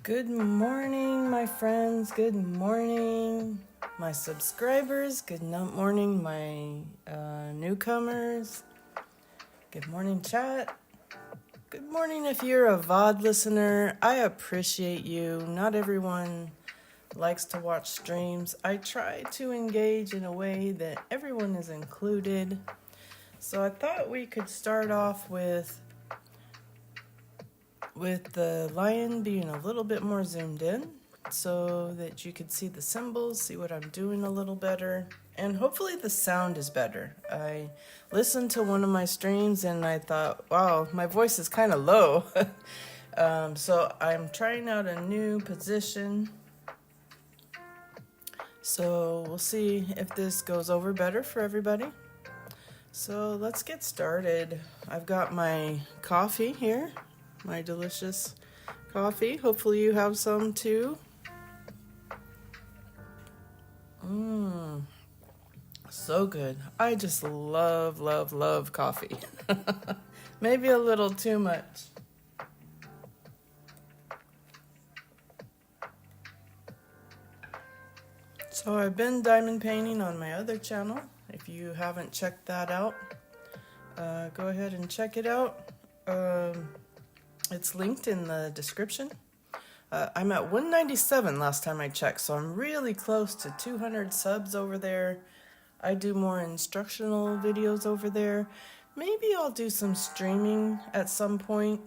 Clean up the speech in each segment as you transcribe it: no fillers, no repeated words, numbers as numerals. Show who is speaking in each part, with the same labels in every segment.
Speaker 1: Good morning, my friends. Good morning, my subscribers. Good morning, my newcomers. Good morning, chat. Good morning if you're a VOD listener. I appreciate you. Not everyone likes to watch streams. I try to engage in a way that everyone is included. So I thought we could start off with the lion being a little bit more zoomed in so that you could see the symbols, see what I'm doing a little better, and hopefully the sound is better. I listened to one of my streams and I thought, wow, my voice is kind of low. So I'm trying out a new position. So we'll see if this goes over better for everybody. So let's get started. I've got my coffee here. My delicious coffee. Hopefully you have some too. So good. I just love coffee. Maybe a little too much. So I've been diamond painting on my other channel. If you haven't checked that out, go ahead and check it out. It's linked in the description. I'm at 197 last time I checked, so I'm really close to 200 subs over there. I do more instructional videos over there. Maybe I'll do some streaming at some point.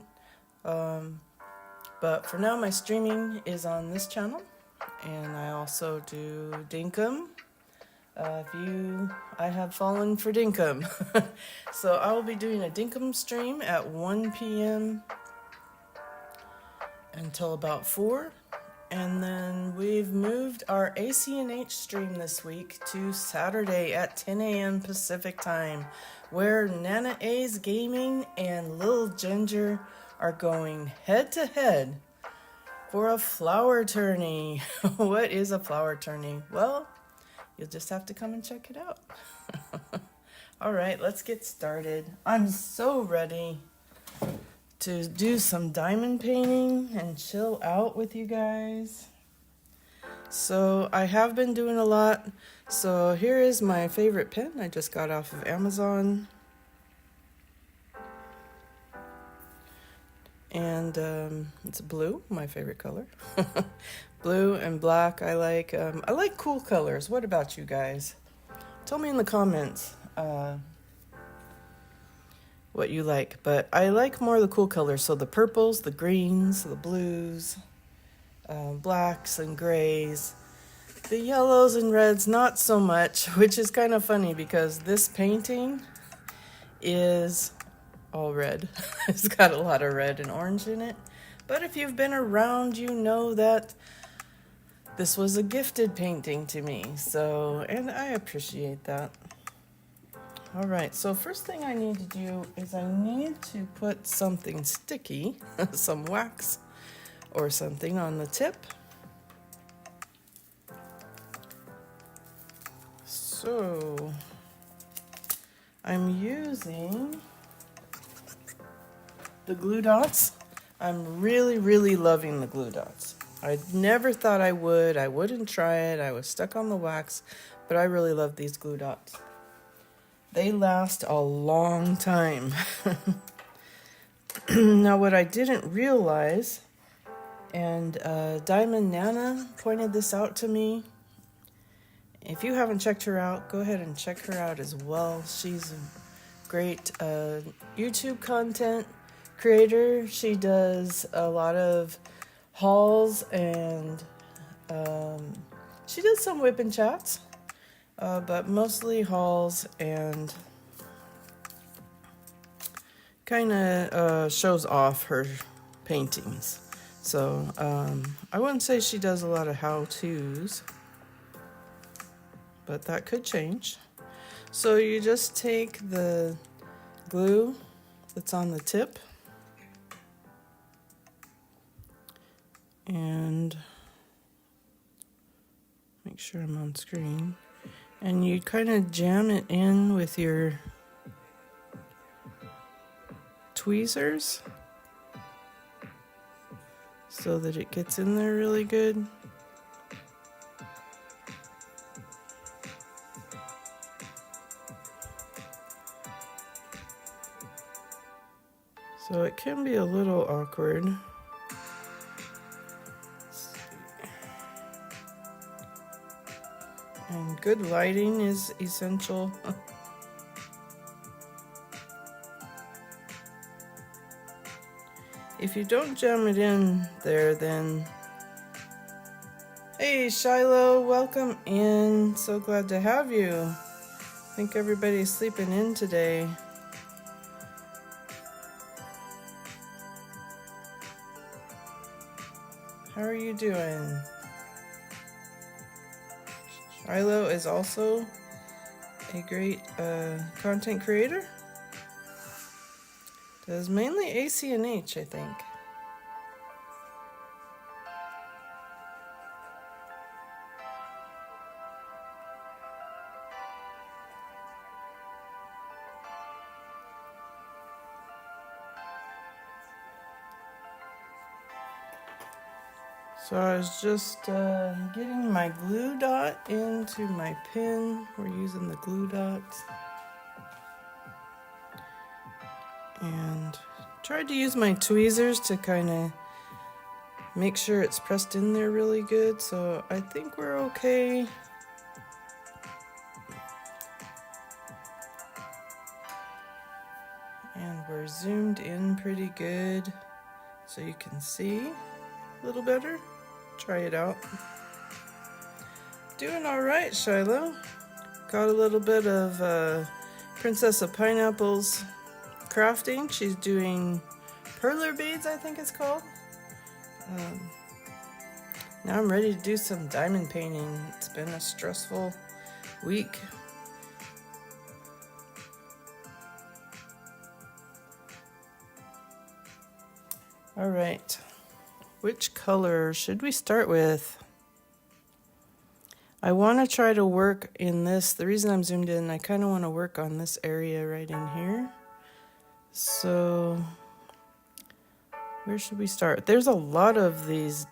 Speaker 1: But for now, my streaming is on this channel. And I also do Dinkum. I have fallen for Dinkum. So I will be doing a Dinkum stream at 1 p.m. until about 4. And then we've moved our ACNH stream this week to Saturday at 10 a.m. Pacific time, where Nana A's Gaming and Lil Ginger are going head to head for a flower tourney. What is a flower tourney? Well, you'll just have to come and check it out. All right, let's get started. I'm so ready to do some diamond painting and chill out with you guys. So I have been doing a lot. So here is my favorite pen I just got off of Amazon. And it's blue, my favorite color. Blue and black. I like cool colors. What about you guys? Tell me in the comments what you like, but I like more of the cool colors. So the purples, the greens, the blues, blacks and grays, the yellows and reds, not so much, which is kind of funny because this painting is all red. It's got a lot of red and orange in it. But if you've been around, you know that this was a gifted painting to me. So, and I appreciate that. All right, so first thing I need to do is I need to put something sticky, some wax or something on the tip. So I'm using the glue dots. I'm really loving the glue dots. I never thought I would. I wouldn't try it. I was stuck on the wax, but I really love these glue dots. They last a long time. Now, what I didn't realize, and Diamond Nana pointed this out to me. If you haven't checked her out, go ahead and check her out as well. She's a great YouTube content creator. She does a lot of hauls and she does some whip and chats. But mostly hauls and kind of shows off her paintings. So I wouldn't say she does a lot of how-tos, but that could change. So you just take the glue that's on the tip and make sure I'm on screen. And you kind of jam it in with your tweezers. so that it gets in there really good. So it can be a little awkward. And good lighting is essential. If you don't jam it in there, then... Hey Shiloh, welcome in. So glad to have you. I think everybody's sleeping in today. How are you doing? Shiloh is also a great content creator. Does mainly ACNH, I think. So I was just getting my glue dot into my pin. We're using the glue dots. And tried to use my tweezers to kind of make sure it's pressed in there really good. So I think we're okay. And we're zoomed in pretty good so you can see a little better. Try it out. Doing all right, Shiloh. Got a little bit of Princess of Pineapples crafting. She's doing perler beads, I think it's called. Now I'm ready to do some diamond painting. It's been a stressful week. All right. Which color should we start with? I want to try to work in this. The reason I'm zoomed in, I kind of want to work on this area right in here. So where should we start? There's a lot of these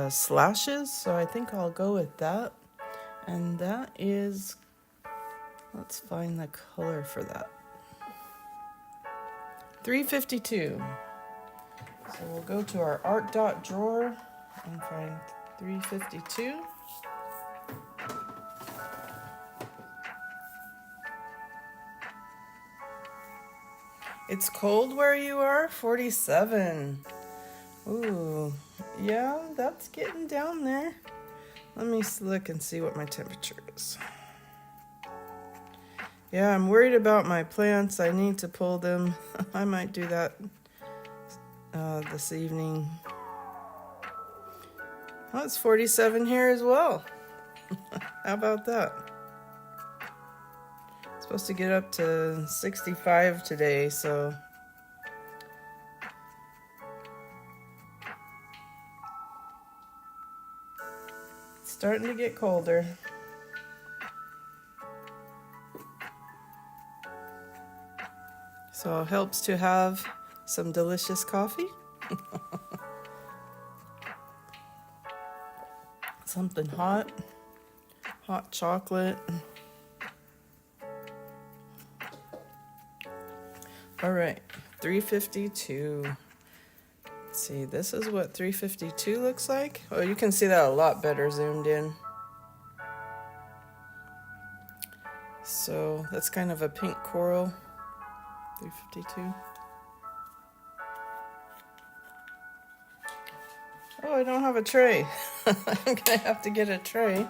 Speaker 1: slashes, so I think I'll go with that. And that is, let's find the color for that. 352. So we'll go to our art dot drawer and find 352. It's cold where you are? 47. Ooh, yeah, that's getting down there. Let me look and see what my temperature is. Yeah, I'm worried about my plants. I need to pull them. I might do that this evening. Well, it's 47 here as well. How about that? It's supposed to get up to 65 today, so it's starting to get colder. So it helps to have some delicious coffee. Something hot chocolate. All right, 352. Let's see, this is what 352 looks like. Oh, you can see that a lot better zoomed in. So that's kind of a pink coral, 352. Oh, I don't have a tray. I'm gonna have to get a tray.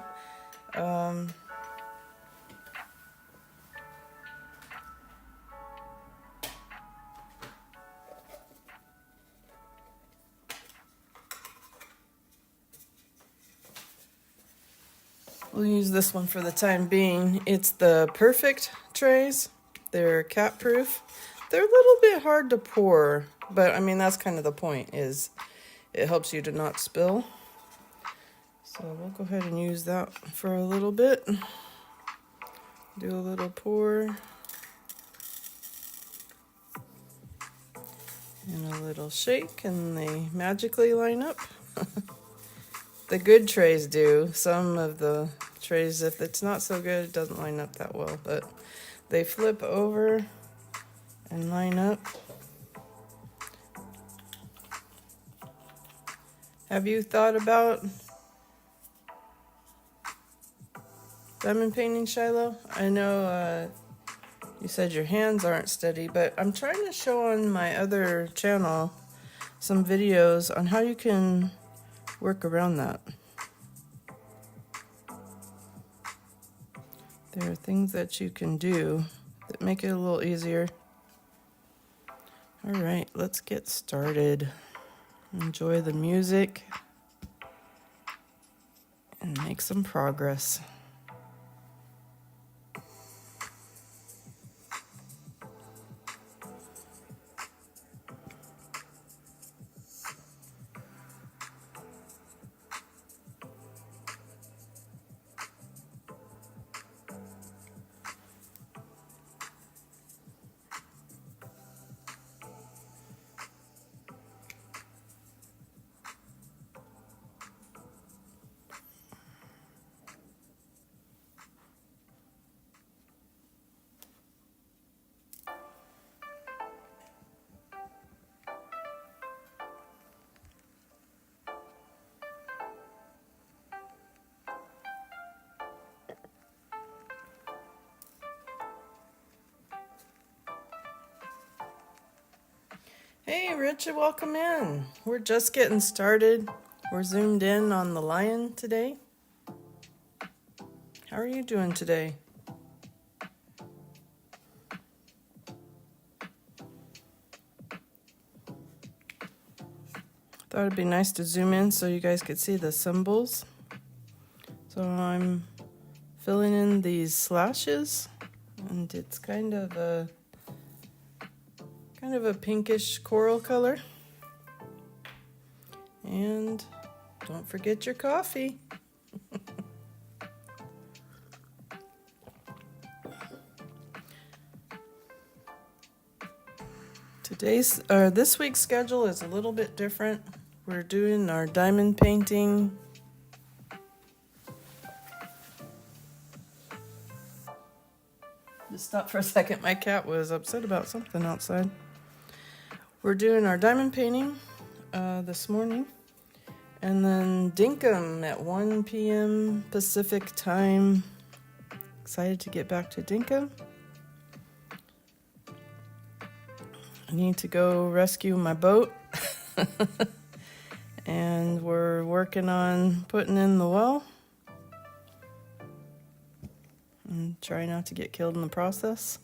Speaker 1: We'll use this one for the time being. It's the Perfect trays. They're cat proof. They're a little bit hard to pour, but I mean, that's kind of the point, is it helps you to not spill. So we'll go ahead and use that for a little bit. Do a little pour. And a little shake, and they magically line up The good trays do. Some of the trays, if it's not so good, it doesn't line up that well, but they flip over and line up. Have you thought about diamond painting, Shiloh? I know you said your hands aren't steady, but I'm trying to show on my other channel some videos on how you can work around that. There are things that you can do that make it a little easier. All right, let's get started. Enjoy the music and make some progress. Hey, Richard, welcome in. We're just getting started. We're zoomed in on the lion today. How are you doing today? Thought it'd be nice to zoom in so you guys could see the symbols. So I'm filling in these slashes, and it's kind of a pinkish coral color. And don't forget your coffee. This week's schedule is a little bit different. We're doing our diamond painting. Just stop for a second. My cat was upset about something outside. We're doing our diamond painting this morning, and then Dinkum at 1 p.m. Pacific time. Excited to get back to Dinkum. I need to go rescue my boat. And we're working on putting in the well. And try not to get killed in the process.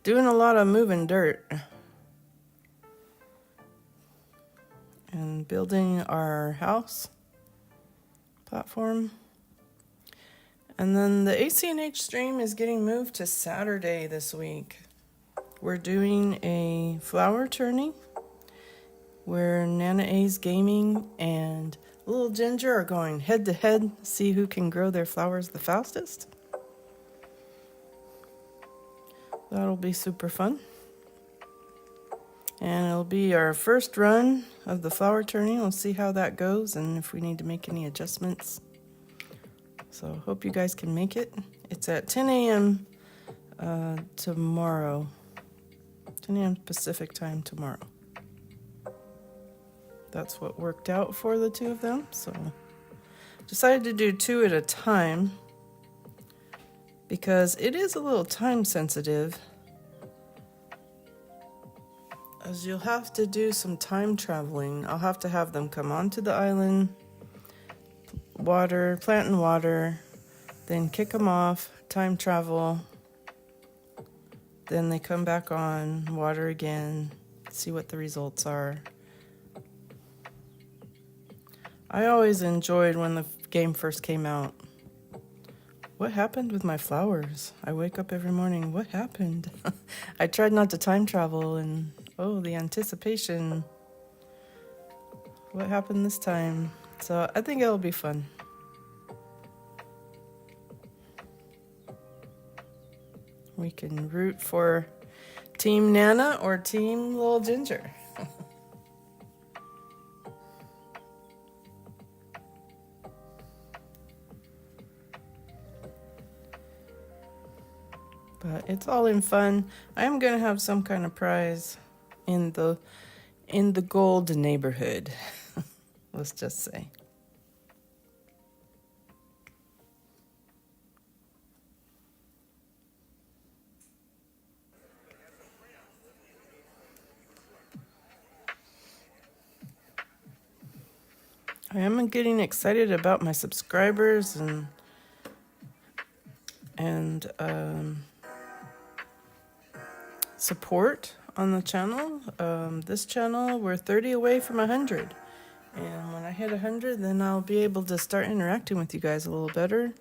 Speaker 1: Doing a lot of moving dirt. And building our house platform. And then the ACNH stream is getting moved to Saturday this week. We're doing a flower tourney where Nana A's Gaming and Little Ginger are going head to head, see who can grow their flowers the fastest. That'll be super fun. And it'll be our first run of the flower tourney. We'll see how that goes and if we need to make any adjustments. So hope you guys can make it. It's at 10 a.m. Tomorrow. 10 a.m. Pacific time tomorrow. That's what worked out for the two of them. So decided to do two at a time because it is a little time sensitive, as you'll have to do some time traveling. I'll have to have them come onto the island, plant and water, then kick them off, time travel, then they come back on, water again, see what the results are. I always enjoyed when the game first came out. What happened with my flowers? I wake up every morning, what happened? I tried not to time travel and the anticipation. What happened this time? So I think it'll be fun. We can root for Team Nana or Team Little Ginger. But it's all in fun. I am gonna have some kind of prize in the gold neighborhood. Let's just say. I am getting excited about my subscribers and support on the channel. This channel, we're 30 away from 100. And when I hit 100, then I'll be able to start interacting with you guys a little better.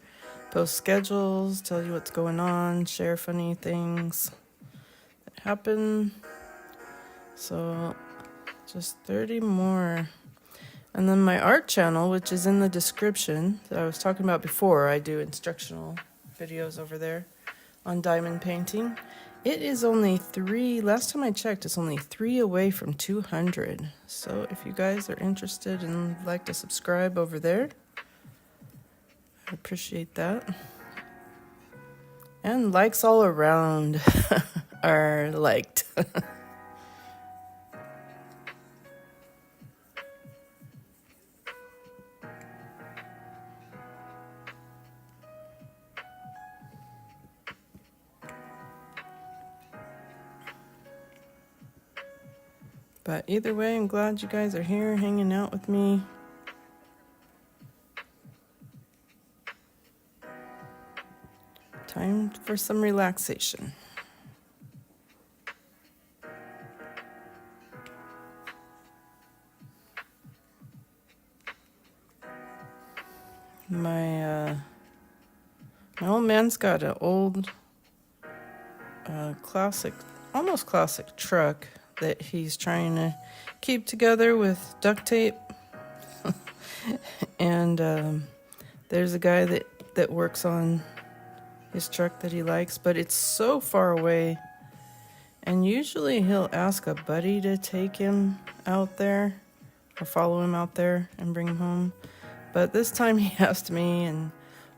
Speaker 1: Post schedules, tell you what's going on, share funny things that happen. So just 30 more. And then my art channel, which is in the description that I was talking about before, I do instructional videos over there on diamond painting. It is only 3, last time I checked, it's only 3 away from 200. So if you guys are interested and like to subscribe over there, I appreciate that. And likes all around are liked. But either way, I'm glad you guys are here hanging out with me. Time for some relaxation. My old man's got an old classic, almost classic truck that he's trying to keep together with duct tape. And there's a guy that works on his truck that he likes, but it's so far away. And usually he'll ask a buddy to take him out there or follow him out there and bring him home. But this time he asked me, and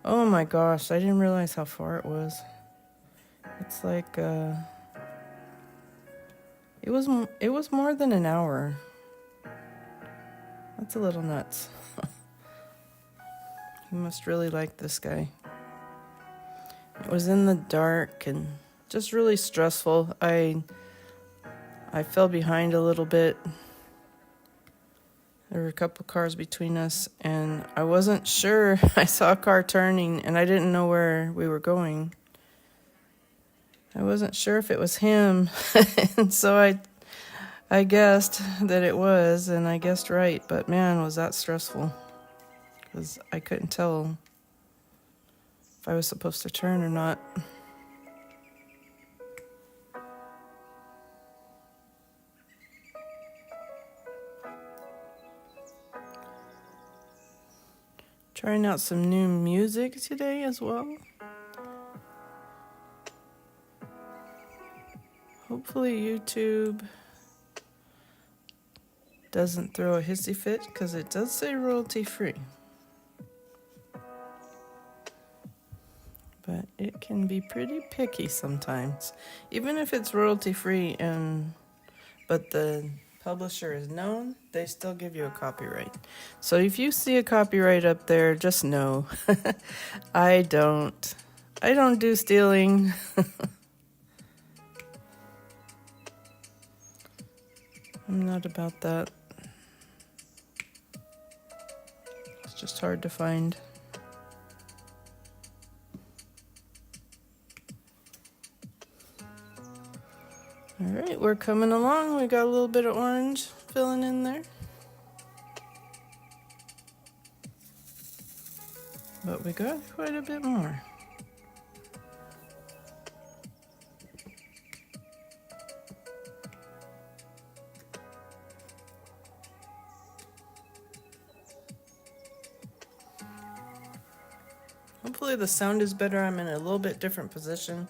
Speaker 1: oh my gosh, I didn't realize how far it was. It's like it was more than an hour. That's a little nuts. You must really like this guy. It was in the dark and just really stressful. I fell behind a little bit. There were a couple cars between us, and I wasn't sure. I saw a car turning, and I didn't know where we were going. I wasn't sure if it was him, and so I guessed that it was, and I guessed right. But man, was that stressful, because I couldn't tell if I was supposed to turn or not. Trying out some new music today as well. Hopefully YouTube doesn't throw a hissy fit, because it does say royalty free. But it can be pretty picky sometimes. Even if it's royalty free but the publisher is known, they still give you a copyright. So if you see a copyright up there, just know I don't do stealing. I'm not about that. It's just hard to find. All right, we're coming along. We got a little bit of orange filling in there. But we got quite a bit more. Hopefully the sound is better. I'm in a little bit different position.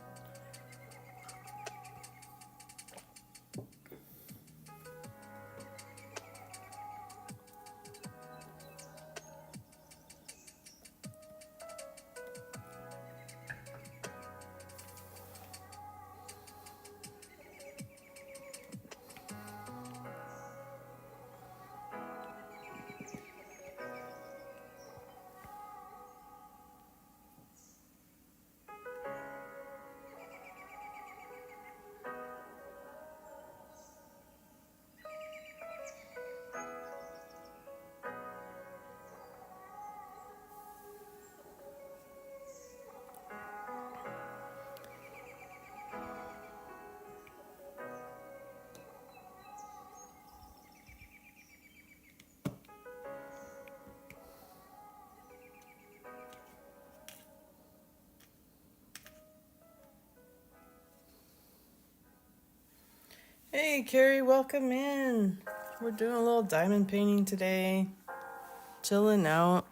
Speaker 1: Hey, Carrie, welcome in. We're doing a little diamond painting today. Chilling out.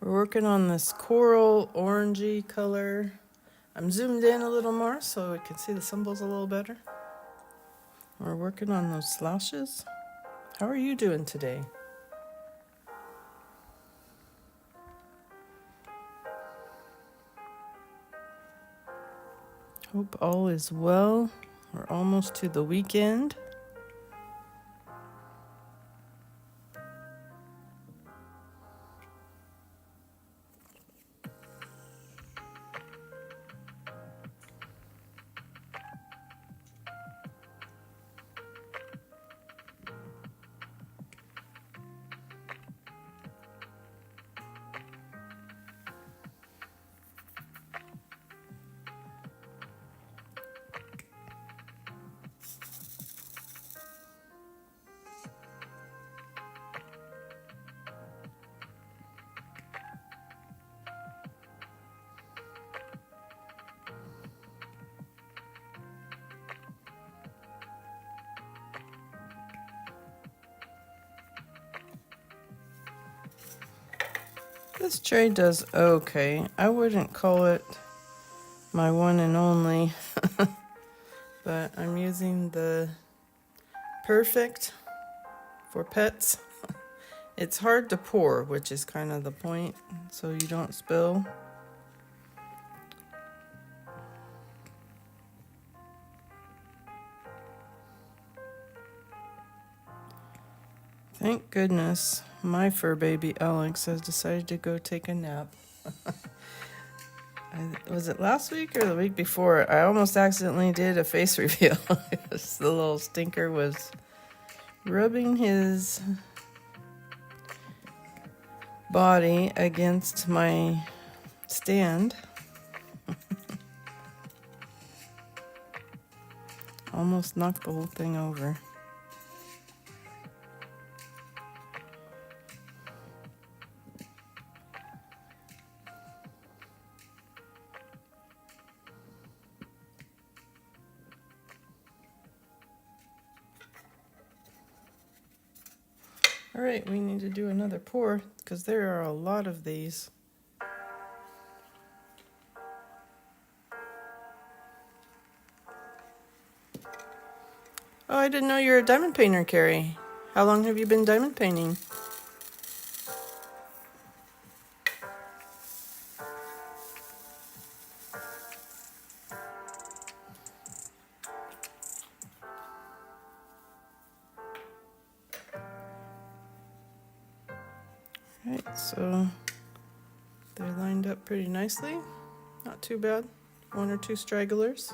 Speaker 1: We're working on this coral orangey color. I'm zoomed in a little more so we can see the symbols a little better. We're working on those slashes. How are you doing today? Hope all is well. We're almost to the weekend. This tray does okay. I wouldn't call it my one and only, but I'm using the Perfect for pets. It's hard to pour, which is kind of the point, so you don't spill. Thank goodness my fur baby Alex has decided to go take a nap. Was it last week or the week before? I almost accidentally did a face reveal. The little stinker was rubbing his body against my stand. Almost knocked the whole thing over. All right, we need to do another pour because there are a lot of these. Oh, I didn't know you're a diamond painter, Carrie. How long have you been diamond painting? All right, so they're lined up pretty nicely. Not too bad. One or two stragglers.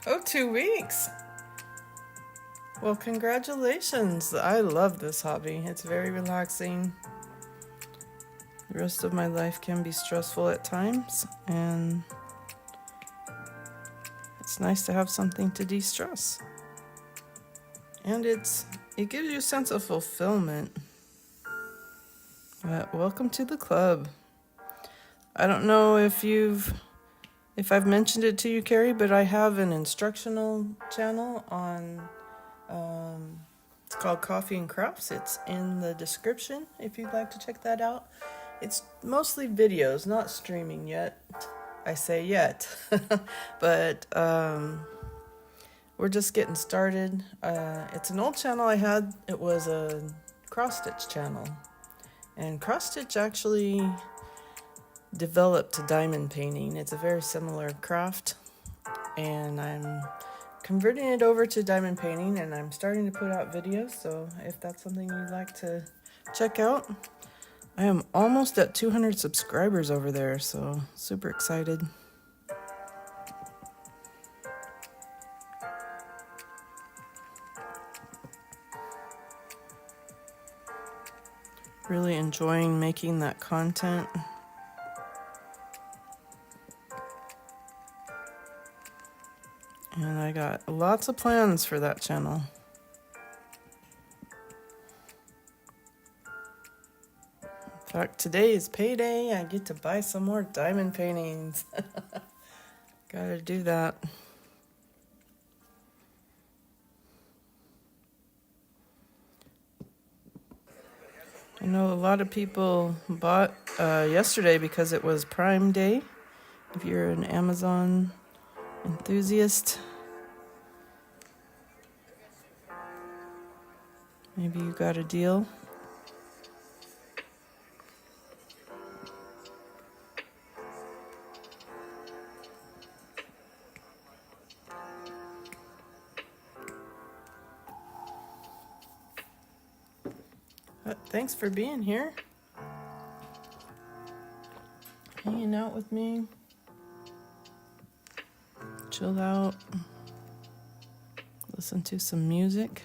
Speaker 1: Oh, 2 weeks. Well, congratulations. I love this hobby. It's very relaxing. The rest of my life can be stressful at times, and it's nice to have something to de-stress. And it gives you a sense of fulfillment. But welcome to the club. I don't know if I've mentioned it to you, Carrie, but I have an instructional channel on, it's called Coffee and Crafts. It's in the description if you'd like to check that out. It's mostly videos, not streaming yet. I say yet, but we're just getting started. It's an old channel I had. It was a cross-stitch channel, and cross-stitch actually developed to diamond painting. It's a very similar craft, and I'm converting it over to diamond painting, and I'm starting to put out videos, so if that's something you'd like to check out. I am almost at 200 subscribers over there, so super excited. Really enjoying making that content. I got lots of plans for that channel. In fact, today is payday. I get to buy some more diamond paintings. Gotta do that. I know a lot of people bought yesterday because it was Prime Day. If you're an Amazon enthusiast, maybe you got a deal. But thanks for being here, hanging out with me. Chill out, listen to some music,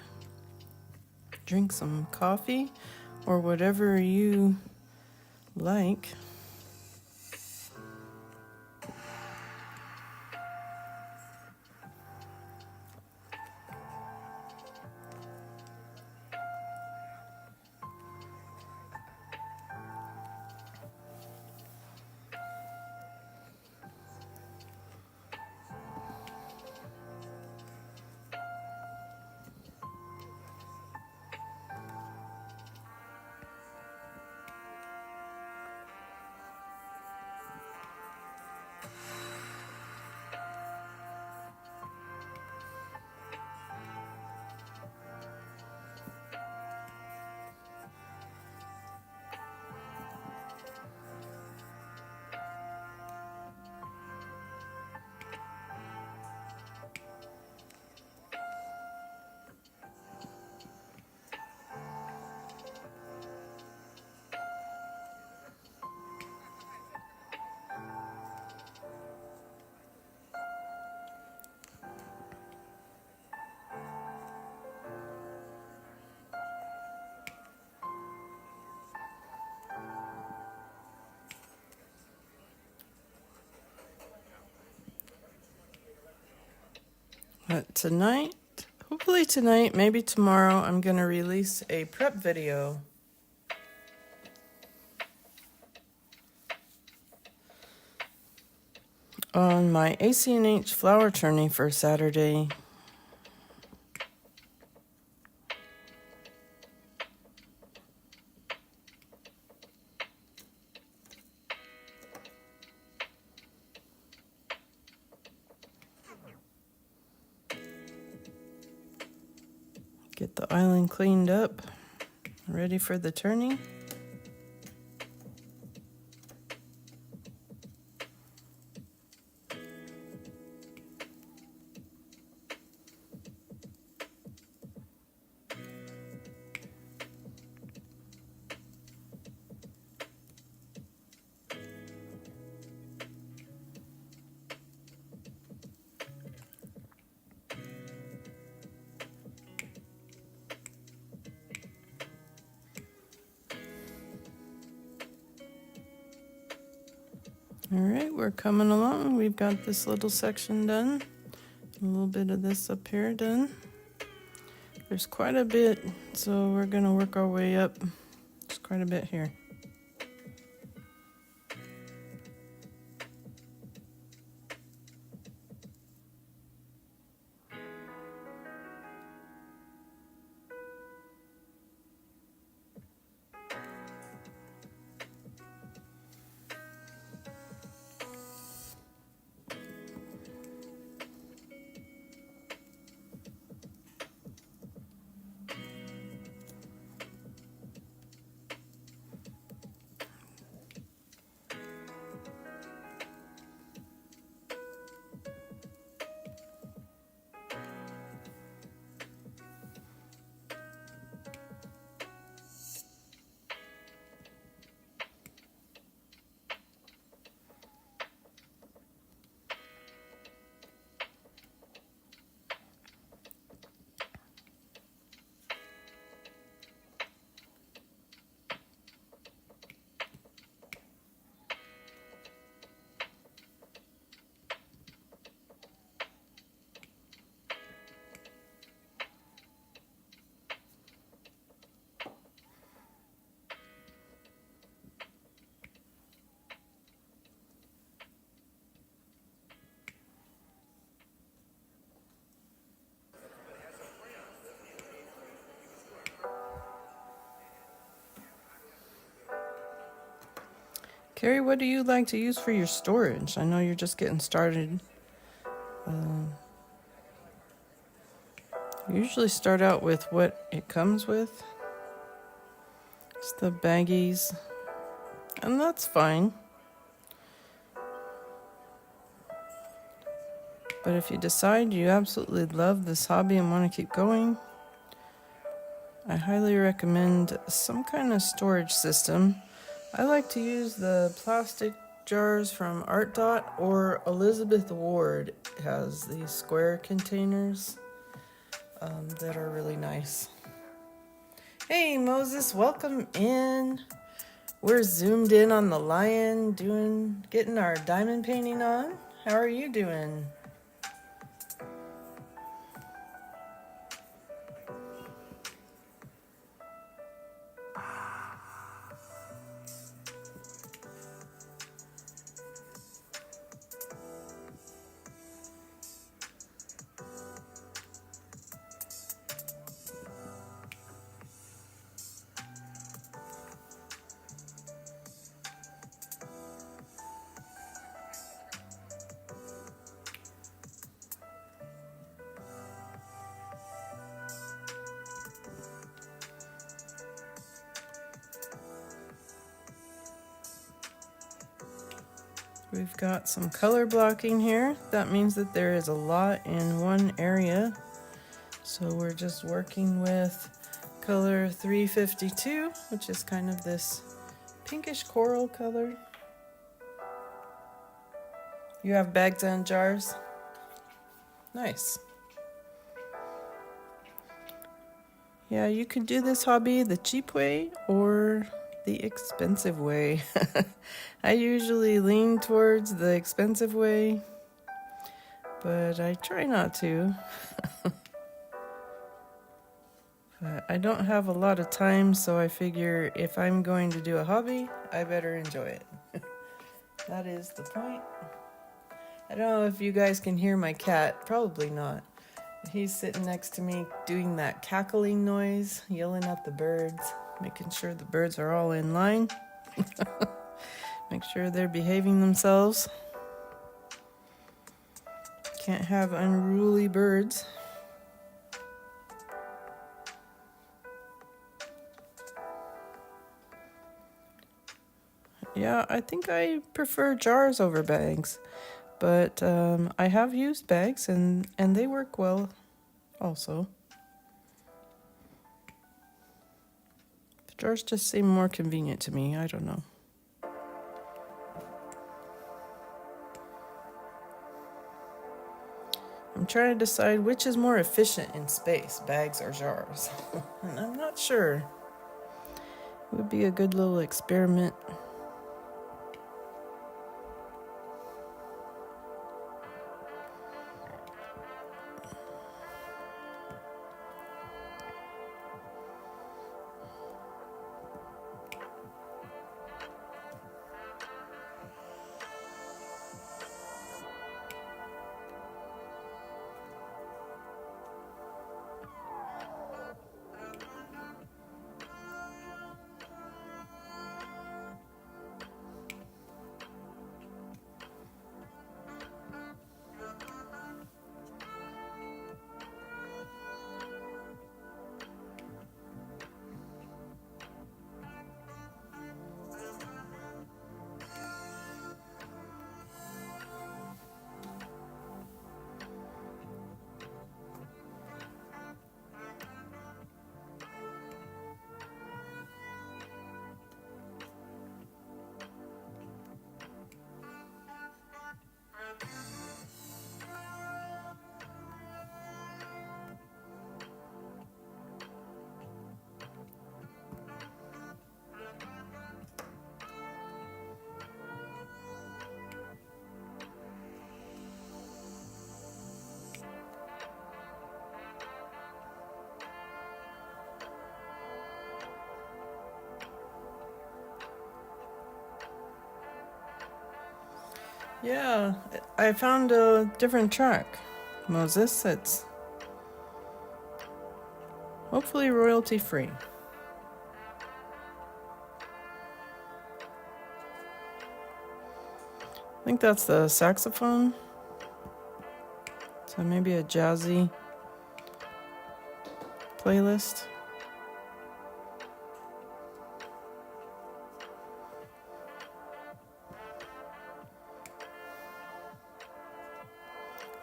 Speaker 1: drink some coffee, or whatever you like. But tonight, hopefully tonight, maybe tomorrow, I'm going to release a prep video. On my ACNH flower tourney for Saturday. Get the island cleaned up, ready for the tourney. All right, we're coming along. We've got this little section done. A little bit of this up here done. There's quite a bit, so we're gonna work our way up. There's quite a bit here. Carrie, what do you like to use for your storage? I know you're just getting started. You usually start out with what it comes with. It's the baggies, and that's fine. But if you decide you absolutely love this hobby and want to keep going, I highly recommend some kind of storage system. I like to use the plastic jars from Art Dot, or Elizabeth Ward has these square containers that are really nice. Hey Moses, welcome in. We're zoomed in on the lion, getting our diamond painting on. How are you doing? We've got some color blocking here. That means that there is a lot in one area. So we're just working with color 352, which is kind of this pinkish coral color. You have bags and jars? Nice. Yeah, you could do this hobby the cheap way or the expensive way. I usually lean towards the expensive way, but I try not to. But I don't have a lot of time, so I figure if I'm going to do a hobby, I better enjoy it. That is the point. I don't know if you guys can hear my cat. Probably not. He's sitting next to me doing that cackling noise, yelling at the birds, making sure the birds are all in line. Make sure they're behaving themselves. Can't have unruly birds. Yeah, I think I prefer jars over bags, but I have used bags and they work well also. The jars just seem more convenient to me. I don't know. I'm trying to decide which is more efficient in space, bags or jars. And I'm not sure. It would be a good little experiment. Yeah, I found a different track, Moses. It's hopefully royalty free. think that's the saxophone. So maybe a jazzy playlist.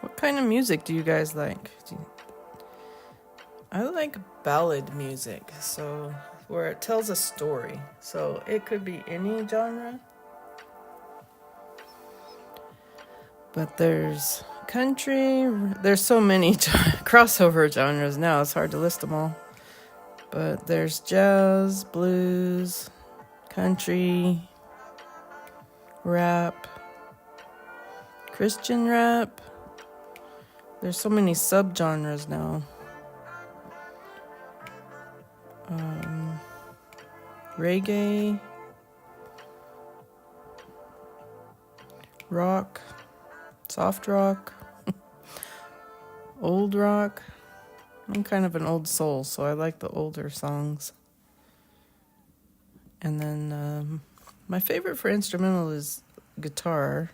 Speaker 1: What kind of music do you guys like? I like ballad music, so where it tells a story. So it could be any genre. But there's country, there's so many crossover genres now, it's hard to list them all. But there's jazz, blues, country, rap, Christian rap. There's so many subgenres now. Reggae, rock, soft rock, old rock. I'm kind of an old soul, so I like the older songs. And then my favorite for instrumental is guitar.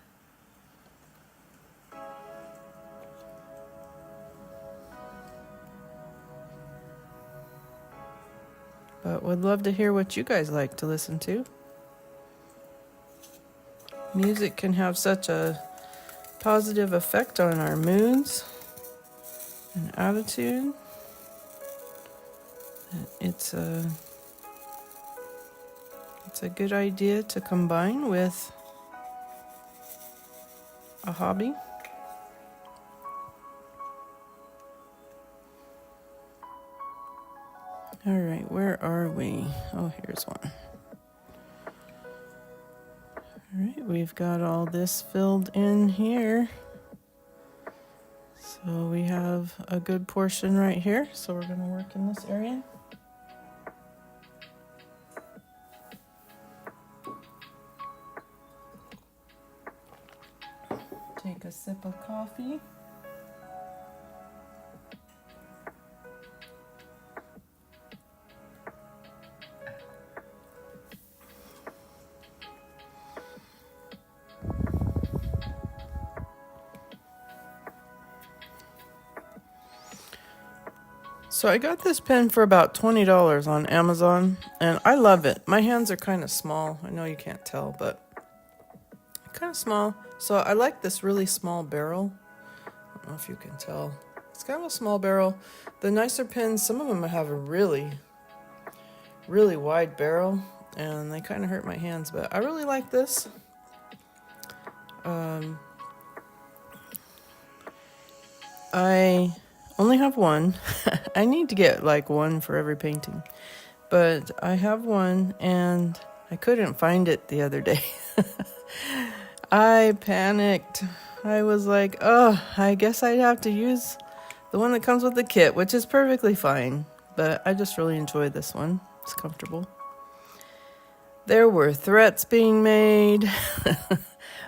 Speaker 1: But would love to hear what you guys like to listen to. Music can have such a positive effect on our moods and attitude. It's a good idea to combine with a hobby. All right, where are we? Oh, here's one. All right, we've got all this filled in here. So we have a good portion right here. So we're going to work in this area. Take a sip of coffee. So I got this pen for about $20 on Amazon, and I love it. My hands are kind of small. I know you can't tell, but kind of small. So I like this really small barrel. I don't know if you can tell. It's kind of a small barrel. The nicer pens, some of them have a really, really wide barrel, and they kind of hurt my hands, but I really like this. I only have one. I need to get like one for every painting, but I have one and I couldn't find it the other day. I panicked. I was like, oh, I guess I'd have to use the one that comes with the kit, which is perfectly fine, but I just really enjoyed this one. It's comfortable. There were threats being made.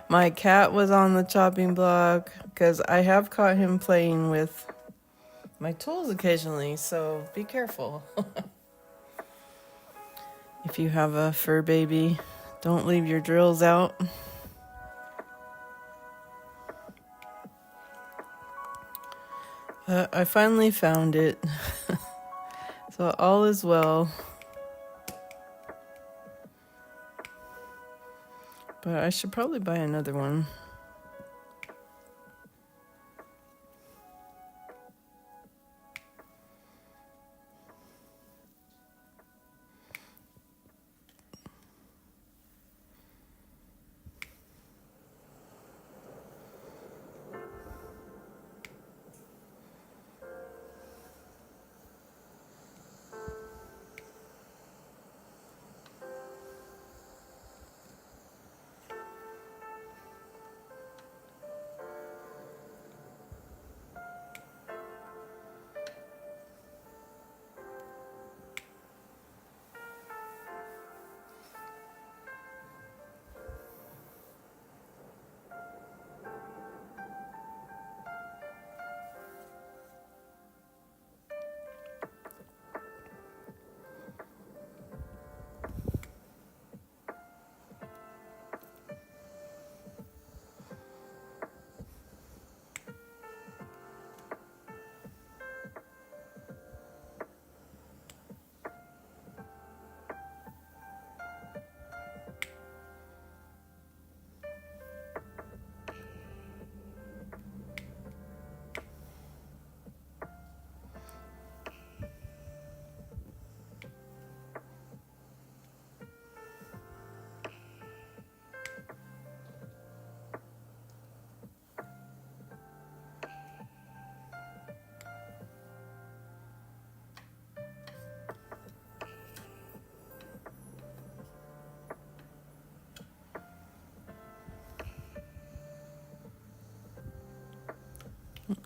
Speaker 1: My cat was on the chopping block because I have caught him playing with my tools occasionally, so be careful. If you have a fur baby, don't leave your drills out. I finally found it, so all is well. But I should probably buy another one.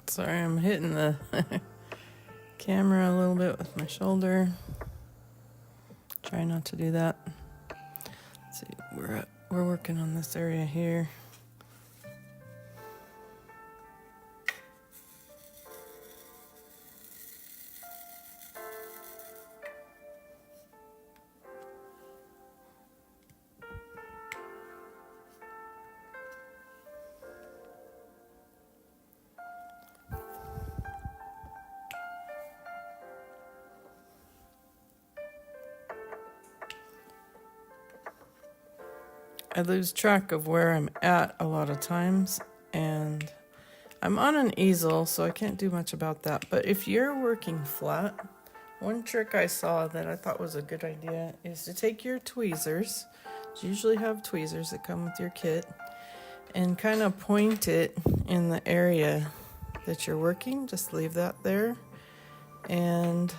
Speaker 1: Sorry, I'm hitting the camera a little bit with my shoulder. Try not to do that. Let's see, we're working on this area here. I lose track of where I'm at a lot of times, and I'm on an easel, so I can't do much about that. But if you're working flat, one trick I saw that I thought was a good idea is to take your tweezers. You usually have tweezers that come with your kit, and kind of point it in the area that you're working. Just leave that there, and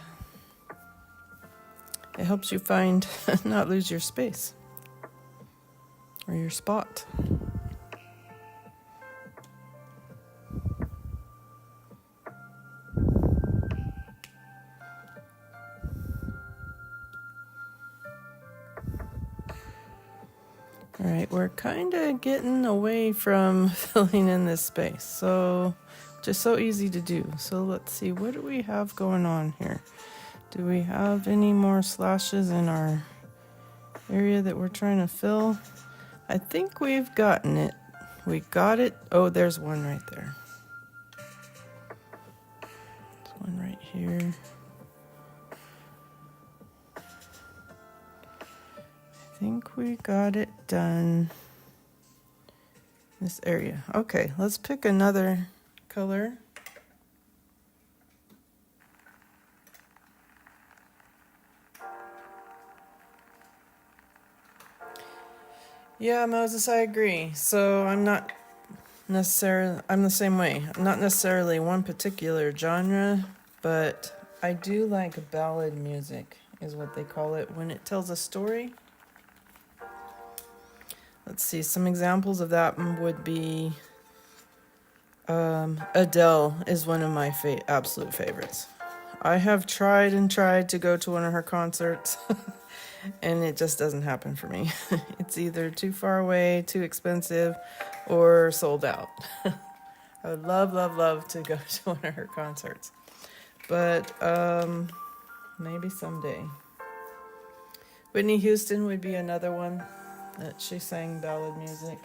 Speaker 1: it helps you find not lose your space or your spot. All right, we're kind of getting away from filling in this space, so just so easy to do. So let's see, what do we have going on here? Do we have any more slashes in our area that we're trying to fill? I think we've gotten it. We got it. Oh, there's one right there. There's one right here. I think we got it done. This area. Okay, let's pick another color. Yeah, Moses, I agree. So I'm the same way. I'm not necessarily one particular genre, but I do like ballad music, is what they call it, when it tells a story. Let's see, some examples of that would be Adele is one of my absolute favorites. I have tried and tried to go to one of her concerts, and it just doesn't happen for me. It's either too far away, too expensive, or sold out. I would love to go to one of her concerts. But maybe someday. Whitney Houston would be another one that she sang ballad music.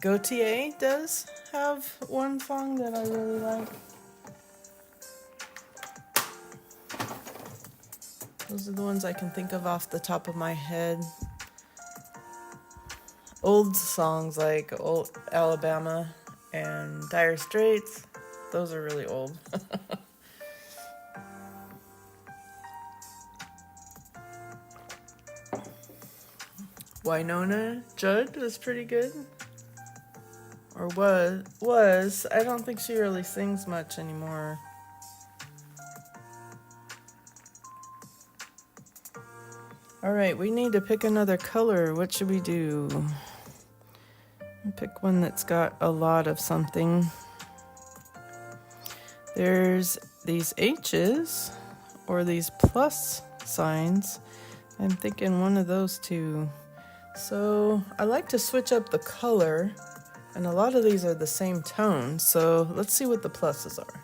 Speaker 1: Gautier does have one song that I really like. Those are the ones I can think of off the top of my head. Old songs like Old Alabama and Dire Straits, those are really old. Winona Judd was pretty good. Or was. I don't think she really sings much anymore. All right, we need to pick another color. What should we do? Pick one that's got a lot of something. There's these H's or these plus signs. I'm thinking one of those two. So I like to switch up the color, and a lot of these are the same tone. So let's see what the pluses are.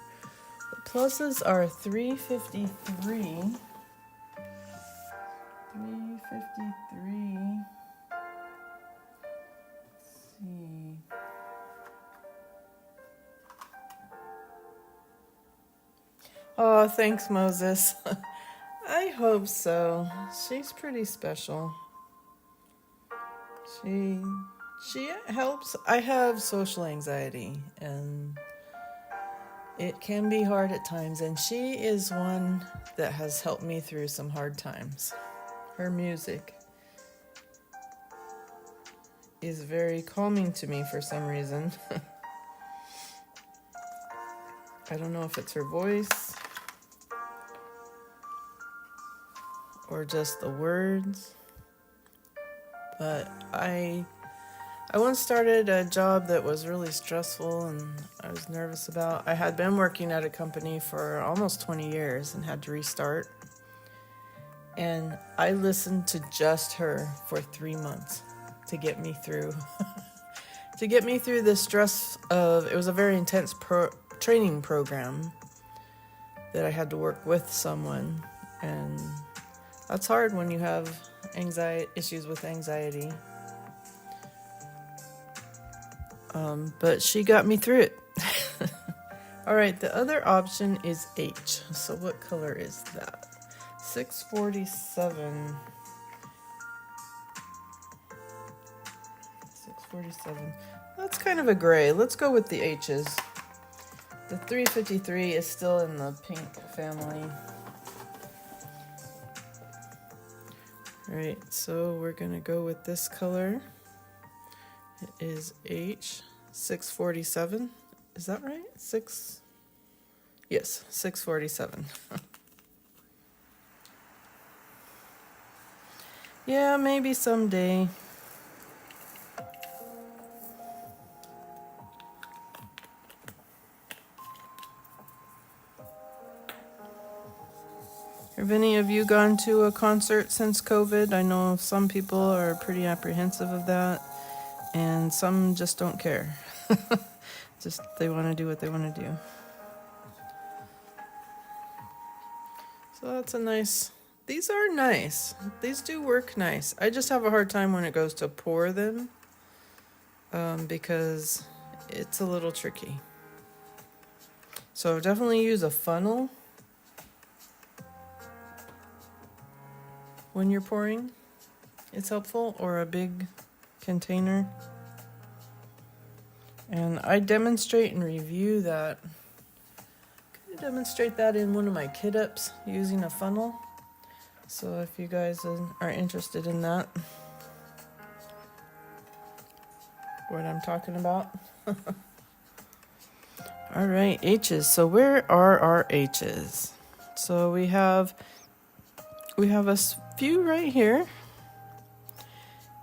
Speaker 1: The pluses are 353. 353. Let's see. Oh, thanks, Moses. I hope so. She's pretty special. She helps. I have social anxiety, and it can be hard at times, and she is one that has helped me through some hard times. Her music is very calming to me for some reason. I don't know if it's her voice or just the words, but I I once started a job that was really stressful and I was nervous about. I had been working at a company for almost 20 years and had to restart. And I listened to just her for 3 months to get me through to get me through the stress of it was a very intense training program that I had to work with someone, and that's hard when you have issues with anxiety. But she got me through it. All right, the other option is H. So what color is that? 647. 647. That's kind of a gray. Let's go with the H's. The 353 is still in the pink family. All right, so we're going to go with this color. It is H647. Is that right? Yes, 647. Yeah, maybe someday. Have any of you gone to a concert since COVID? I know some people are pretty apprehensive of that, and some just don't care. Just they want to do what they want to do. So that's a nice... These are nice. These do work nice. I just have a hard time when it goes to pour them because it's a little tricky. So definitely use a funnel when you're pouring. It's helpful, or a big container. And I demonstrate and review that. I demonstrate that in one of my kit ups using a funnel. So if you guys are interested in that, what I'm talking about. All right, H's. So where are our H's? So we have a few right here,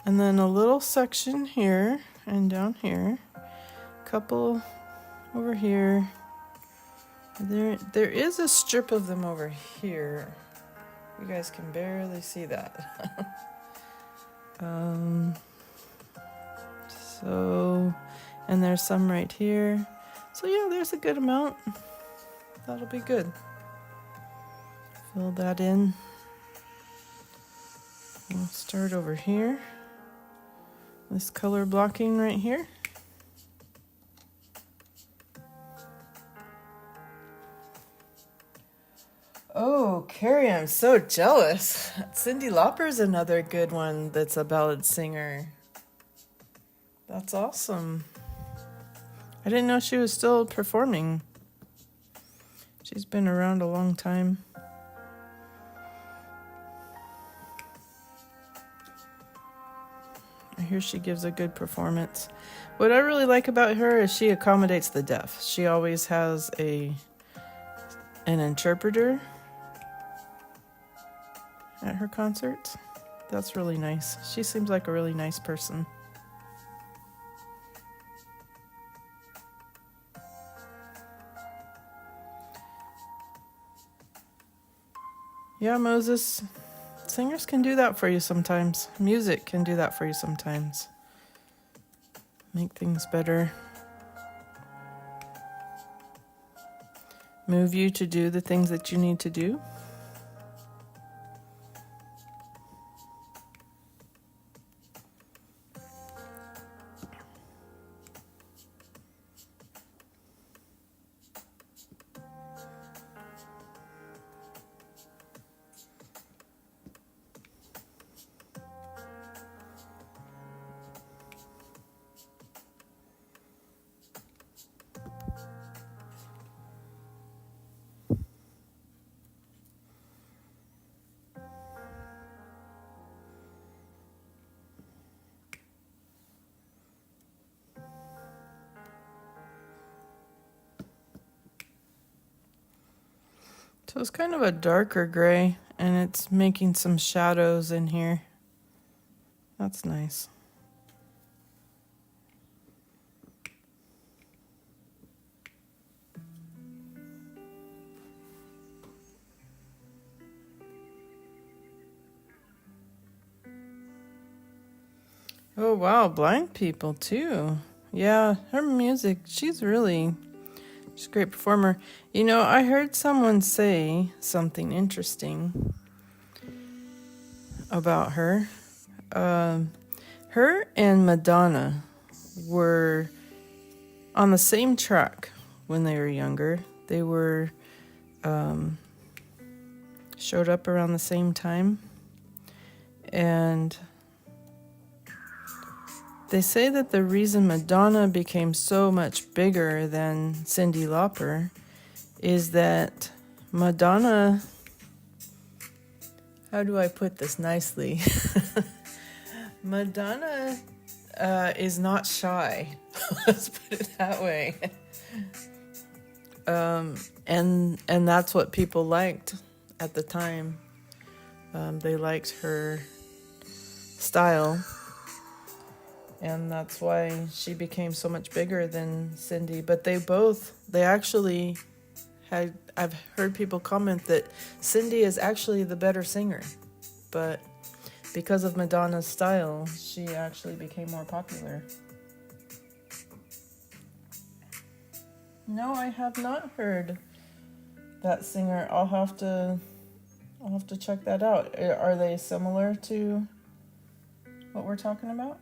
Speaker 1: and then a little section here and down here, a couple over here. There is a strip of them over here. You guys can barely see that. So, and there's some right here. So yeah, there's a good amount. That'll be good. Fill that in. We'll start over here. This color blocking right here. Oh, Carrie, I'm so jealous. Cyndi Lauper's another good one that's a ballad singer. That's awesome. I didn't know she was still performing. She's been around a long time. I hear she gives a good performance. What I really like about her is she accommodates the deaf. She always has an interpreter at her concerts. That's really nice. She seems like a really nice person. Yeah, Moses. Singers can do that for you sometimes. Music can do that for you sometimes. Make things better. Move you to do the things that you need to do. So it's kind of a darker gray, and it's making some shadows in here. That's nice. Oh, wow, blind people too. Yeah, her music, she's a great performer. You know, I heard someone say something interesting about her. Um, Her and Madonna were on the same track when they were younger. They were showed up around the same time, and they say that the reason Madonna became so much bigger than Cyndi Lauper is that Madonna, how do I put this nicely? Madonna is not shy. Let's put it that way. And that's what people liked at the time. They liked her style, and that's why she became so much bigger than Cyndi. But they actually I've heard people comment that Cyndi is actually the better singer, but because of Madonna's style, she actually became more popular. No, I have not heard that singer. I'll have to check that out. Are they similar to what we're talking about?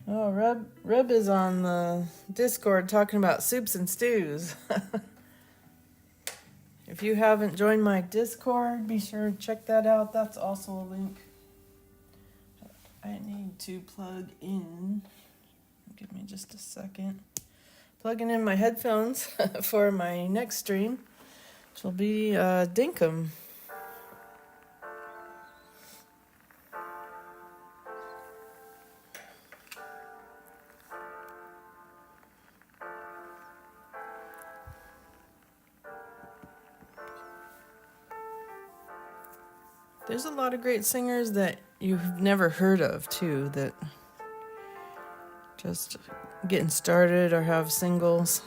Speaker 1: Oh, Reb is on the Discord talking about soups and stews. If you haven't joined my Discord, be sure to check that out. That's also a link. I need to plug in. Give me just a second. Plugging in my headphones for my next stream, which will be Dinkum. There's a lot of great singers that you've never heard of, too, that just getting started or have singles.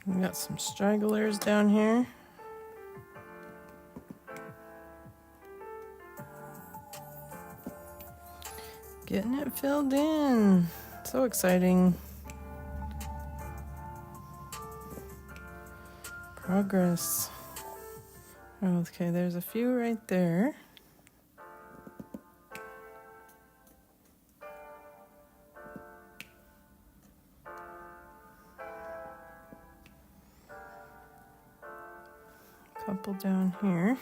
Speaker 1: We got some stragglers down here. Getting it filled in. So exciting. Progress. Okay, there's a few right there. Couple down here.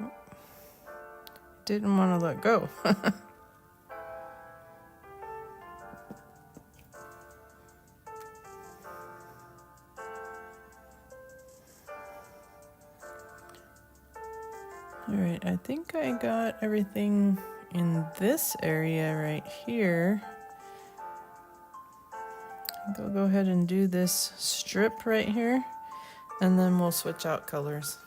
Speaker 1: Oh, didn't want to let go. Alright, I think I got everything in this area right here. I think I'll go ahead and do this strip right here, and then we'll switch out colors.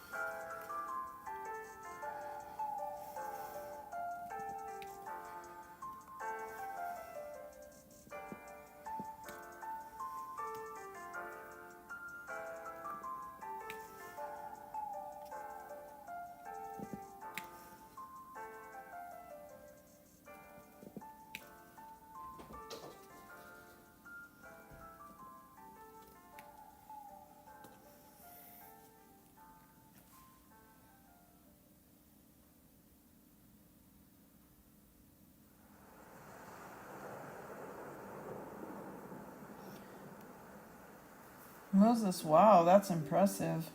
Speaker 1: Moses, wow, that's impressive.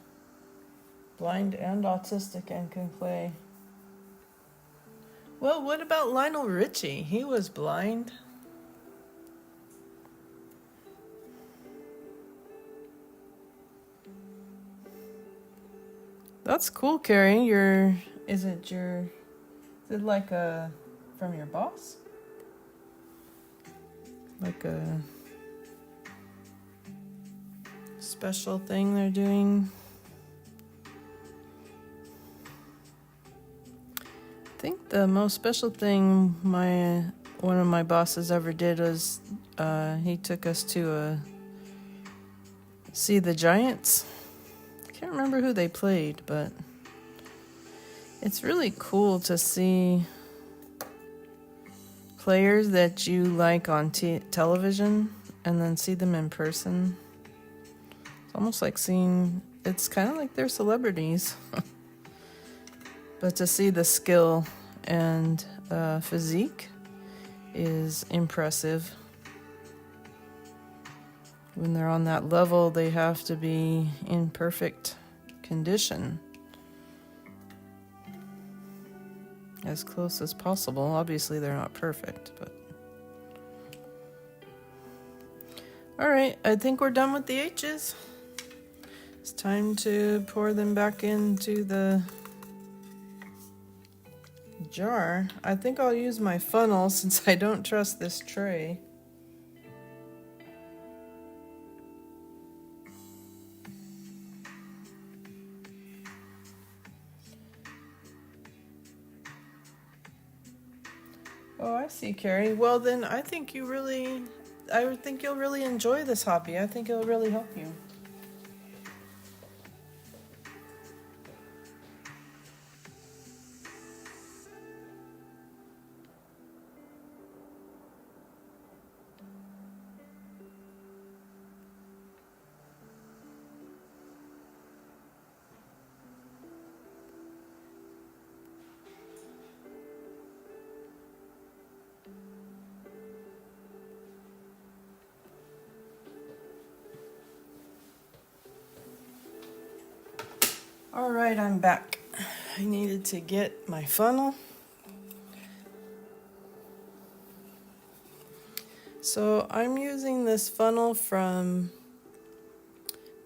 Speaker 1: Blind and autistic and can play. Well, what about Lionel Richie? He was blind. That's cool, Carrie. Is it like from your boss? Like a special thing they're doing? I think the most special thing one of my bosses ever did was he took us to see the Giants. I can't remember who they played, but it's really cool to see players that you like on television and then see them in person. It's almost like it's kind of like they're celebrities. But to see the skill and physique is impressive. When they're on that level, they have to be in perfect condition. As close as possible. Obviously, they're not perfect, but... Alright, I think we're done with the H's. It's time to pour them back into the jar. I think I'll use my funnel since I don't trust this tray. Oh, I see, Carrie. Well, then I think you'll really enjoy this hobby. I think it'll really help you. Alright, I'm back. I needed to get my funnel. So I'm using this funnel from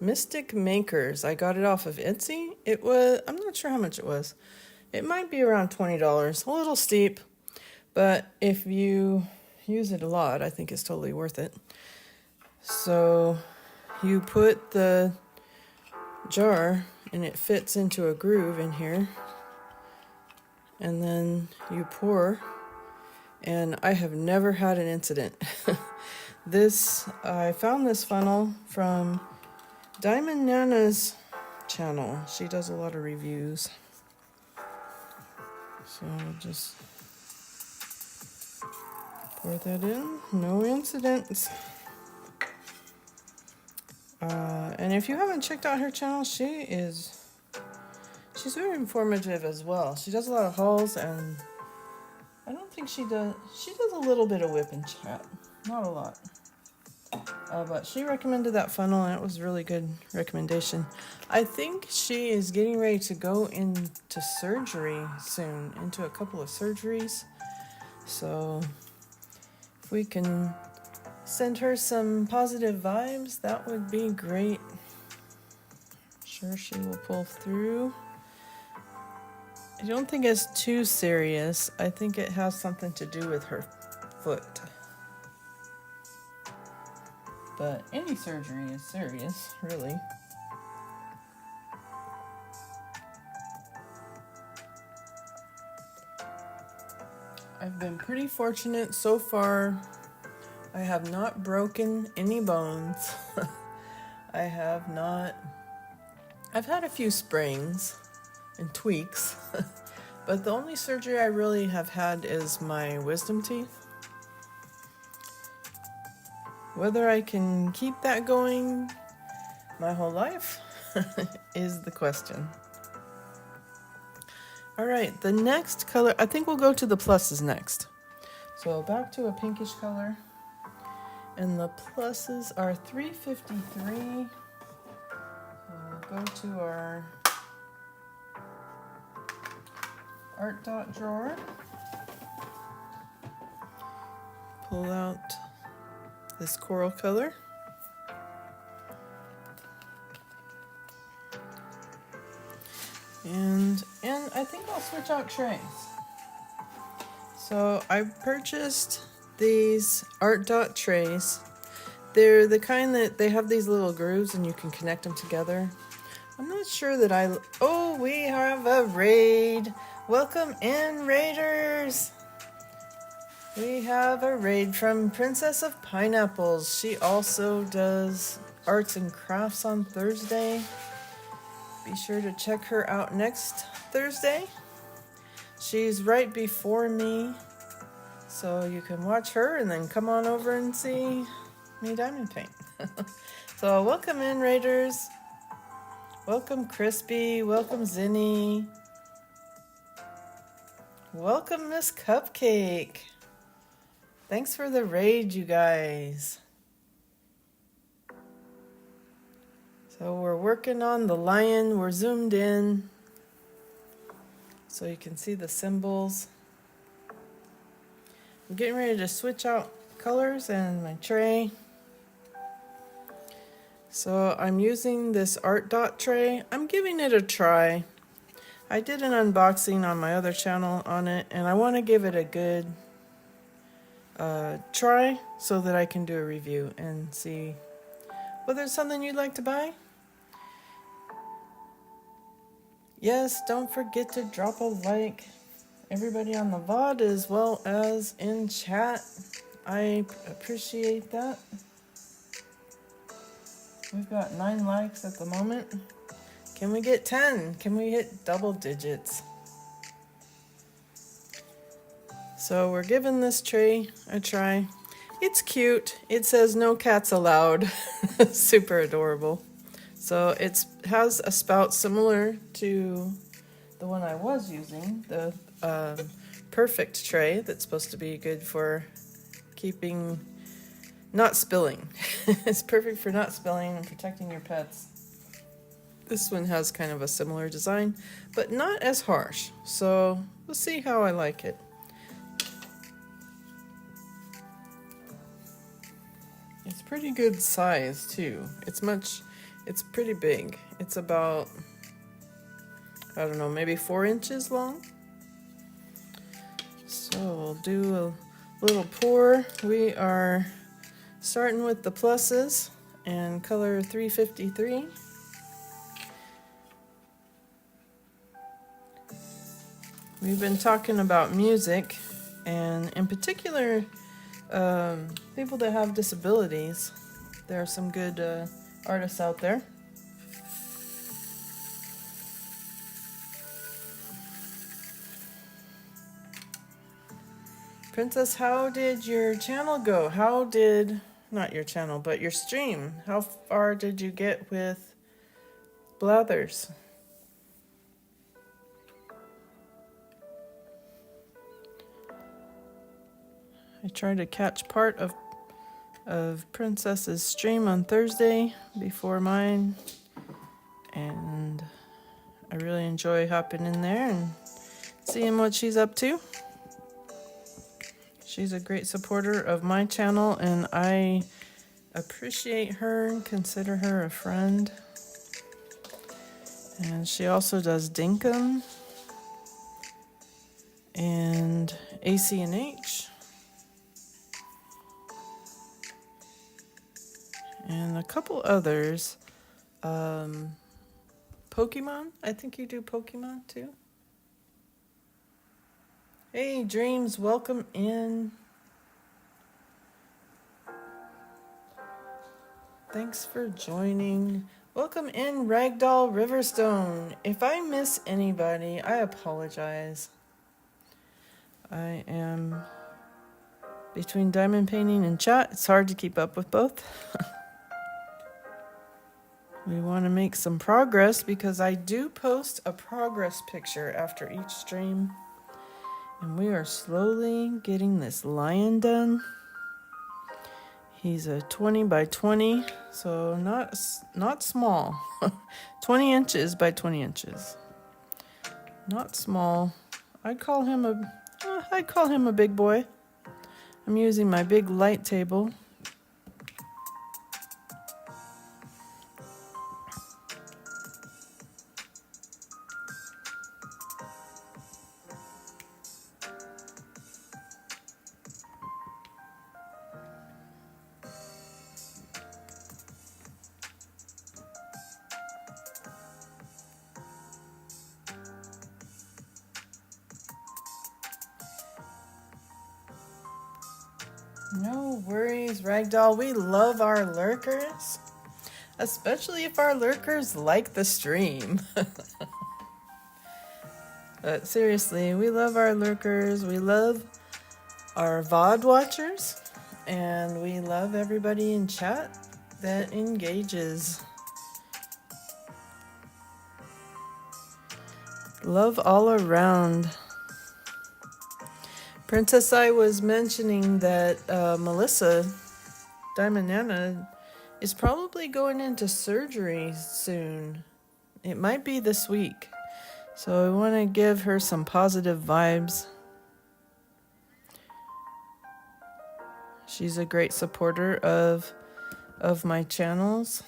Speaker 1: Mystic Makers. I got it off of Etsy. I'm not sure how much it was. It might be around $20, a little steep, but if you use it a lot, I think it's totally worth it. So you put the jar and it fits into a groove in here, and then you pour, and I have never had an incident. I found this funnel from Diamond Nana's channel. She does a lot of reviews. So just pour that in, no incidents. And if you haven't checked out her channel, she's very informative as well. She does a lot of hauls, and I don't think she does a little bit of whip and chat, not a lot. But she recommended that funnel, and it was a really good recommendation. I think she is getting ready to go into surgery soon, into a couple of surgeries. So if we can send her some positive vibes, that would be great. I'm sure she will pull through. I don't think it's too serious. I think it has something to do with her foot. But any surgery is serious, really. I've been pretty fortunate so far. I have not broken any bones. I've had a few sprains and tweaks, but the only surgery I really have had is my wisdom teeth. Whether I can keep that going my whole life is the question. Alright, the next color, I think we'll go to the pluses next. So back to a pinkish color. And the pluses are $3.53. go to our art dot drawer, pull out this coral color, and I think I'll switch out trays. So I purchased these art dot trays. They're the kind that they have these little grooves and you can connect them together. I'm not sure that oh, we have a raid. Welcome in, raiders. We have a raid from Princess of Pineapples. She also does arts and crafts on Thursday. Be sure to check her out next Thursday. She's right before me, so you can watch her and then come on over and see me diamond paint. So welcome in, raiders. Welcome Crispy. Welcome Zinni. Welcome Miss Cupcake. Thanks for the raid, you guys. So we're working on the lion. We're zoomed in so you can see the symbols. I'm getting ready to switch out colors and my tray. So I'm using this art dot tray. I'm giving it a try. I did an unboxing on my other channel on it, and I want to give it a good try so that I can do a review and see whether it's something you'd like to buy. Yes, don't forget to drop a like. Everybody on the VOD as well as in chat. I appreciate that. We've got 9 likes at the moment. Can we get 10? Can we hit double digits? So we're giving this tray a try. It's cute. It says no cats allowed. Super adorable. So it has a spout similar to the one I was using, the perfect tray that's supposed to be good for keeping, not spilling. It's perfect for not spilling and protecting your pets. This one has kind of a similar design, but not as harsh. So we'll see how I like it. It's pretty good size too. It's pretty big. It's about, I don't know, maybe 4 inches long. So we'll do a little pour. We are starting with the pluses and color 353. We've been talking about music, and in particular, people that have disabilities. There are some good artists out there. Princess, how did your channel go? Not your channel, but your stream. How far did you get with Blathers? I tried to catch part of Princess's stream on Thursday before mine, and I really enjoy hopping in there and seeing what she's up to. She's a great supporter of my channel, and I appreciate her and consider her a friend. And she also does Dinkum and AC&H. And a couple others. Pokemon? I think you do Pokemon too. Hey, Dreams, welcome in. Thanks for joining. Welcome in, Ragdoll Riverstone. If I miss anybody, I apologize. I am between diamond painting and chat. It's hard to keep up with both. We want to make some progress because I do post a progress picture after each stream. And we are slowly getting this lion done. He's a 20 by 20, so not small. 20 inches by 20 inches. Not small. I'd call him a big boy. I'm using my big light table. No worries, Ragdoll. We love our lurkers, especially if our lurkers like the stream. But seriously, we love our lurkers. We love our VOD watchers, and we love everybody in chat that engages. Love all around. Princess I was mentioning that Melissa, Diamond Nana, is probably going into surgery soon. It might be this week. So I want to give her some positive vibes. She's a great supporter of my channels.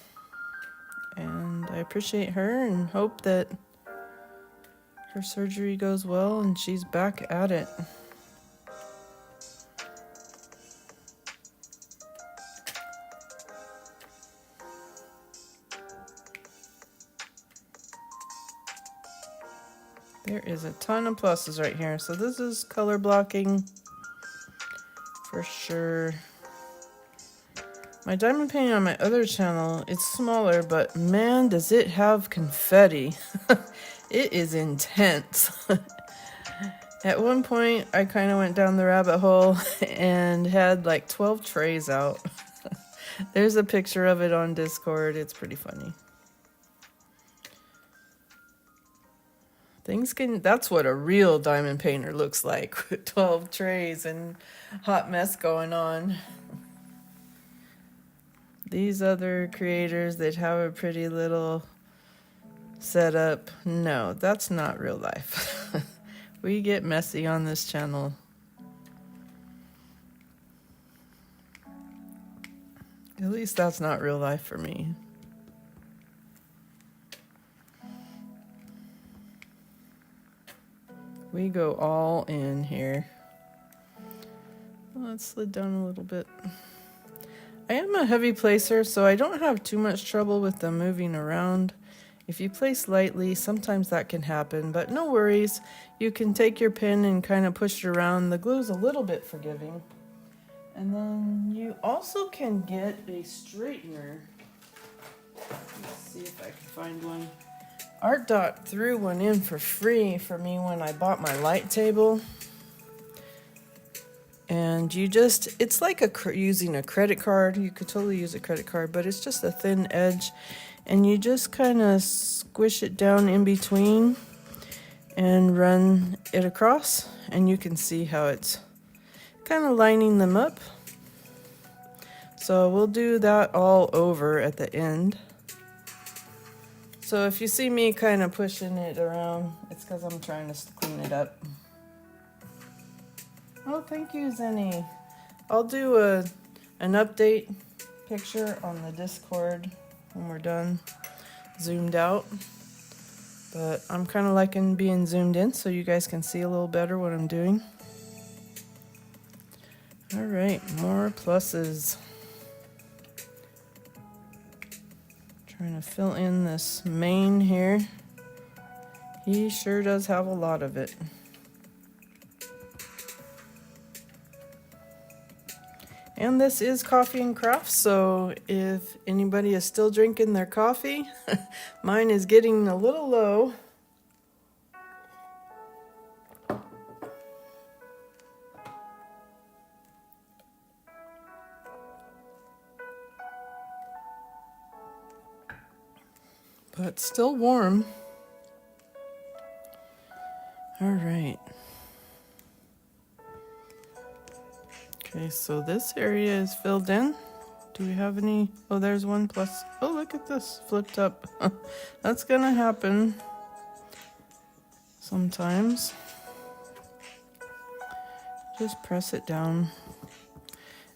Speaker 1: And I appreciate her and hope that her surgery goes well and she's back at it. There is a ton of pluses right here. So this is color blocking for sure. My diamond painting on my other channel, it's smaller, but man, does it have confetti. It is intense. At one point, I kind of went down the rabbit hole and had like 12 trays out. There's a picture of it on Discord. It's pretty funny. That's what a real diamond painter looks like, with 12 trays and hot mess going on. These other creators that have a pretty little setup, no, that's not real life. We get messy on this channel. At least that's not real life for me. We go all in here. Let's slid down a little bit. I am a heavy placer, so I don't have too much trouble with them moving around. If you place lightly, sometimes that can happen, but no worries. You can take your pin and kind of push it around. The glue's a little bit forgiving. And then you also can get a straightener. Let's see if I can find one. Art Dot threw one in for free for me when I bought my light table. And it's like using a credit card. You could totally use a credit card, but it's just a thin edge. And you just kind of squish it down in between and run it across. And you can see how it's kind of lining them up. So we'll do that all over at the end. So if you see me kind of pushing it around, it's because I'm trying to clean it up. Oh, thank you, Zenny. I'll do an update picture on the Discord when we're done, zoomed out. But I'm kind of liking being zoomed in so you guys can see a little better what I'm doing. All right, more pluses. Trying to fill in this mane here. He sure does have a lot of it. And this is Coffee and Crafts, so if anybody is still drinking their coffee, mine is getting a little low. But still warm. All right. Okay, so this area is filled in. Do we have any? Oh, there's one plus. Oh, look at this, flipped up. That's gonna happen sometimes. Just press it down.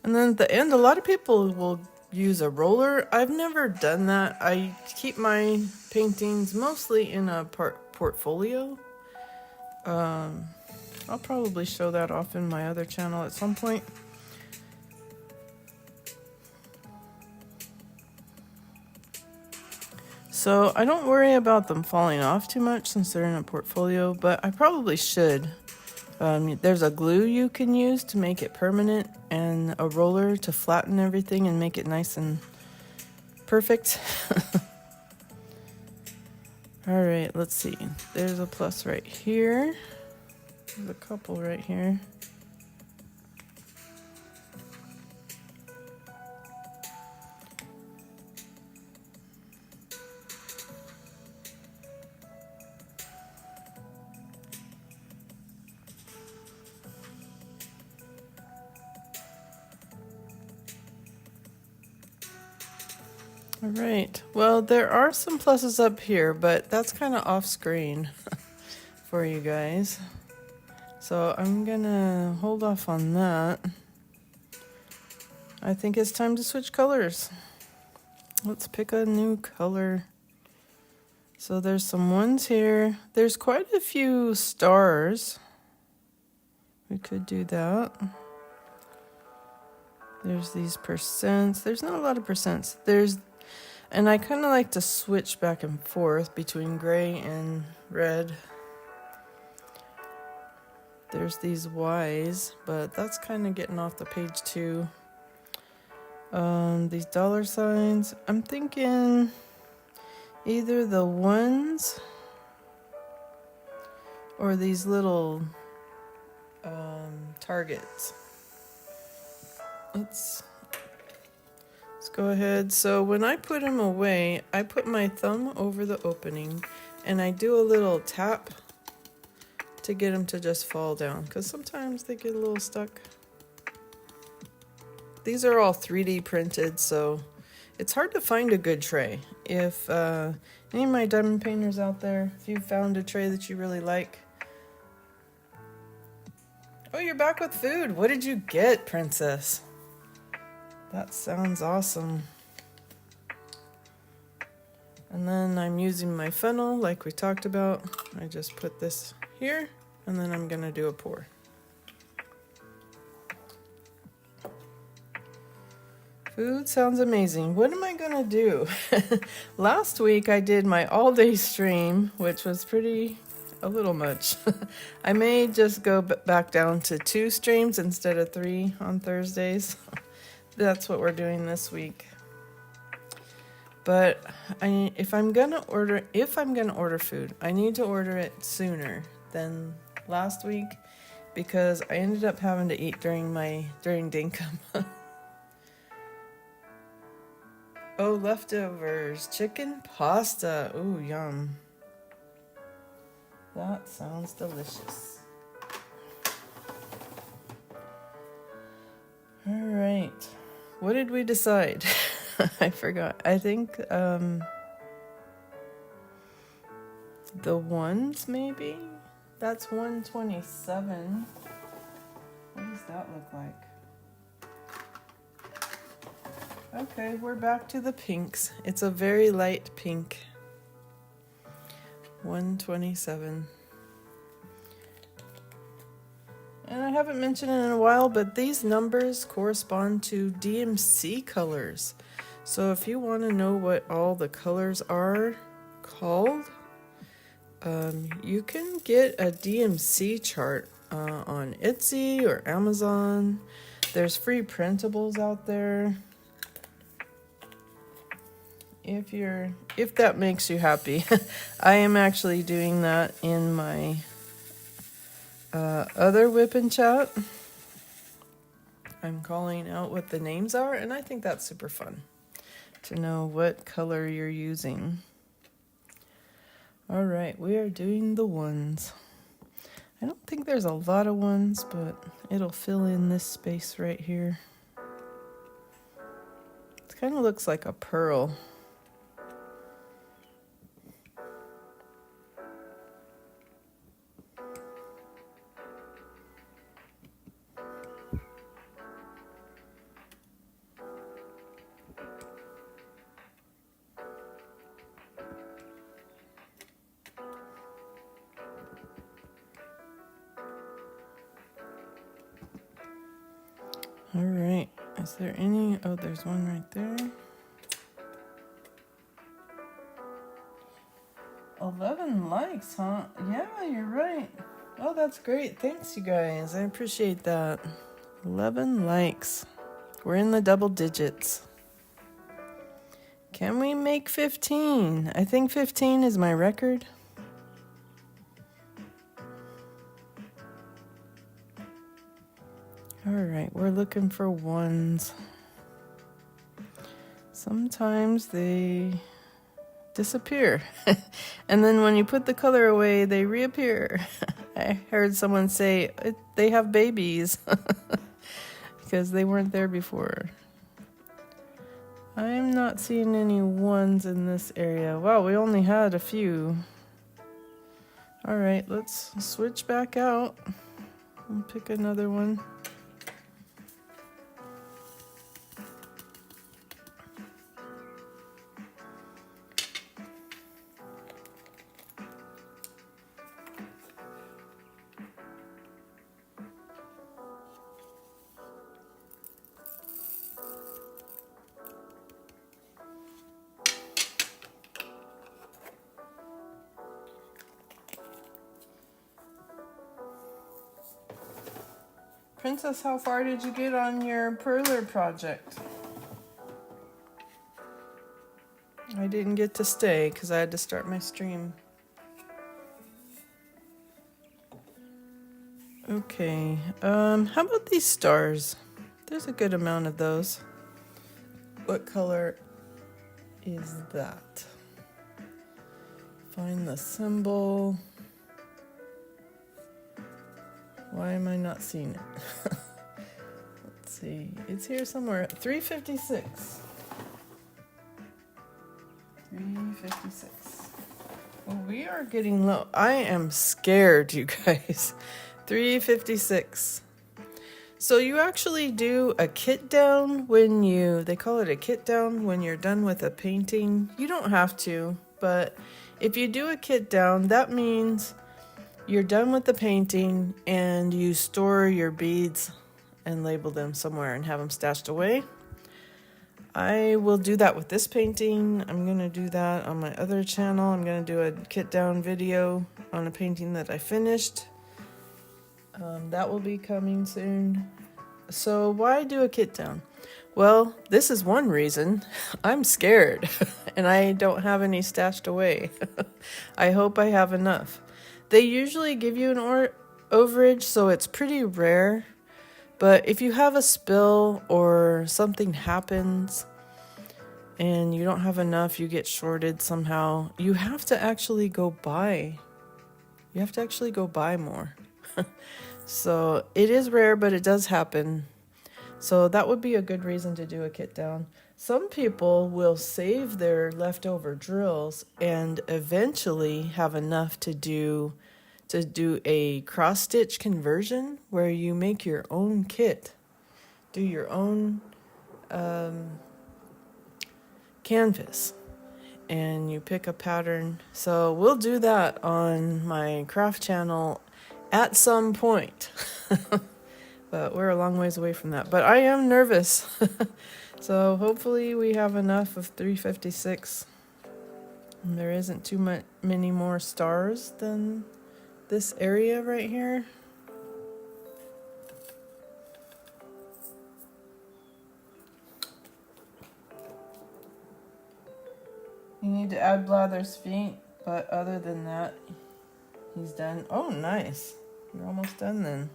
Speaker 1: And then at the end, a lot of people will use a roller. I've never done that. I keep my paintings mostly in a portfolio. I'll probably show that off in my other channel at some point. So I don't worry about them falling off too much since they're in a portfolio, but I probably should. There's a glue you can use to make it permanent and a roller to flatten everything and make it nice and perfect. All right, let's see. There's a plus right here. There's a couple right here. All right, well, there are some pluses up here, but that's kind of off screen for you guys. So I'm gonna hold off on that. I think it's time to switch colors. Let's pick a new color. So there's some ones here. There's quite a few stars. We could do that. There's these percents. There's not a lot of percents. And I kind of like to switch back and forth between gray and red. There's these Y's, but that's kind of getting off the page too. These dollar signs. I'm thinking either the ones or these little targets. Let's go ahead. So when I put them away, I put my thumb over the opening and I do a little tap to get them to just fall down, because sometimes they get a little stuck. These are all 3D printed, so it's hard to find a good tray. If any of my diamond painters out there, if you found a tray that you really like. Oh, you're back with food. What did you get, Princess? That sounds awesome. And then I'm using my funnel like we talked about. I just put this here and then I'm gonna do a pour. Food sounds amazing. What am I gonna do? Last week I did my all-day stream, which was a little much. I may just go back down to 2 streams instead of 3 on Thursdays. That's what we're doing this week. But if I'm gonna order food, I need to order it sooner than last week because I ended up having to eat during Dinkum. Oh, leftovers, chicken pasta. Ooh, yum. That sounds delicious. All right. What did we decide? I forgot. I think the ones maybe? That's 127. What does that look like? Okay, we're back to the pinks. It's a very light pink. 127. And I haven't mentioned it in a while, but these numbers correspond to DMC colors. So if you want to know what all the colors are called, you can get a DMC chart on Etsy or Amazon. There's free printables out there. If that makes you happy. I am actually doing that in my other whip and chat. I'm calling out what the names are, and I think that's super fun to know what color you're using. All right, we are doing the ones. I don't think there's a lot of ones, but it'll fill in this space right here. Kind of looks like a pearl. All right, is there any? Oh, there's one right there. 11 likes, huh? Yeah, you're right. Oh, that's great. Thanks, you guys. I appreciate that. 11 likes. We're in the double digits. Can we make 15? I think 15 is my record. All right, we're looking for ones. Sometimes they disappear. And then when you put the color away, they reappear. I heard someone say they have babies because they weren't there before. I'm not seeing any ones in this area. Wow, we only had a few. All right, let's switch back out and pick another one. Princess, how far did you get on your perler project? I didn't get to stay because I had to start my stream. Okay, how about these stars? There's a good amount of those. What color is that? Find the symbol. Why am I not seeing it? Let's see. It's here somewhere. 356. 356. Well, we are getting low. I am scared, you guys. 356. So you actually do a kit down when they call it a kit down when you're done with a painting. You don't have to, but if you do a kit down, that means you're done with the painting and you store your beads and label them somewhere and have them stashed away. I will do that with this painting. I'm going to do that on my other channel. I'm going to do a kit down video on a painting that I finished. That will be coming soon. So why do a kit down? Well, this is one reason. I'm scared and I don't have any stashed away. I hope I have enough. They usually give you an overage, so it's pretty rare. But if you have a spill or something happens and you don't have enough, you get shorted somehow, you have to actually go buy. You have to actually go buy more. So it is rare, but it does happen. So that would be a good reason to do a kit down. Some people will save their leftover drills and eventually have enough to do a cross stitch conversion where you make your own kit, do your own canvas, and you pick a pattern. So we'll do that on my craft channel at some point. But we're a long ways away from that. But I am nervous. So hopefully we have enough of 356. And there isn't too many more stars than this area right here. You need to add Blather's feet, but other than that, he's done. Oh, nice. You're almost done then.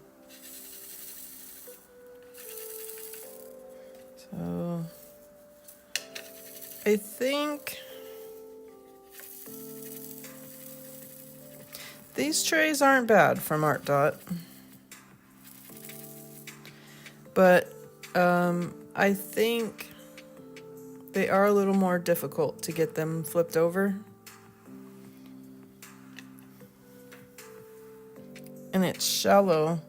Speaker 1: So I think these trays aren't bad from Art Dot. But I think They are a little more difficult to get them flipped over. And it's shallow.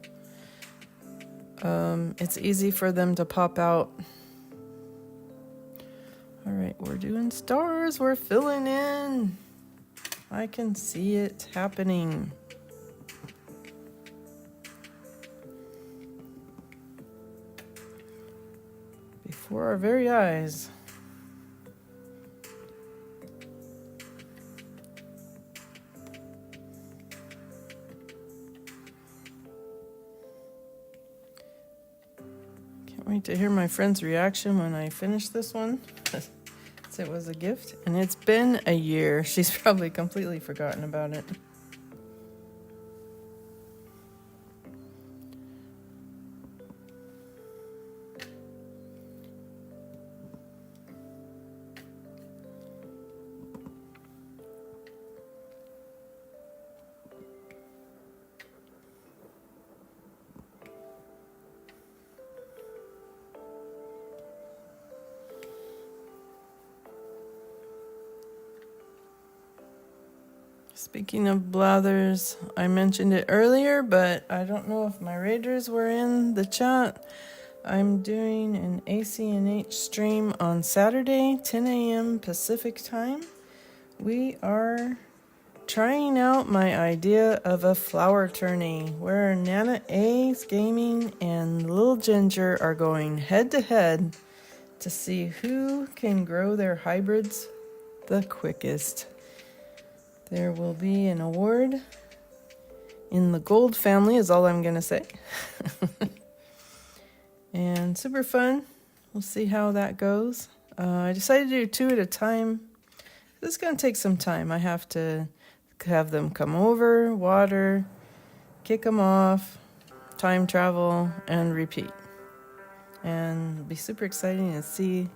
Speaker 1: It's easy for them to pop out. All right, we're doing stars. We're filling in. I can see it happening. Before our very eyes. Can't wait to hear my friend's reaction when I finish this one. It was a gift, and it's been a year. She's probably completely forgotten about it. Speaking of blathers, I mentioned it earlier, but I don't know if my raiders were in the chat. I'm doing an ACNH stream on Saturday, 10 a.m. Pacific time. We are trying out my idea of a flower tourney where Nana A's Gaming and Little Ginger are going head to head to see who can grow their hybrids the quickest. There will be an award in the gold family is all I'm going to say. And super fun. We'll see how that goes. I decided to do 2 at a time. This is going to take some time. I have to have them come over, water, kick them off, time travel, and repeat. And it'll be super exciting to see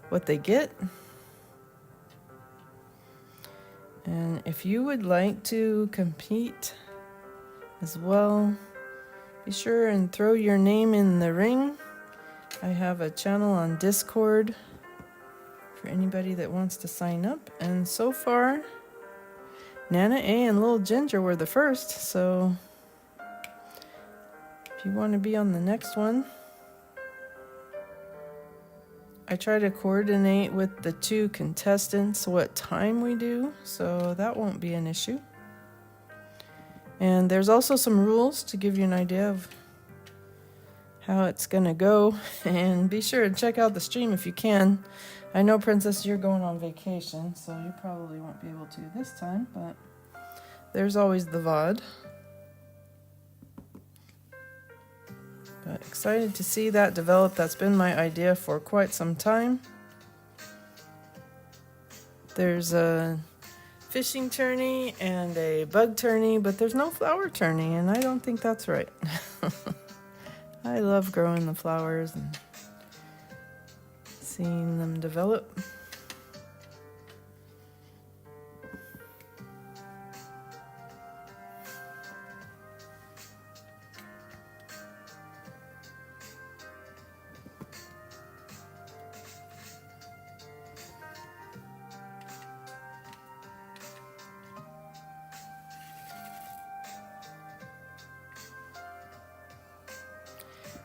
Speaker 1: what they get. And if you would like to compete as well, be sure and throw your name in the ring. I have a channel on Discord for anybody that wants to sign up. And so far, Nana A and Little Ginger were the first. So if you want to be on the next one, I try to coordinate with the 2 contestants what time we do, so that won't be an issue. And there's also some rules to give you an idea of how it's gonna go. And be sure to check out the stream if you can. I know, Princess, you're going on vacation, so you probably won't be able to this time, but there's always the VOD. But excited to see that develop. That's been my idea for quite some time. There's a fishing tourney and a bug tourney, but there's no flower tourney, and I don't think that's right. I love growing the flowers and seeing them develop.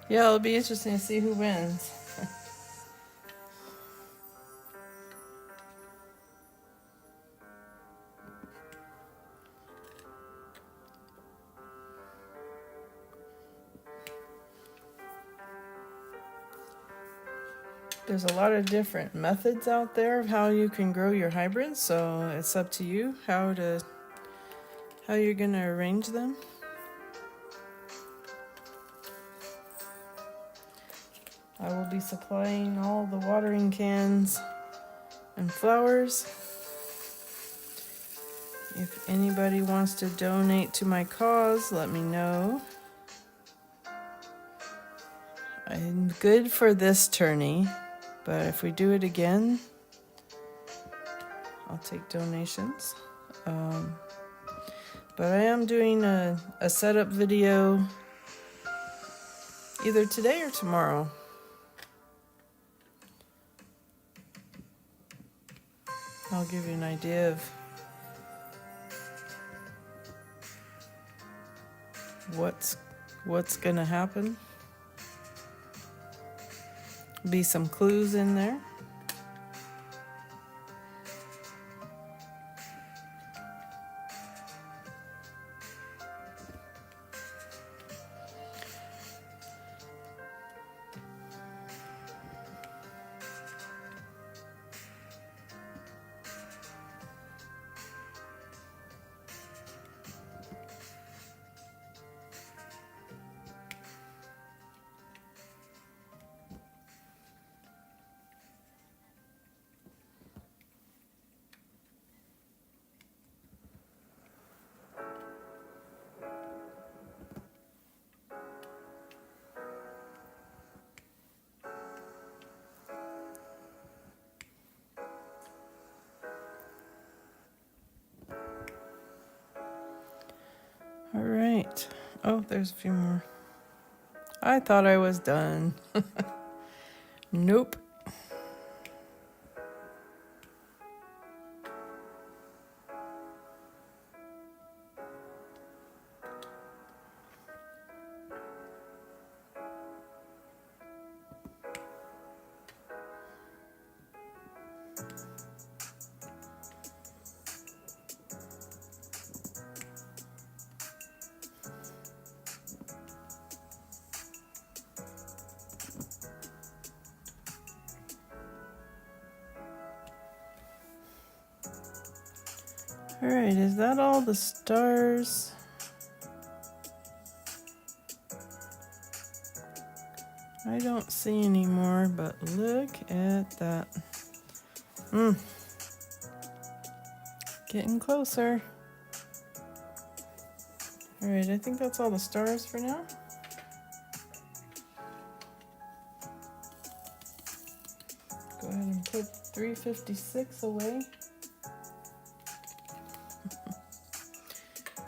Speaker 1: Yeah, it'll be interesting to see who wins. There's a lot of different methods out there of how you can grow your hybrids, so it's up to you how you're gonna arrange them. I will be supplying all the watering cans and flowers. If anybody wants to donate to my cause, let me know. I'm good for this tourney, but if we do it again, I'll take donations. But I am doing a setup video either today or tomorrow. I'll give you an idea of what's gonna happen. Be some clues in there. All right. Oh, there's a few more. I thought I was done. Nope. All right, is that all the stars? I don't see any more, but look at that. Getting closer. All right, I think that's all the stars for now. Go ahead and put 356 away.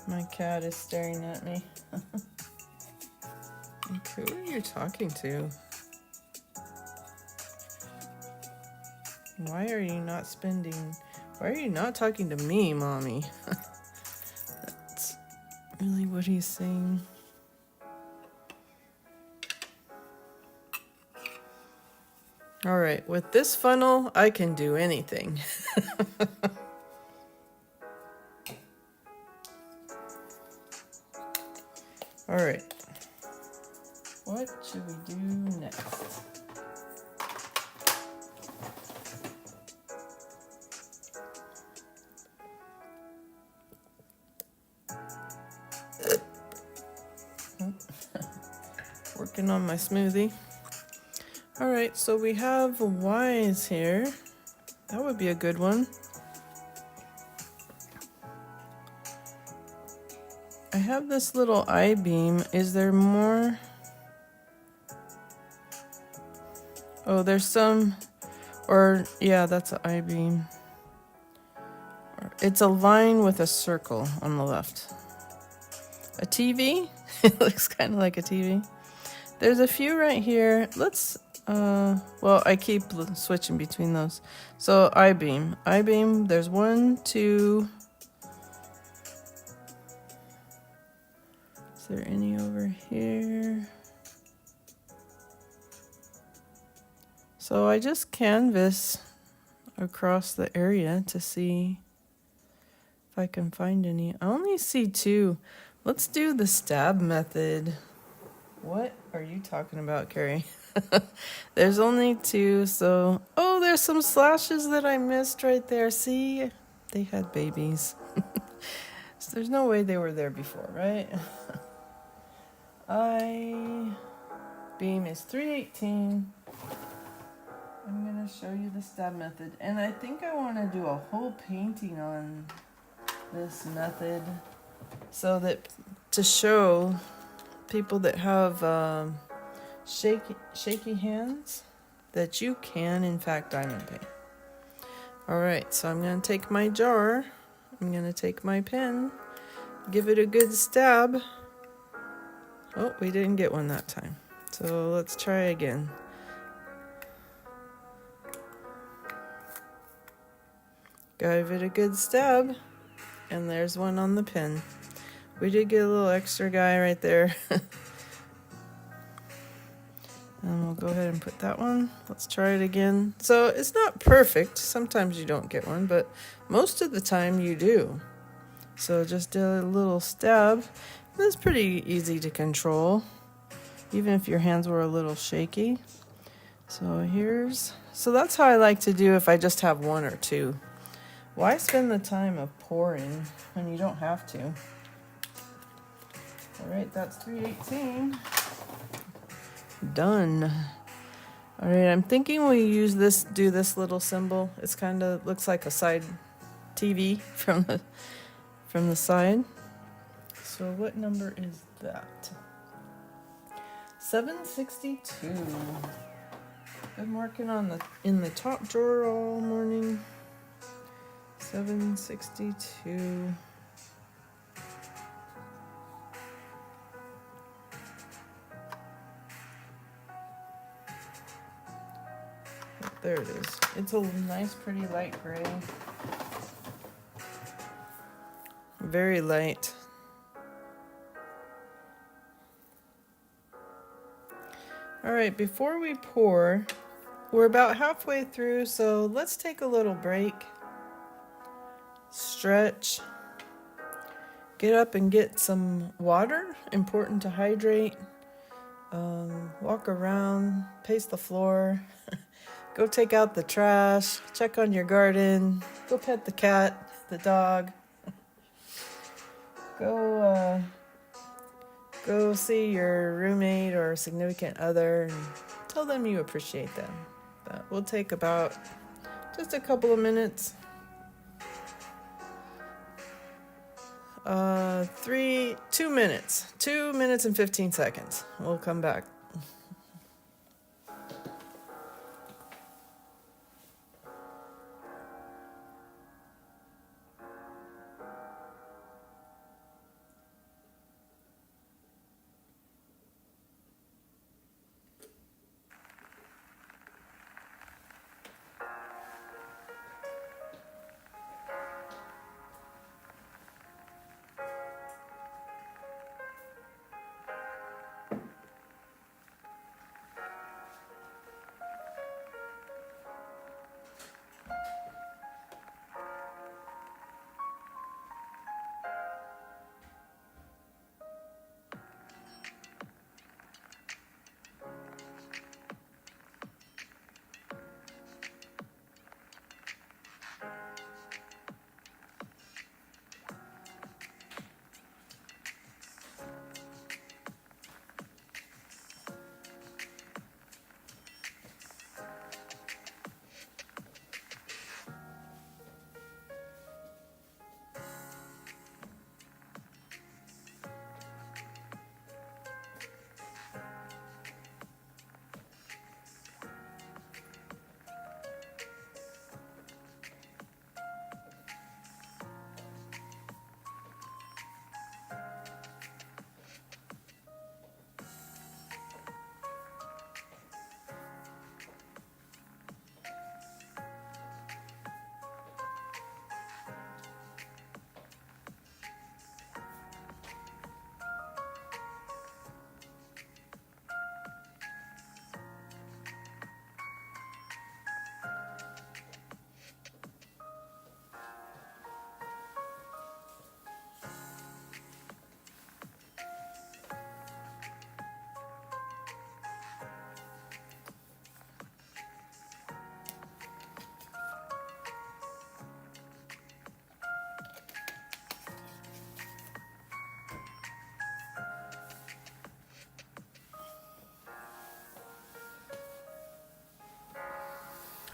Speaker 1: My cat is staring at me. Who are you talking to? Why are you not talking to me, Mommy? That's really what he's saying. All right, with this funnel, I can do anything. All right. What should we do next? Working on my smoothie. All right, so we have Y's here. That would be a good one. I have this little I-beam. Is there more? Oh, there's some, or yeah, that's an I-beam. It's a line with a circle on the left. A TV? It looks kind of like a TV. There's a few right here. Let's, well, I keep switching between those. So I-beam. I-beam, there's 1, 2. Is there any over here? So I just canvas across the area to see if I can find any. I only see 2. Let's do the stab method. What are you talking about, Carrie? There's only 2, so... Oh, there's some slashes that I missed right there. See? They had babies. So there's no way they were there before, right? I-beam is 318. I'm going to show you the stab method. And I think I want to do a whole painting on this method so that to show people that have shaky hands that you can, in fact, diamond paint. All right, so I'm going to take my jar. I'm going to take my pen, give it a good stab. Oh, we didn't get one that time. So let's try again. Give it a good stab. And there's one on the pin. We did get a little extra guy right there. And we'll go ahead and put that one. Let's try it again. So it's not perfect. Sometimes you don't get one, but most of the time you do. So just do a little stab. It's pretty easy to control, even if your hands were a little shaky. So that's how I like to do if I just have one or two. Why spend the time of pouring when you don't have to? All right, that's 318. Done. All right, I'm thinking we do this little symbol. It's kind of looks like a side TV from the side. So what number is that? 762. Been working in the top drawer all morning. 762. There it is. It's a nice, pretty light gray. Very light. All right, before we pour, we're about halfway through, so let's take a little break. Stretch. Get up and get some water. Important to hydrate. Walk around, pace the floor. Go take out the trash, check on your garden, go pet the cat, the dog. Go see your roommate or significant other and tell them you appreciate them. That will take about just a couple of minutes. 2 minutes. 2 minutes and 15 seconds. We'll come back.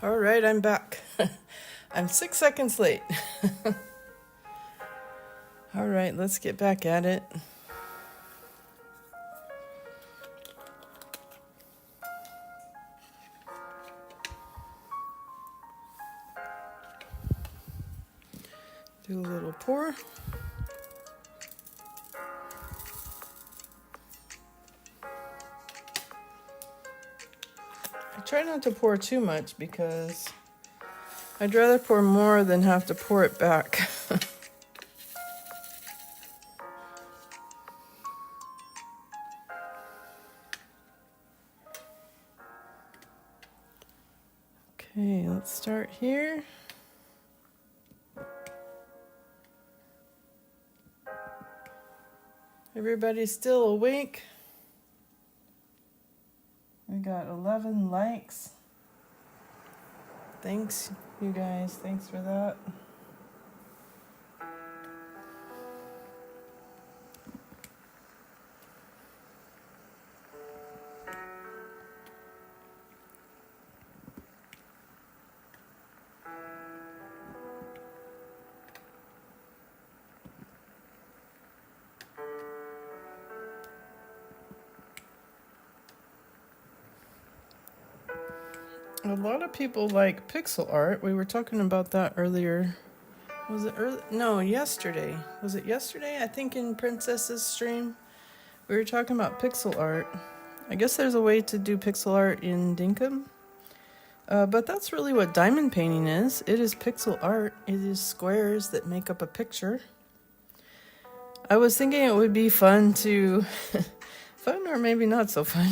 Speaker 1: All right, I'm back. I'm 6 seconds late. All right, let's get back at it. Do a little pour. I try not to pour too much because I'd rather pour more than have to pour it back. Okay, let's start here. Everybody's still awake. We got 11 likes. Thanks, you guys. Thanks for that. A lot of people like pixel art. We were talking about that earlier. Was it early? No, yesterday. Was it yesterday? I think in Princess's stream, we were talking about pixel art. I guess there's a way to do pixel art in Dinkum. But that's really what diamond painting is. It is pixel art. It is squares that make up a picture. I was thinking it would be fun to... fun or maybe not so fun.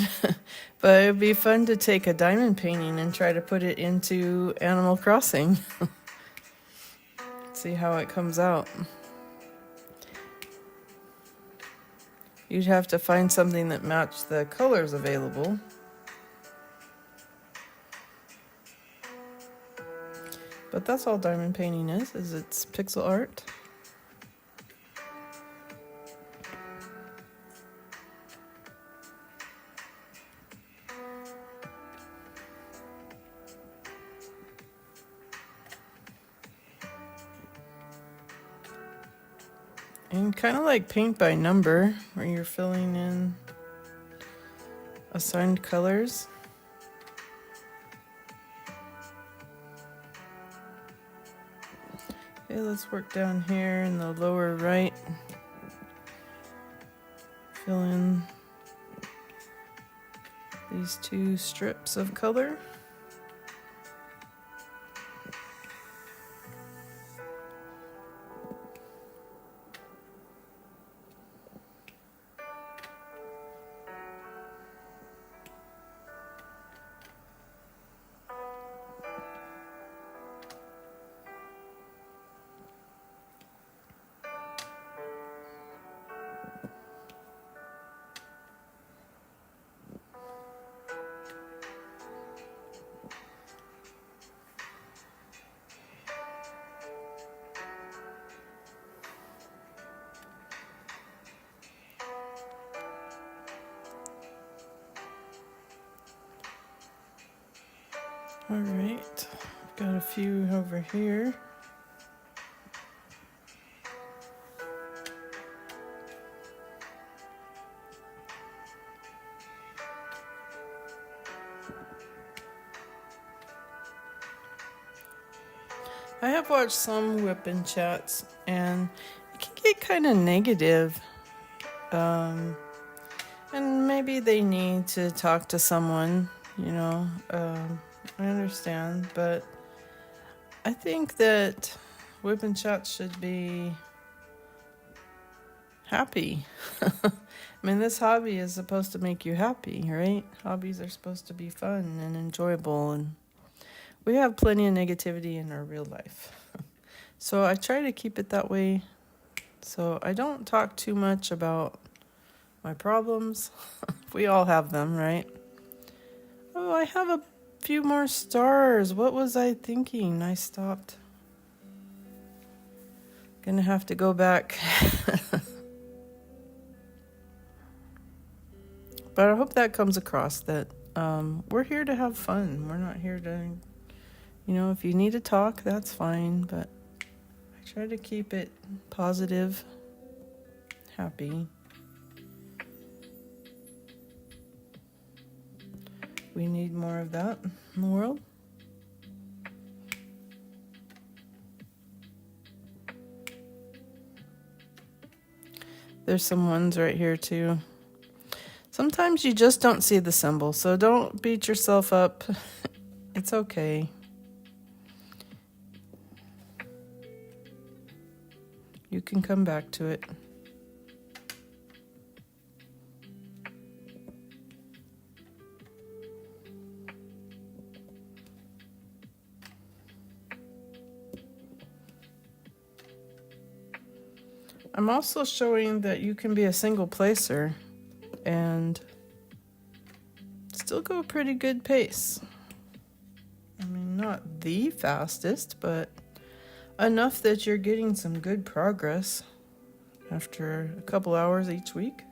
Speaker 1: But it would be fun to take a diamond painting and try to put it into Animal Crossing. See how it comes out. You'd have to find something that matched the colors available. But that's all diamond painting is it's pixel art. And kind of like paint by number, where you're filling in assigned colors. Okay, let's work down here in the lower right. Fill in these two strips of color. All right, got a few over here. I have watched some whipping chats, and it can get kind of negative. And maybe they need to talk to someone, you know. I understand, but I think that whipping chats should be happy. I mean, this hobby is supposed to make you happy, right? Hobbies are supposed to be fun and enjoyable, and we have plenty of negativity in our real life. So I try to keep it that way. So I don't talk too much about my problems. We all have them, right? Oh, I have a few more stars. What was I thinking? I stopped. Gonna have to go back. But I hope that comes across that we're here to have fun. We're not here to, you know, if you need to talk, that's fine. But I try to keep it positive, happy. We need more of that in the world. There's some ones right here too. Sometimes you just don't see the symbol, so don't beat yourself up. It's okay. you can come back to it. I'm also showing that you can be a single placer and still go a pretty good pace. I mean, not the fastest, but enough that you're getting some good progress after a couple hours each week.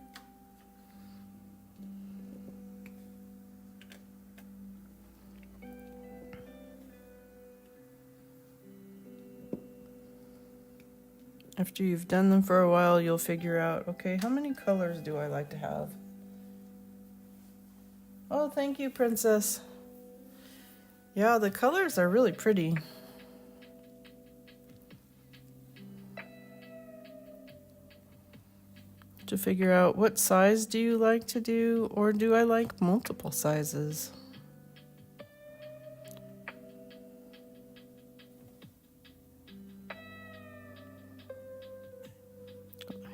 Speaker 1: After you've done them for a while, you'll figure out, okay, how many colors do I like to have? Oh, thank you, Princess. Yeah, the colors are really pretty. To figure out what size do you like to do, or do I like multiple sizes?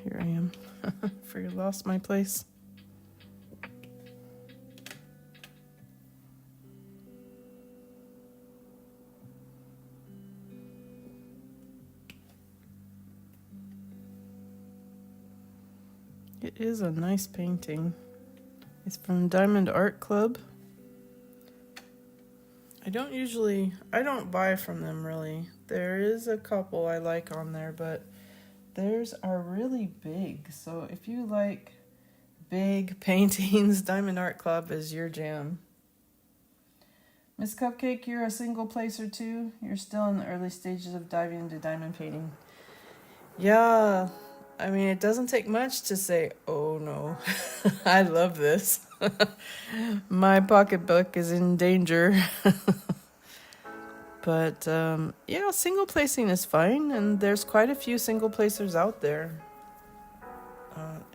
Speaker 1: Here I am. Lost my place. It is a nice painting. It's from Diamond Art Club. I don't buy from them really. There is a couple I like on there, but theirs are really big. So if you like big paintings, Diamond Art Club is your jam. Miss Cupcake, you're a single placer too? You're still in the early stages of diving into diamond painting. Yeah, I mean, it doesn't take much to say, oh no, I love this. My pocketbook is in danger. But yeah, single placing is fine, and there's quite a few single placers out there.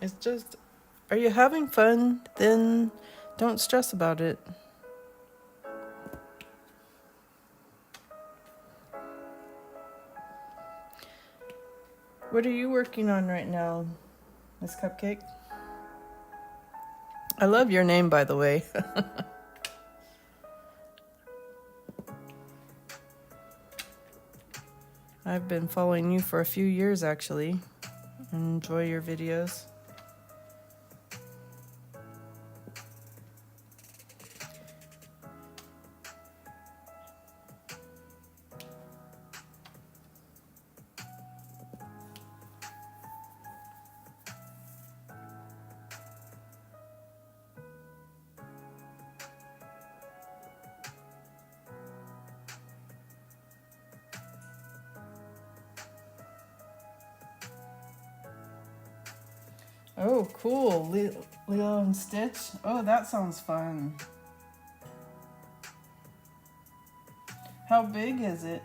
Speaker 1: It's just, are you having fun? Then don't stress about it. What are you working on right now, Miss Cupcake? I love your name, by the way. I've been following you for a few years, actually. Enjoy your videos. Oh, cool. Lilo and Stitch. Oh, that sounds fun. How big is it?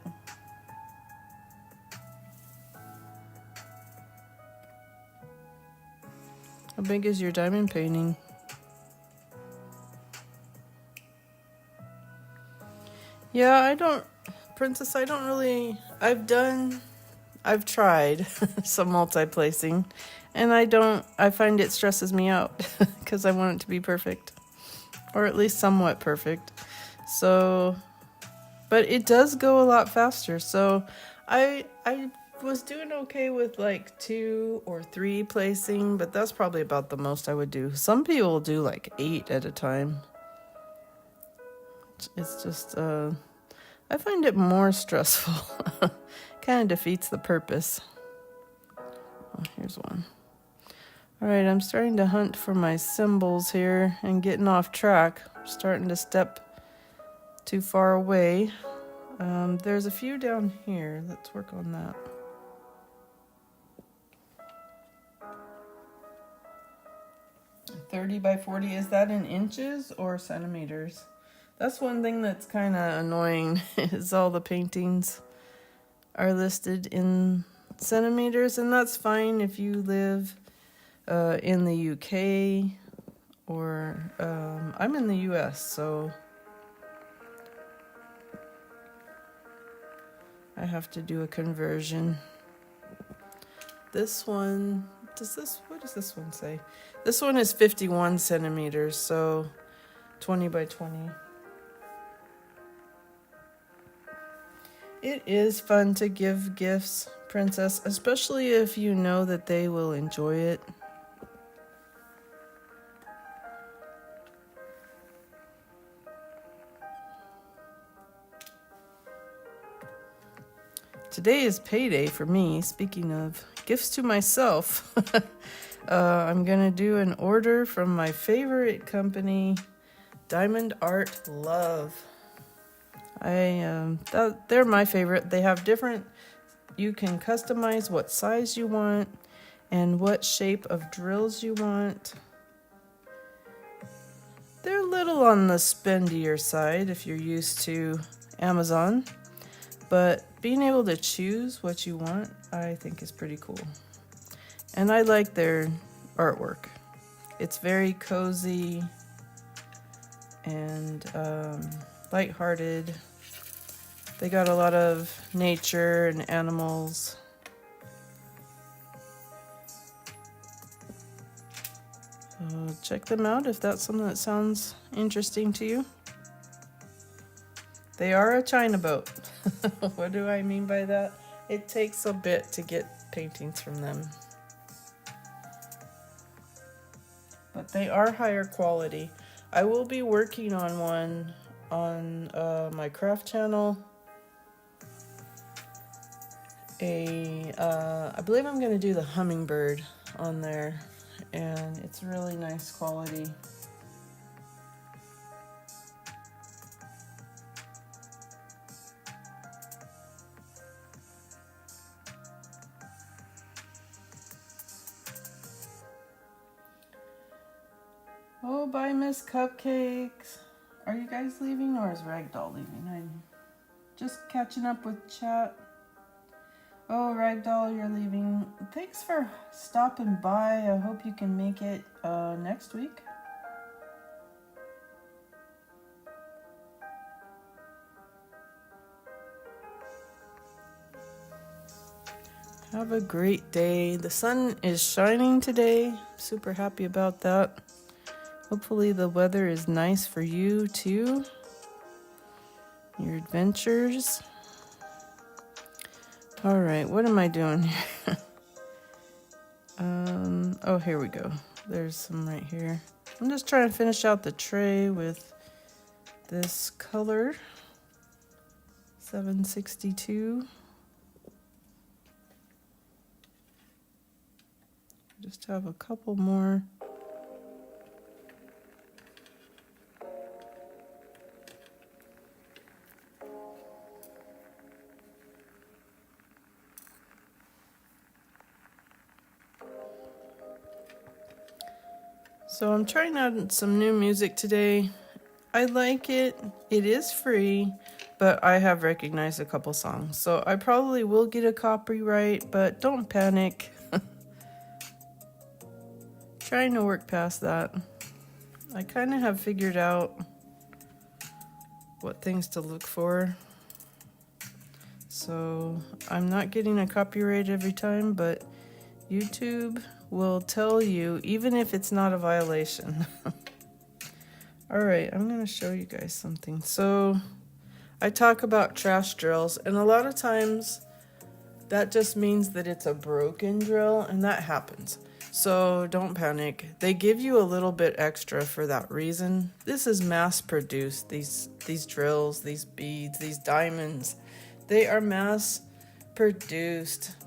Speaker 1: How big is your diamond painting? Yeah, Princess, I've tried some multi-placing, and I find it stresses me out because I want it to be perfect, or at least somewhat perfect. So, but it does go a lot faster. So I was doing okay with like 2 or 3 placing, but that's probably about the most I would do. Some people do like 8 at a time. It's just, I find it more stressful. Kind of defeats the purpose. Oh, here's one. All right, I'm starting to hunt for my symbols here and getting off track. I'm starting to step too far away. There's a few down here. Let's work on that. .30 by 40, is that in inches or centimeters? That's one thing that's kind of annoying, is all the paintings are listed in centimeters, and that's fine if you live in the UK or I'm in the US, so I have to do a conversion. This one, what does this one say? This one is 51 centimeters, so 20 by 20. It is fun to give gifts, Princess, especially if you know that they will enjoy it. Today is payday for me. Speaking of gifts to myself, I'm gonna do an order from my favorite company, Diamond Art Love. They're my favorite. They have different, you can customize what size you want and what shape of drills you want. They're a little on the spendier side if you're used to Amazon, but being able to choose what you want, I think is pretty cool. And I like their artwork. It's very cozy and lighthearted. They got a lot of nature and animals. Check them out if that's something that sounds interesting to you. They are a China boat. What do I mean by that? It takes a bit to get paintings from them. But they are higher quality. I will be working on one on my craft channel. I believe I'm going to do the hummingbird on there, and it's really nice quality. Oh, bye, Miss Cupcakes. Are you guys leaving, or is Ragdoll leaving? I'm just catching up with chat. Oh, Ragdoll, you're leaving. Thanks for stopping by. I hope you can make it next week. Have a great day. The sun is shining today. Super happy about that. Hopefully the weather is nice for you too. Your adventures. All right, what am I doing here? Oh, here we go. There's some right here. I'm just trying to finish out the tray with this color. 762. Just have a couple more. So I'm trying out some new music today. I like it. It is free, but I have recognized a couple songs. So I probably will get a copyright, but don't panic. Trying to work past that. I kind of have figured out what things to look for. So I'm not getting a copyright every time, but YouTube will tell you, even if it's not a violation. All right, I'm going to show you guys something. So I talk about trash drills, and a lot of times that just means that it's a broken drill, and that happens. So don't panic. They give you a little bit extra for that reason. This is mass produced. These drills, these beads, these diamonds, they are mass produced.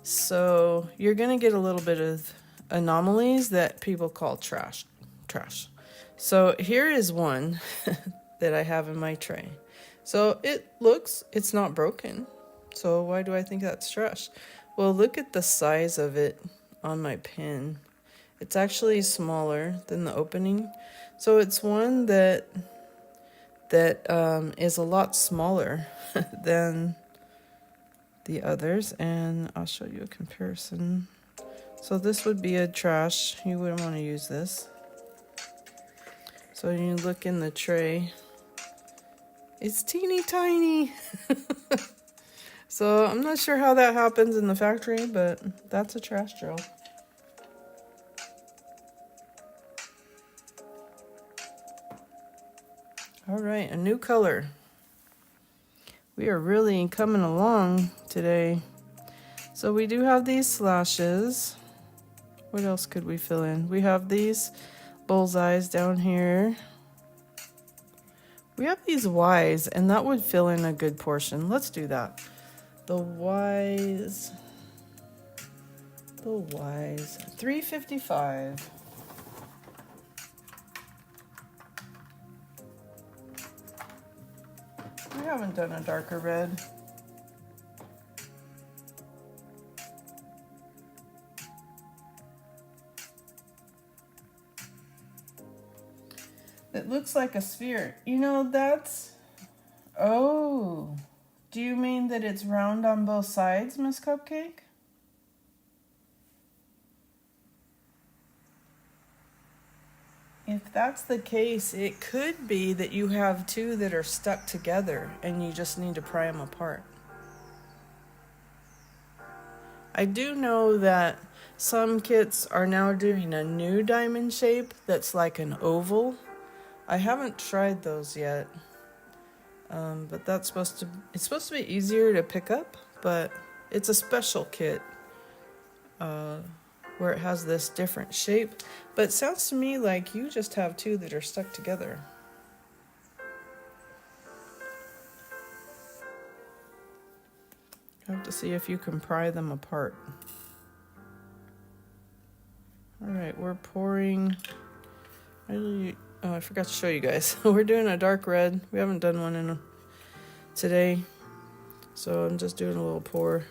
Speaker 1: So you're going to get a little bit of anomalies that people call trash. So here is one that I have in my tray. So it's not broken. So why do I think that's trash? Well, look at the size of it on my pin. It's actually smaller than the opening. So it's one that is a lot smaller than the others, and I'll show you a comparison. So this would be a trash. You wouldn't want to use this. So you look in the tray. It's teeny tiny. So I'm not sure how that happens in the factory, but that's a trash drill. All right, a new color. We are really coming along today. So we do have these slashes. What else could we fill in? We have these bullseyes down here. We have these Ys, and that would fill in a good portion. Let's do that. The Ys. 355. We haven't done a darker red. It looks like a sphere. You know, that's... Oh. Do you mean that it's round on both sides, Miss Cupcake? If that's the case, it could be that you have two that are stuck together and you just need to pry them apart. I do know that some kits are now doing a new diamond shape that's like an oval. I haven't tried those yet, but it's supposed to be easier to pick up, but it's a special kit where it has this different shape. But it sounds to me like you just have two that are stuck together. I have to see if you can pry them apart. All right, we're pouring. I forgot to show you guys. We're doing a dark red. We haven't done one today, so I'm just doing a little pour.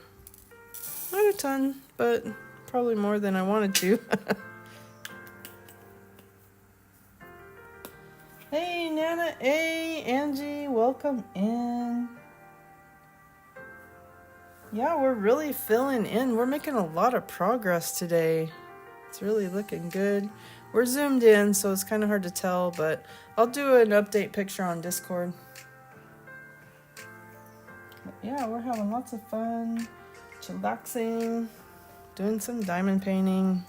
Speaker 1: Not a ton, but probably more than I wanted to. Hey, Nana A, Angie, welcome in. Yeah, we're really filling in. We're making a lot of progress today. It's really looking good. We're zoomed in, so it's kind of hard to tell, but I'll do an update picture on Discord. But yeah, we're having lots of fun, chillaxing, doing some diamond painting.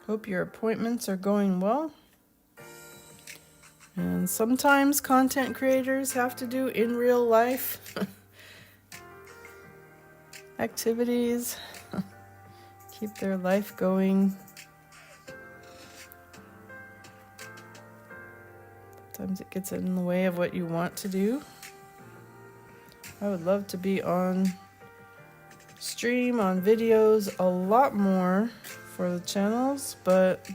Speaker 1: Hope your appointments are going well. And sometimes content creators have to do in real life activities, keep their life going. Sometimes it gets in the way of what you want to do. I would love to be on stream, on videos a lot more for the channels, but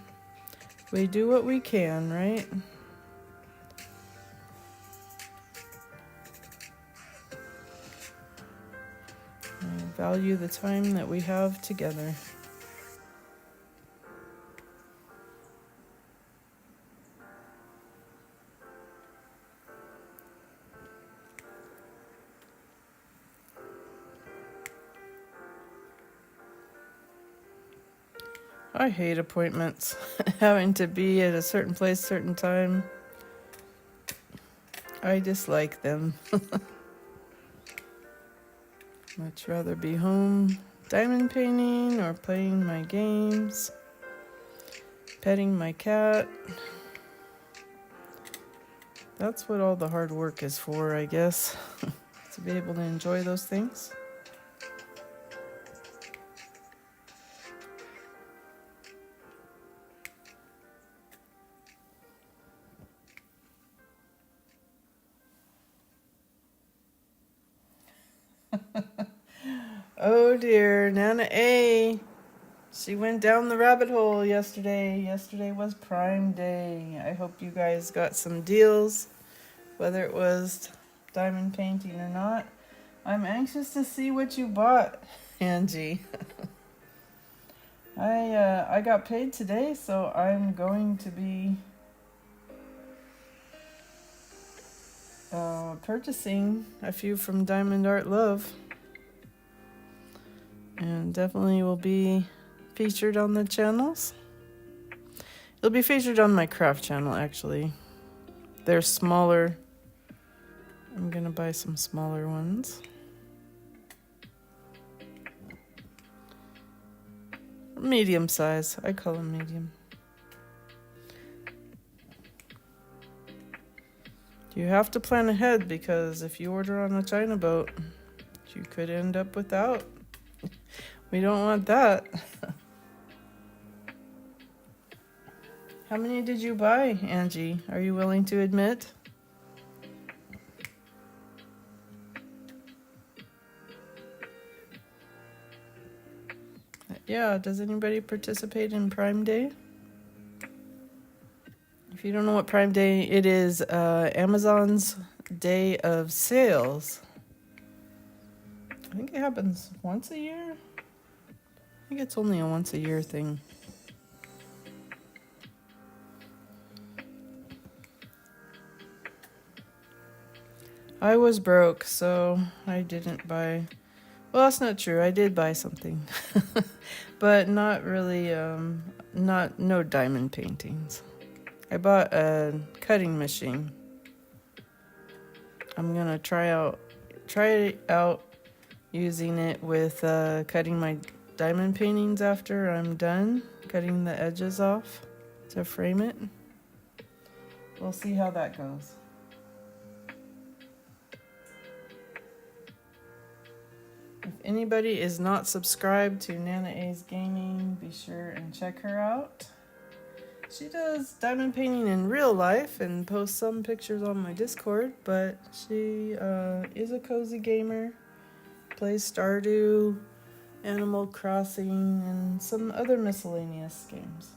Speaker 1: we do what we can, right? I value the time that we have together. I hate appointments. Having to be at a certain place, certain time. I dislike them. Much rather be home diamond painting or playing my games, petting my cat. That's what all the hard work is for, I guess. To be able to enjoy those things. Oh dear, Nana A. She went down the rabbit hole yesterday. Yesterday was Prime Day. I hope you guys got some deals, whether it was diamond painting or not. I'm anxious to see what you bought, Angie. I got paid today, so I'm going to be purchasing a few from Diamond Art Love. And definitely will be featured on the channels. It'll be featured on my craft channel, actually. They're smaller. I'm gonna buy some smaller ones. Medium size. I call them medium. You have to plan ahead, because if you order on a China boat, you could end up without. We don't want that. How many did you buy, Angie? Are you willing to admit? Yeah, does anybody participate in Prime Day? If you don't know what Prime Day, it is Amazon's day of sales. I think it happens once a year. I think it's only a once a year thing. I was broke, so I didn't buy. Well, that's not true. I did buy something, but not really. No diamond paintings. I bought a cutting machine. I'm gonna try it out using it with cutting my diamond paintings after I'm done cutting the edges off to frame it. We'll see how that goes. If anybody is not subscribed to Nana A's Gaming, be sure and check her out. She does diamond painting in real life and posts some pictures on my Discord, but she is a cozy gamer, plays Stardew, Animal Crossing, and some other miscellaneous games.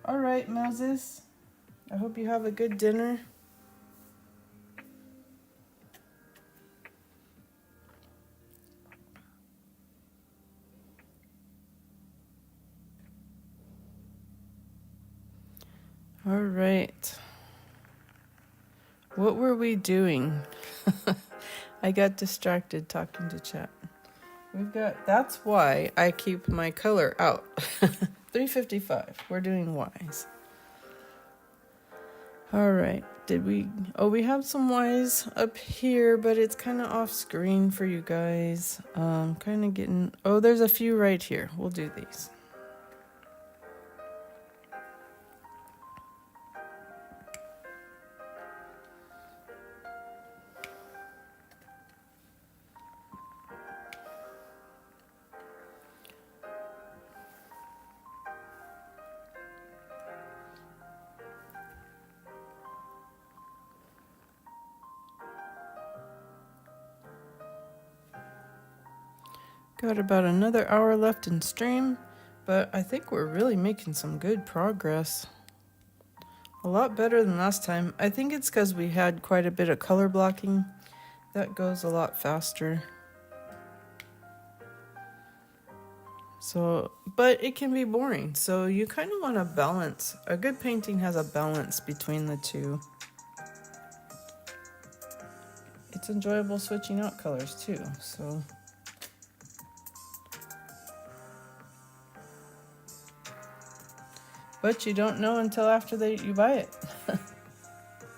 Speaker 1: Alright, Moses, I hope you have a good dinner. All right. What were we doing? I got distracted talking to chat. That's why I keep my color out. 355. We're doing Ys. All right. We have some Ys up here, but it's kind of off screen for you guys. Kind of getting, there's a few right here. We'll do these. Got about another hour left in stream, but I think we're really making some good progress. A lot better than last time. I think it's because we had quite a bit of color blocking. That goes a lot faster. But it can be boring, so you kind of want to balance. A good painting has a balance between the two. It's enjoyable switching out colors too, so... But you don't know until after you buy it.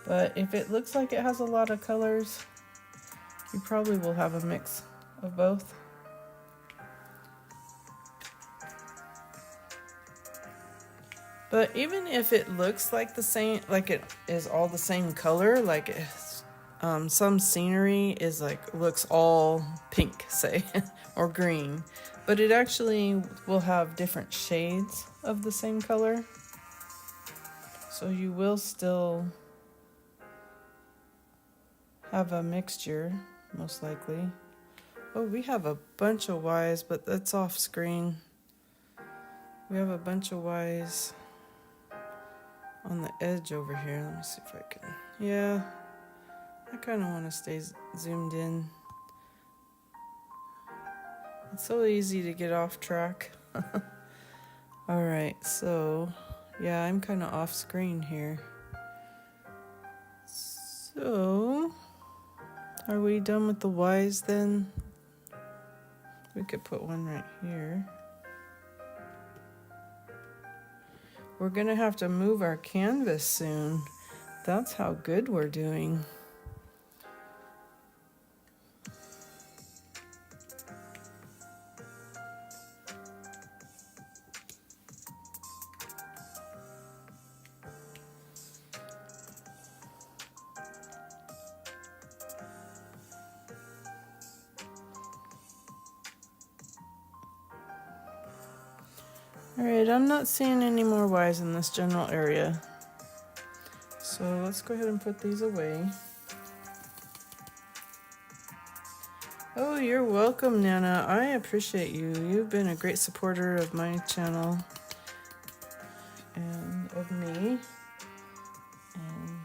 Speaker 1: But if it looks like it has a lot of colors, you probably will have a mix of both. But even if it looks like the same, like it is all the same color, like it's, some scenery looks all pink, say, or green, but it actually will have different shades of the same color. So you will still have a mixture, most likely. Oh, we have a bunch of Ys, but that's off screen. We have a bunch of Ys on the edge over here. Let me see if I can. Yeah, I kind of want to stay zoomed in. It's so easy to get off track. All right, so yeah, I'm kind of off screen here. So, are we done with the Ys then? We could put one right here. we're gonna have to move our canvas soon. That's how good we're doing. Alright, I'm not seeing any more Ys in this general area. So let's go ahead and put these away. Oh, you're welcome, Nana. I appreciate you. You've been a great supporter of my channel and of me. And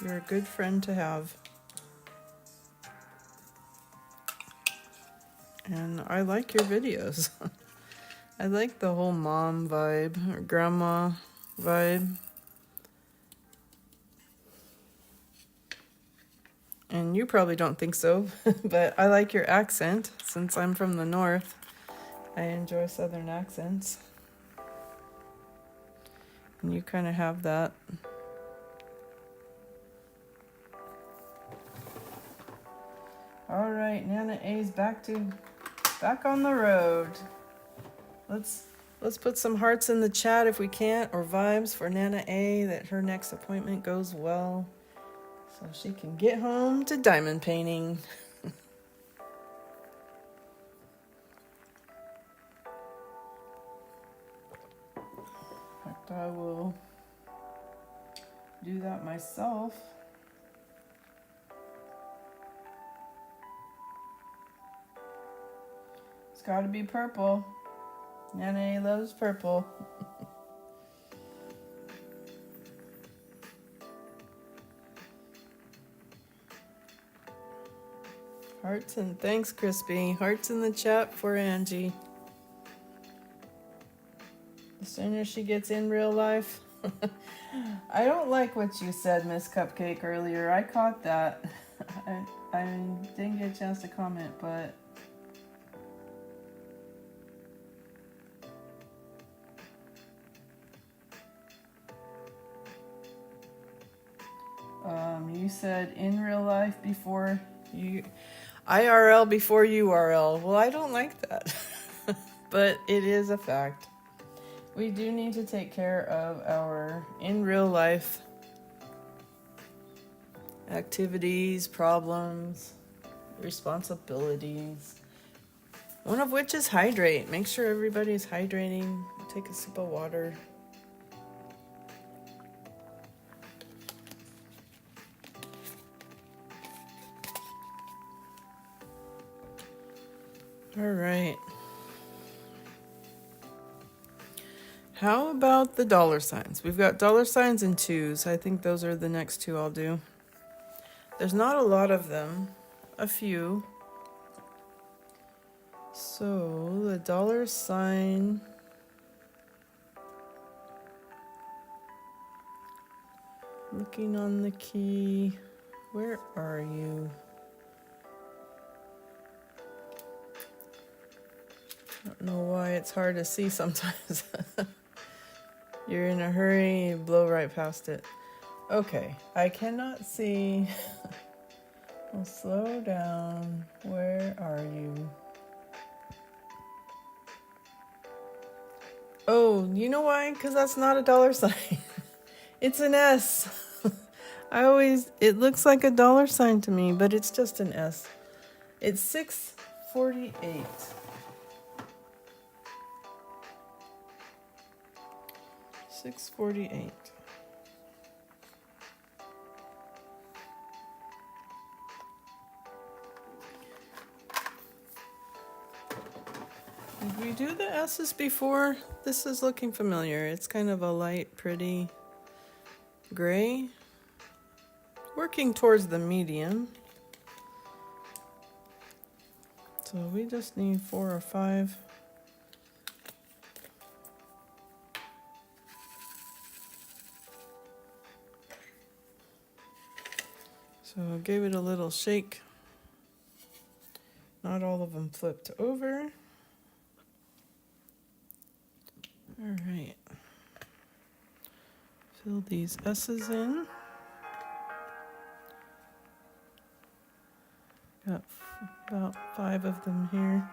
Speaker 1: you're a good friend to have. And I like your videos. I like the whole mom vibe or grandma vibe. And you probably don't think so, but I like your accent since I'm from the north. I enjoy southern accents. And you kind of have that. All right, Nana A's back on the road. Let's put some hearts in the chat if we can't, or vibes for Nana A that her next appointment goes well, so she can get home to diamond painting. In fact, I will do that myself. It's got to be purple. Nana A loves purple. Hearts and thanks, Crispy. Hearts in the chat for Angie. As soon as she gets in real life. I don't like what you said, Miss Cupcake, earlier. I caught that. I didn't get a chance to comment, but you said in real life before you IRL before URL. Well, I don't like that. But it is a fact. We do need to take care of our in real life activities, problems, responsibilities. One of which is hydrate. Make sure everybody's hydrating. Take a sip of water. All right. How about the dollar signs? We've got dollar signs and twos. I think those are the next two I'll do. There's not a lot of them. A few. So the dollar sign. Looking on the key. Where are you? I don't know why it's hard to see sometimes. You're in a hurry, you blow right past it. Okay, I cannot see. Well, slow down. Where are you? Oh, you know why? Because that's not a dollar sign. It's an S. It looks like a dollar sign to me, but it's just an S. It's 648. 648. Did we do the S's before? This is looking familiar. It's kind of a light, pretty gray. Working towards the medium. So we just need 4 or 5. So I gave it a little shake. Not all of them flipped over. All right. Fill these S's in. Got about 5 of them here.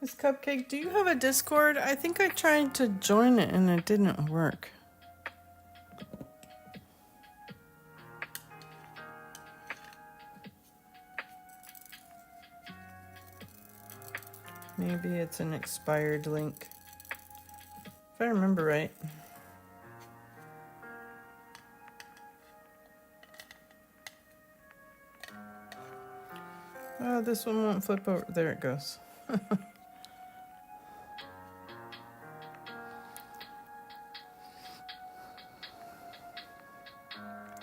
Speaker 1: Miss Cupcake, do you have a Discord? I think I tried to join it and it didn't work. Maybe it's an expired link. If I remember right. Oh, this one won't flip over. There it goes.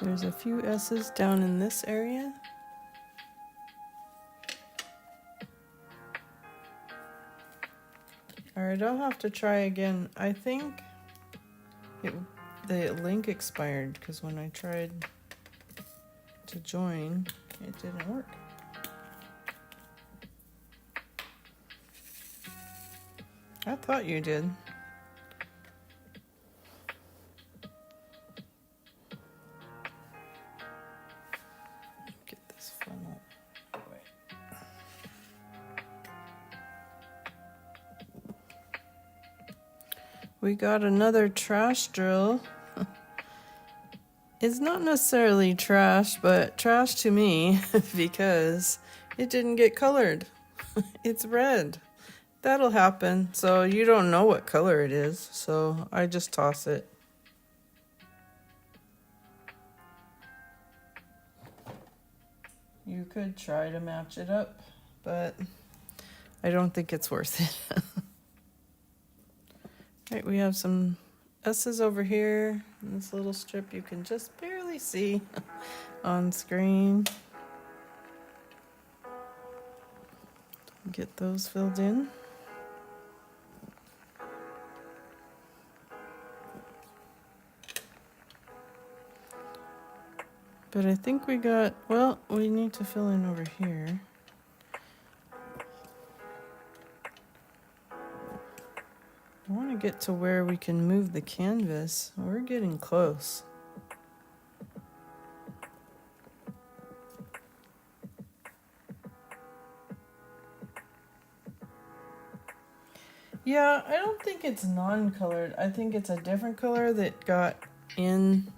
Speaker 1: There's a few S's down in this area. Alright, I'll have to try again. I think the link expired because when I tried to join, it didn't work. I thought you did. Get this funnel away. We got another trash drill. It's not necessarily trash, but trash to me because it didn't get colored. It's red. That'll happen. So you don't know what color it is, so I just toss it. You could try to match it up, but I don't think it's worth it. Right, we have some S's over here in this little strip you can just barely see on screen. Get those filled in. But I think we got, well, we need to fill in over here. I want to get to where we can move the canvas. We're getting close. Yeah, I don't think it's non-colored. I think it's a different color that got in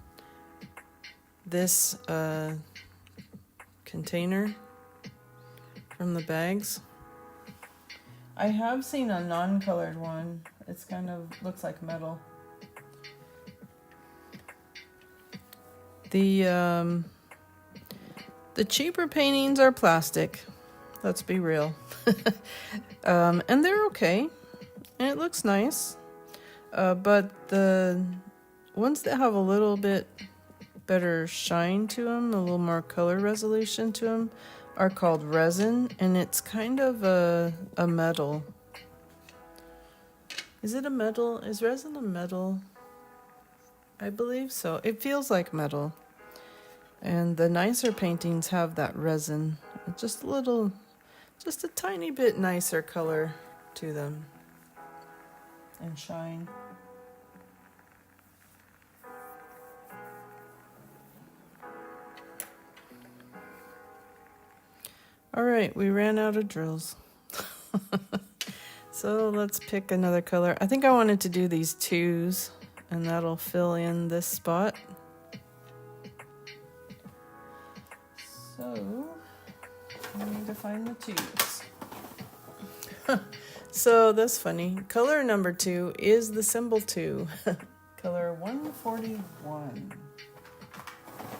Speaker 1: this container from the bags. I have seen a non-colored one. It's kind of looks like metal. The cheaper paintings are plastic. Let's be real. And they're okay. And it looks nice. But the ones that have a little bit better shine to them, a little more color resolution to them, are called resin, and it's kind of a metal. Is it a metal? Is resin a metal? I believe so. It feels like metal. And the nicer paintings have that resin. Just a tiny bit nicer color to them. And shine. All right, we ran out of drills. So let's pick another color. I think I wanted to do these twos, and that'll fill in this spot. So I need to find the twos. So that's funny. Color number 2 is the symbol 2. Color 141.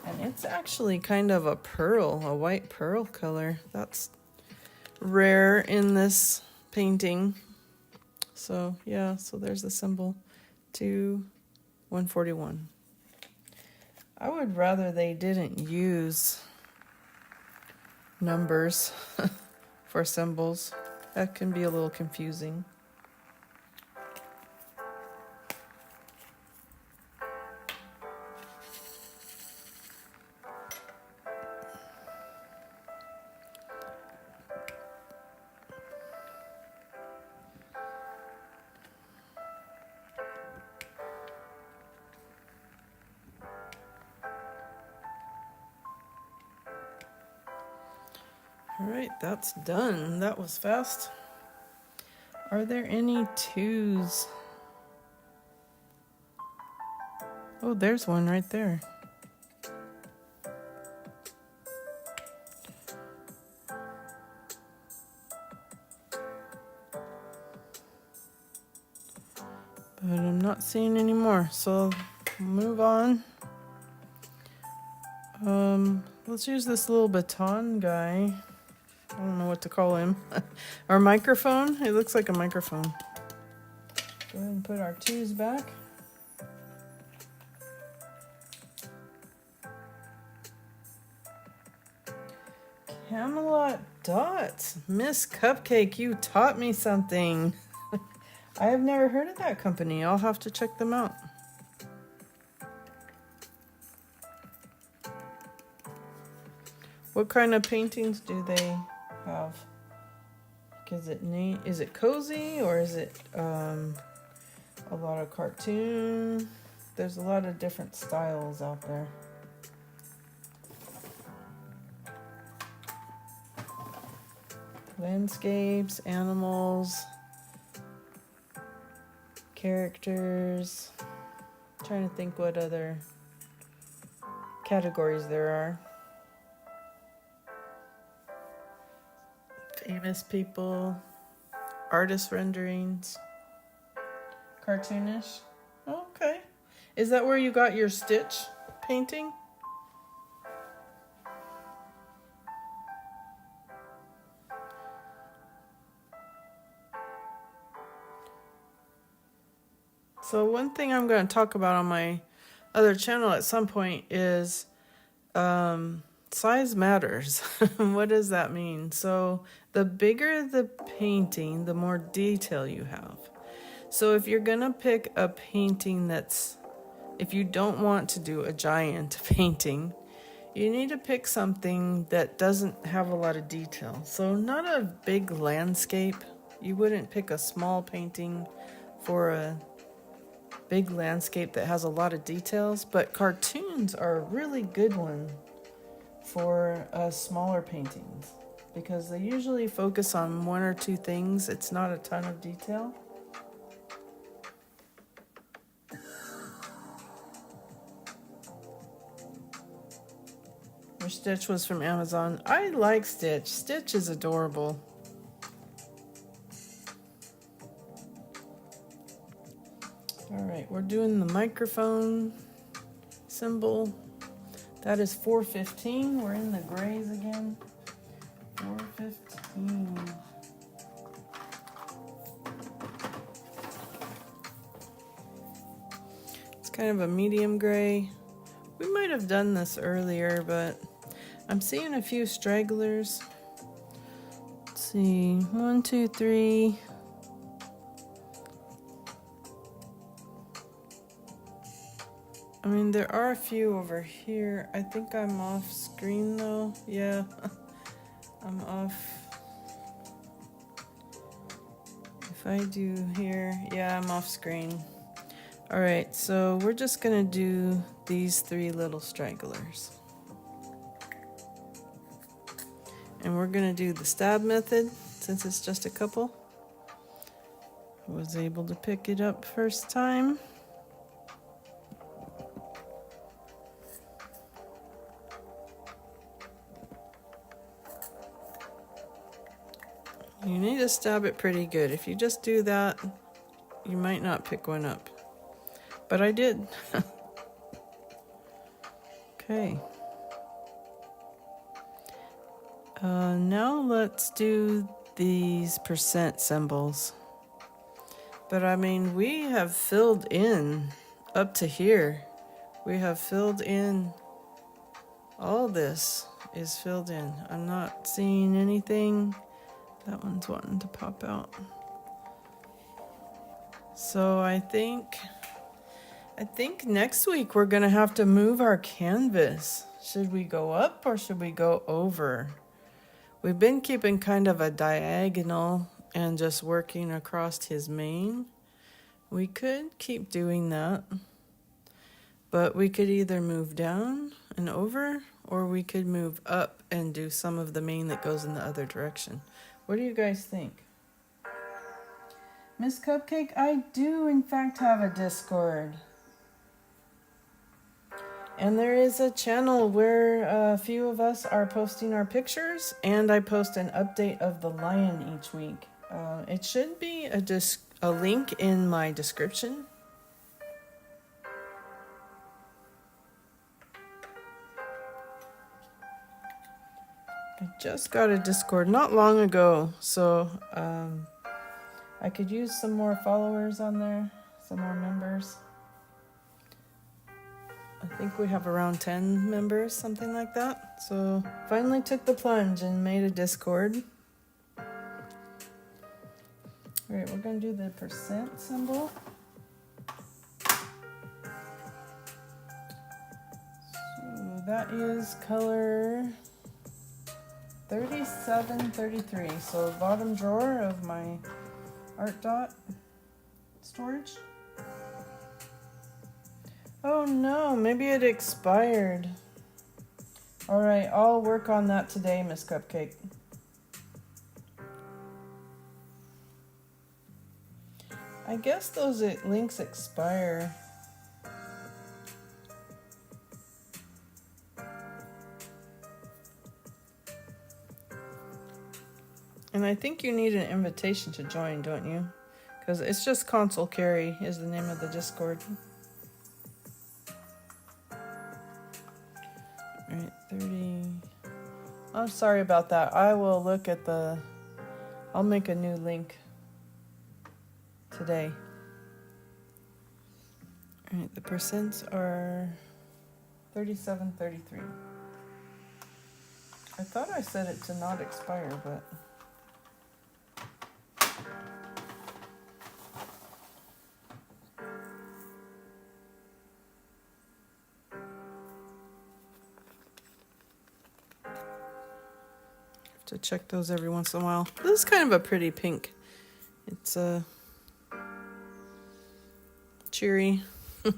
Speaker 1: And it's actually kind of a pearl, a white pearl color. That's rare in this painting. So yeah, so there's the symbol to 141. I would rather they didn't use numbers for symbols. That can be a little confusing. All right, that's done. That was fast. Are there any twos? Oh, there's one right there. But I'm not seeing any more, so move on. Let's use this little baton guy. I don't know what to call him. Our microphone. It looks like a microphone. Go ahead and put our twos back. Camelot Dots. Miss Cupcake, you taught me something. I have never heard of that company. I'll have to check them out. What kind of paintings do they have? Is it neat? Is it cozy, or is it a lot of cartoon? There's a lot of different styles out there. Landscapes, animals, characters. I'm trying to think what other categories there are. Famous people, artist renderings, cartoonish. Okay. Is that where you got your Stitch painting? So one thing I'm going to talk about on my other channel at some point is size matters. What does that mean? So the bigger the painting, the more detail you have. So if you're gonna pick a painting if you don't want to do a giant painting, you need to pick something that doesn't have a lot of detail. So not a big landscape. You wouldn't pick a small painting for a big landscape that has a lot of details, but cartoons are a really good one for smaller paintings because they usually focus on one or two things. It's not a ton of detail. Your Stitch was from Amazon. I like Stitch. Stitch is adorable. All right, we're doing the microphone symbol. That is 415. We're in the grays again. 415. It's kind of a medium gray. We might have done this earlier, but I'm seeing a few stragglers. Let's see. 1, 2, 3. I mean, there are a few over here. I think I'm off screen though. Yeah, I'm off. If I do here, yeah, I'm off screen. All right, so we're just gonna do these 3 little stragglers. And we're gonna do the stab method since it's just a couple. I was able to pick it up first time. You need to stab it pretty good. If you just do that, you might not pick one up. But I did. Okay. Now let's do these percent symbols. But I mean, we have filled in up to here. We have filled in, all this is filled in. I'm not seeing anything. That one's wanting to pop out. So I think next week we're gonna have to move our canvas. Should we go up or should we go over? We've been keeping kind of a diagonal and just working across his mane. We could keep doing that, but we could either move down and over, or we could move up and do some of the mane that goes in the other direction. What do you guys think? Miss Cupcake, I do in fact have a Discord. And there is a channel where a few of us are posting our pictures, and I post an update of the lion each week. It should be a link in my description. I just got a Discord not long ago, so I could use some more followers on there, some more members. I think we have around 10 members, something like that. So finally took the plunge and made a Discord. All right, we're gonna do the percent symbol. So that is color 3733. So bottom drawer of my art dot storage. Oh no, maybe it expired. All right, I'll work on that today, Miss Cupcake. I guess those links expire. And I think you need an invitation to join, don't you? Because it's just Console Carry is the name of the Discord. Alright, 30. I'm sorry about that. I will look at I'll make a new link today. Alright, the percents are 3733. I thought I set it to not expire, but to check those every once in a while. This is kind of a pretty pink. It's cheery. Let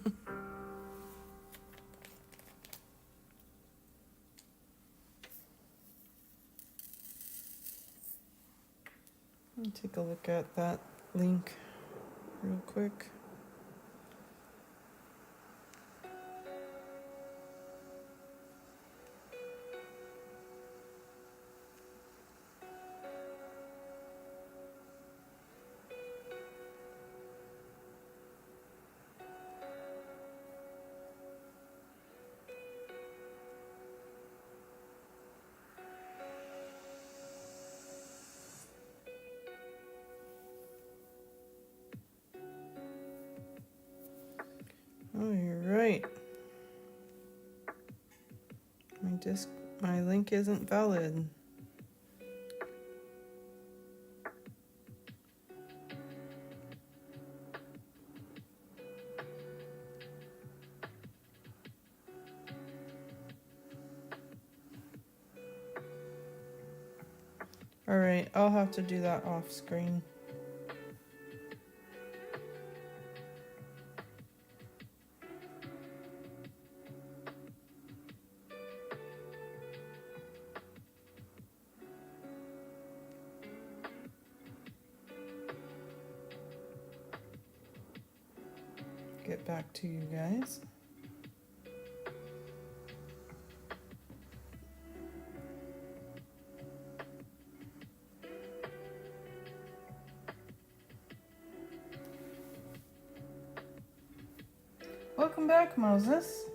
Speaker 1: me take a look at that link real quick. Oh, you're right. My link isn't valid. All right, I'll have to do that off screen. Get back to you guys. Welcome back, Moses.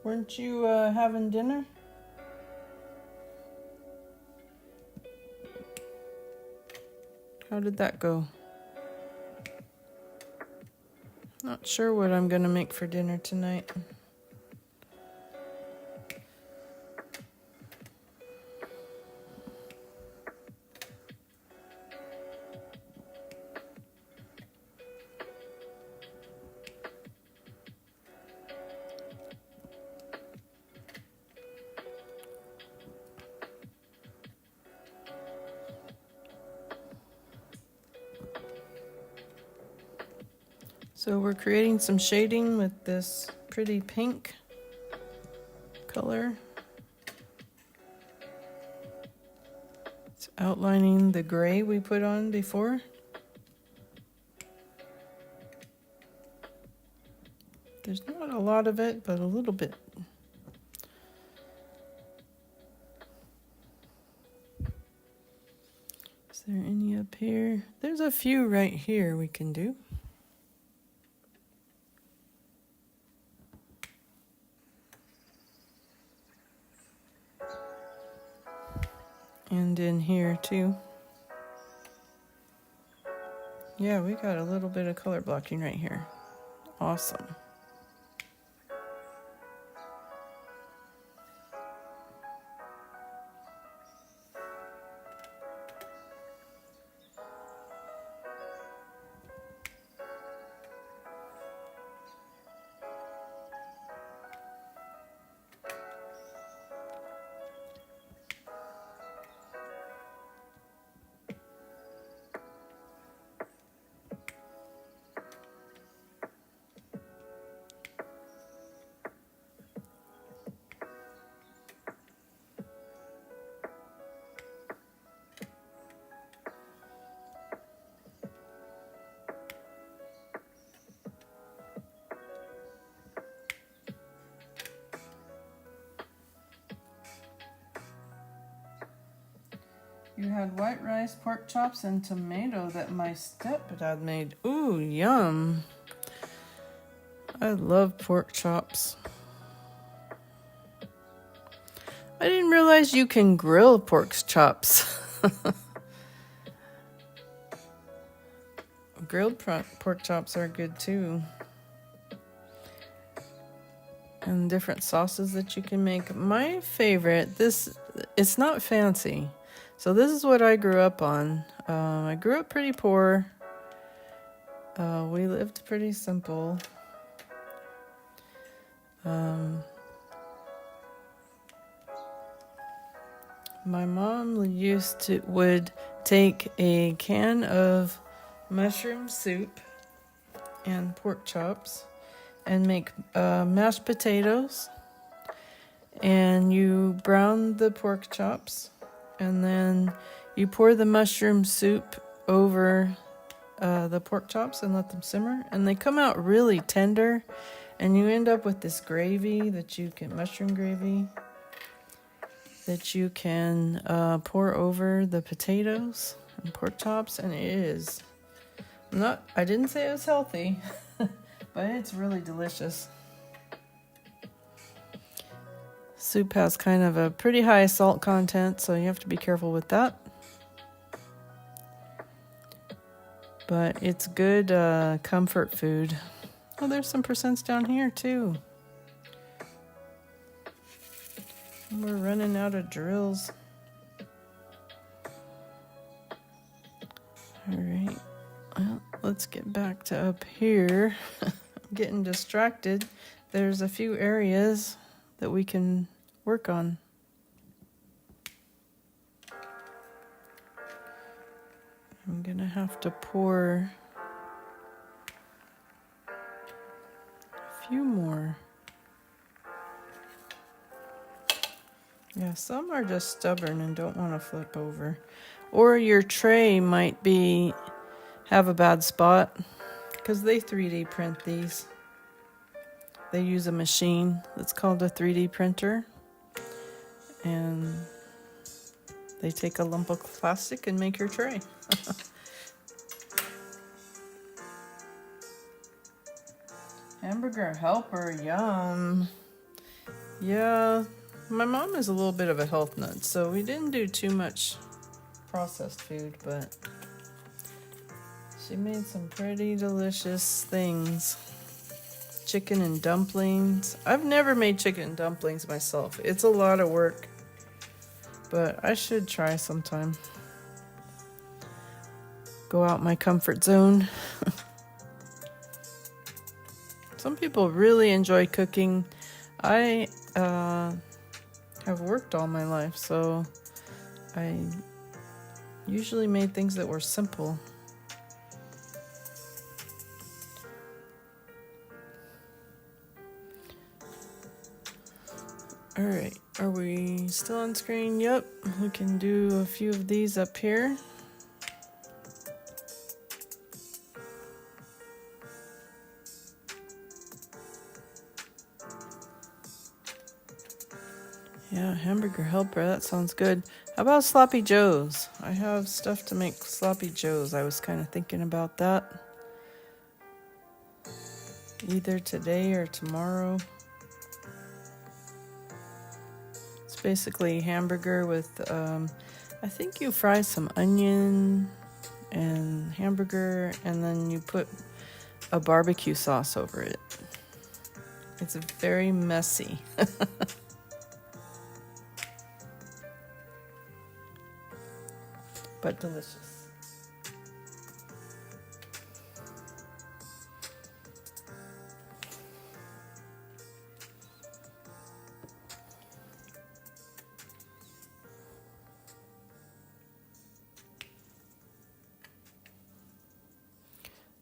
Speaker 1: Weren't you having dinner? How did that go? Not sure what I'm gonna make for dinner tonight. So we're creating some shading with this pretty pink color. It's outlining the gray we put on before. There's not a lot of it, but a little bit. Is there any up here? There's a few right here we can do. And in here too. Yeah, we got a little bit of color blocking right here. Awesome. You had white rice, pork chops, and tomato that my stepdad made. Ooh, yum. I love pork chops. I didn't realize you can grill pork chops. Grilled pork chops are good too. And different sauces that you can make. My favorite, it's not fancy. So this is what I grew up on. I grew up pretty poor. We lived pretty simple. My mom would take a can of mushroom soup and pork chops and make mashed potatoes, and you brown the pork chops, and then you pour the mushroom soup over the pork chops and let them simmer, and they come out really tender, and you end up with this gravy mushroom gravy that you can pour over the potatoes and pork chops, and I didn't say it was healthy, but it's really delicious. Soup has kind of a pretty high salt content, so you have to be careful with that. But it's good comfort food. Oh, there's some percents down here too. We're running out of drills. All right. Well, let's get back to up here. I'm getting distracted. There's a few areas that we can work on. I'm gonna have to pour a few more. Yeah, some are just stubborn and don't want to flip over. Or your tray might have a bad spot, because they 3D print these. They use a machine that's called a 3D printer, and they take a lump of plastic and make your tray. Hamburger helper, yum. Yeah, my mom is a little bit of a health nut, so we didn't do too much processed food, but she made some pretty delicious things. Chicken and dumplings. I've never made chicken and dumplings myself. It's a lot of work, but I should try sometime. Go out my comfort zone. Some people really enjoy cooking. I have worked all my life, so I usually made things that were simple. All right, are we still on screen? Yep, we can do a few of these up here. Yeah, hamburger helper, that sounds good. How about sloppy joes? I have stuff to make sloppy joes. I was kind of thinking about that. Either today or tomorrow. It's basically hamburger with, I think you fry some onion and hamburger, and then you put a barbecue sauce over it. It's very messy. But delicious.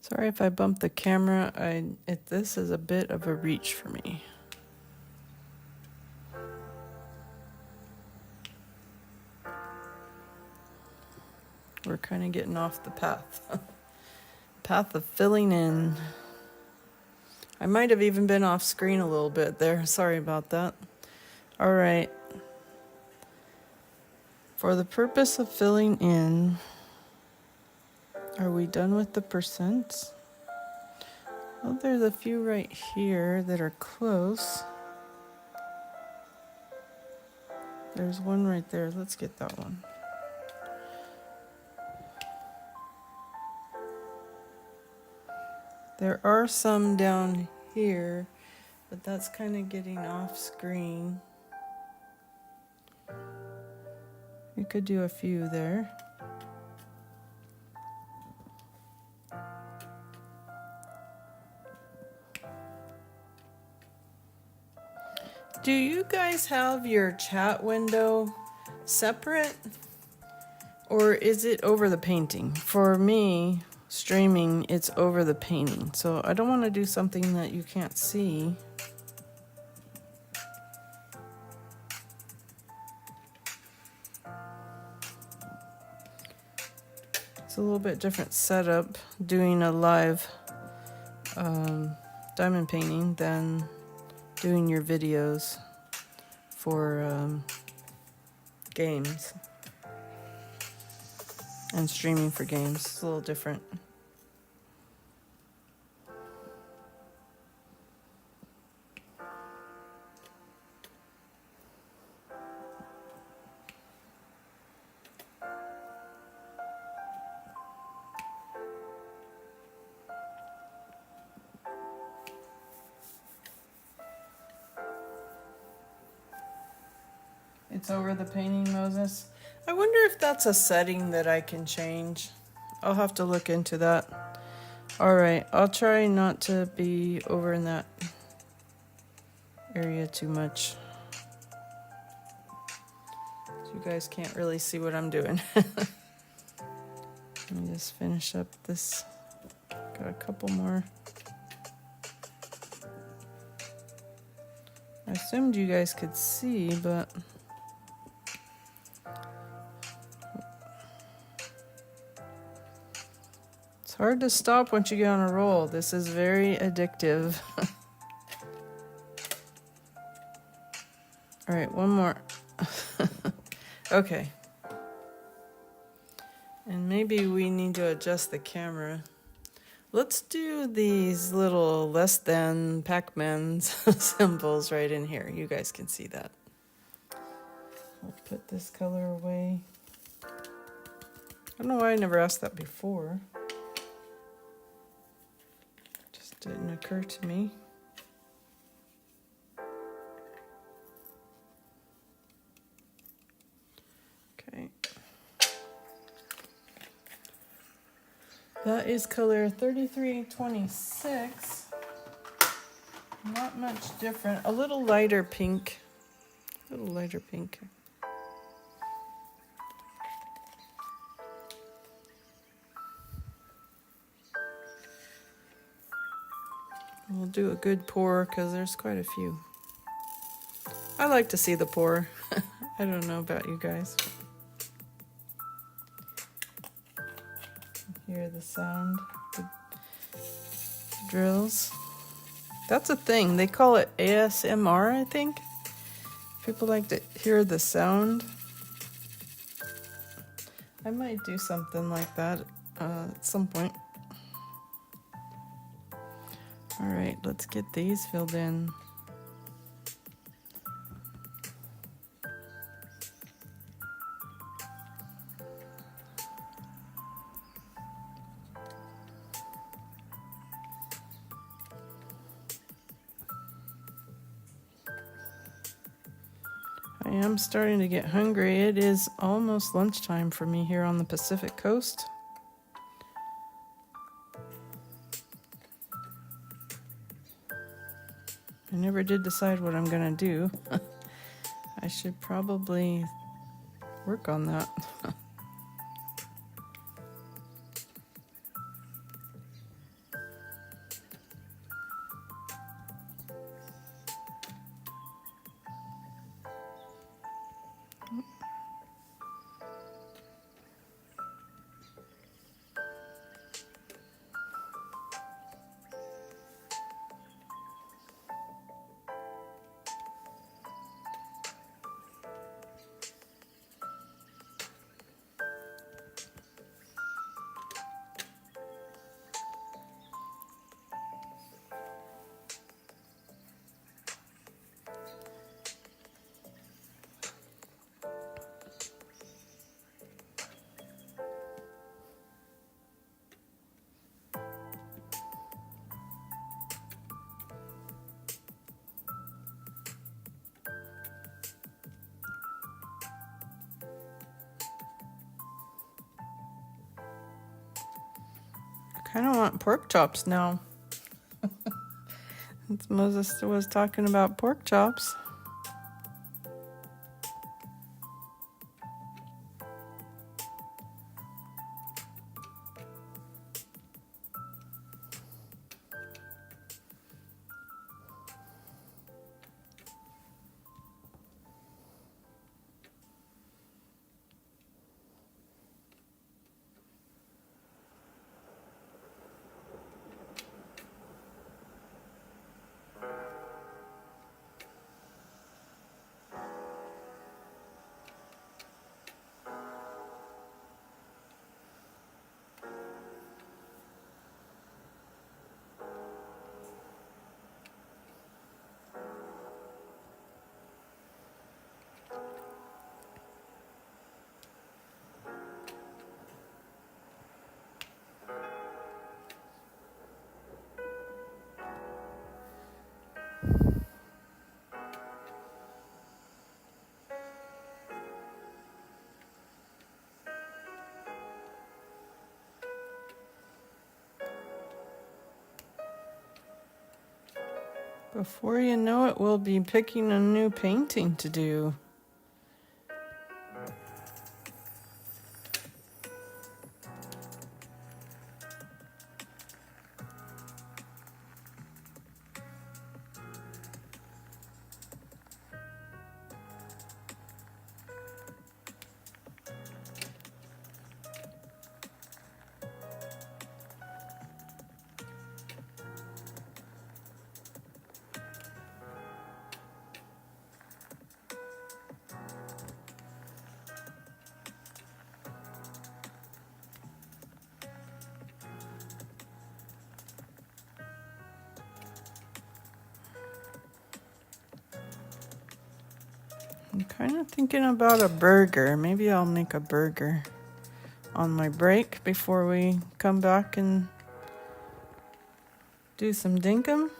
Speaker 1: Sorry if I bumped the camera. This is a bit of a reach for me. We're kind of getting off the path. Path of filling in. I might have even been off screen a little bit there. Sorry about that. All right. For the purpose of filling in, are we done with the percents? Well, there's a few right here that are close. There's one right there. Let's get that one. There are some down here, but that's kind of getting off screen. We could do a few there. Do you guys have your chat window separate, or is it over the painting? For me, streaming, it's over the painting, so I don't want to do something that you can't see. It's a little bit different setup doing a live diamond painting than doing your videos for games and streaming for games. It's a little different. It's over the painting, Moses. I wonder if that's a setting that I can change. I'll have to look into that. All right, I'll try not to be over in that area too much. You guys can't really see what I'm doing. Let me just finish up this. Got a couple more. I assumed you guys could see, but it's hard to stop once you get on a roll. This is very addictive. All right, one more. Okay. And maybe we need to adjust the camera. Let's do these little less than Pac-Man symbols right in here. You guys can see that. I'll put this color away. I don't know why I never asked that before. Just didn't occur to me. Okay. That is color 3326. Not much different. A little lighter pink. A little lighter pink. We'll do a good pour because there's quite a few. I like to see the pour. I don't know about you guys. Hear the sound, the drills. That's a thing. They call it ASMR, I think. People like to hear the sound. I might do something like that at some point. All right, let's get these filled in. I am starting to get hungry. It is almost lunchtime for me here on the Pacific Coast. I never did decide what I'm gonna do. I should probably work on that. I kind of want pork chops now. Moses was talking about pork chops. Before you know it, we'll be picking a new painting to do. I'm kind of thinking about a burger. Maybe I'll make a burger on my break before we come back and do some dinkum.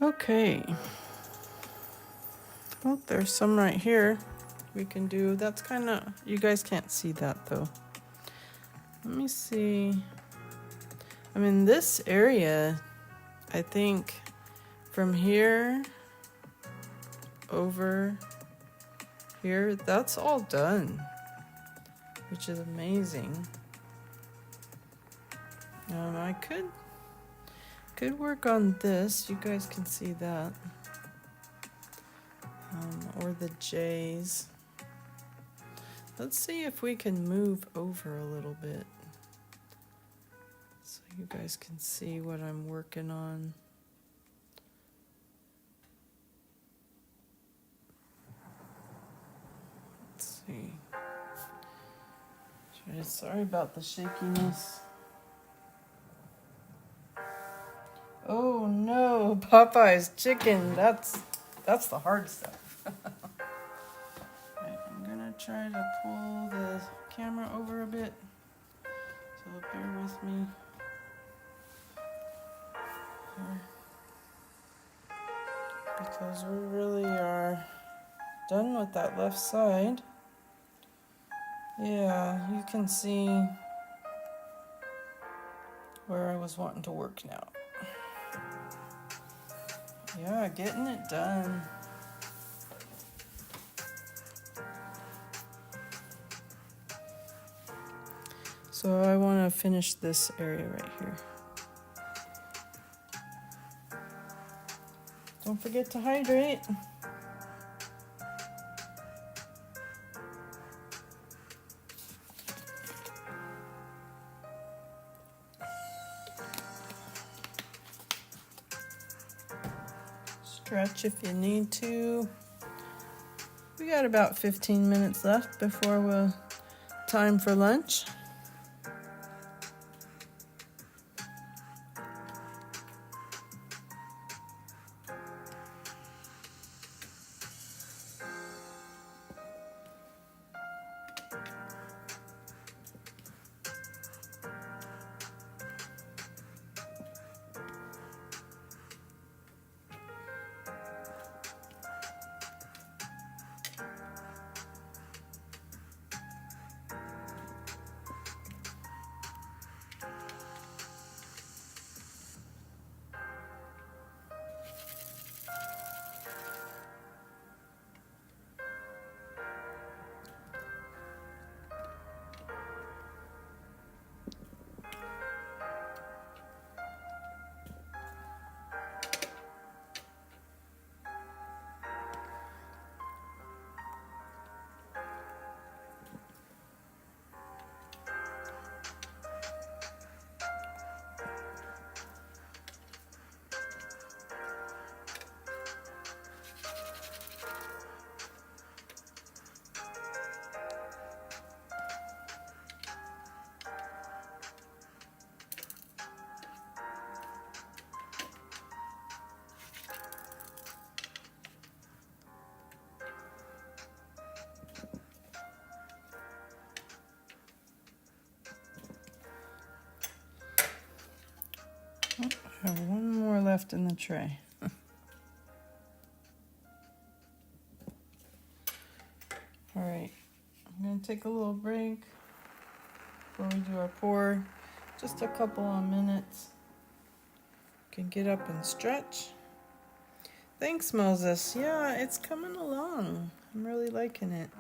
Speaker 1: Okay. Oh, there's some right here we can do. That's kind of, you guys can't see that though. Let me see. I mean, this area, I think from here over here, that's all done, which is amazing. I could work on this. You guys can see that. Or the J's. Let's see if we can move over a little bit so you guys can see what I'm working on. Let's see. Sorry about the shakiness. Oh no, Popeye's chicken. That's the hard stuff. Right, I'm gonna try to pull the camera over a bit, so bear with me here, because we really are done with that left side. Yeah, you can see where I was wanting to work now. Yeah, getting it done. So I want to finish this area right here. Don't forget to hydrate. Stretch if you need to. We got about 15 minutes left before we'll time for lunch. I have one more left in the tray. All right, I'm gonna take a little break before we do our pour. Just a couple of minutes. You can get up and stretch. Thanks, Moses. Yeah, it's coming along. I'm really liking it.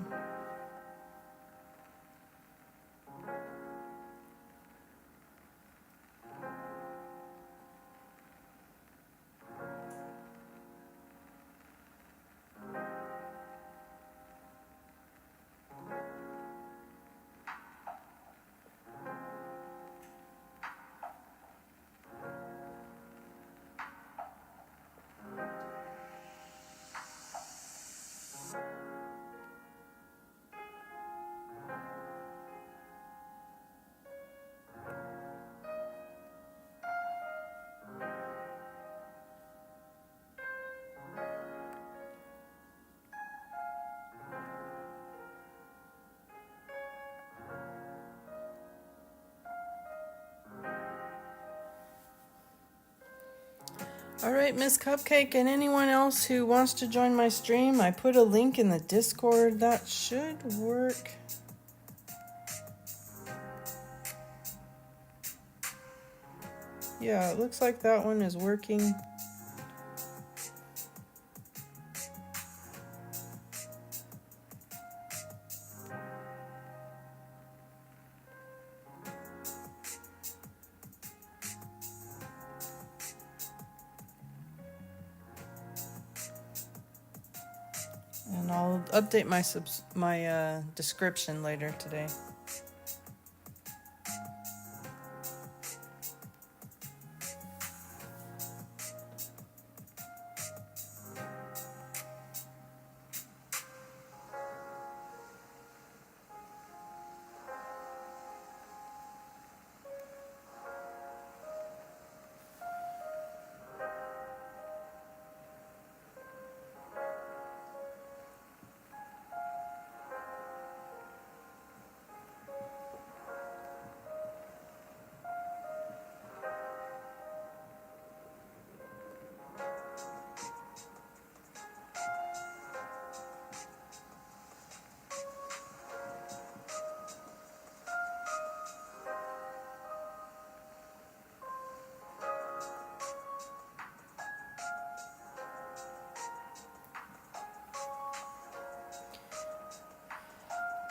Speaker 1: All right, Miss Cupcake, and anyone else who wants to join my stream, I put a link in the Discord. That should work. Yeah, it looks like that one is working. And I'll update my description later today.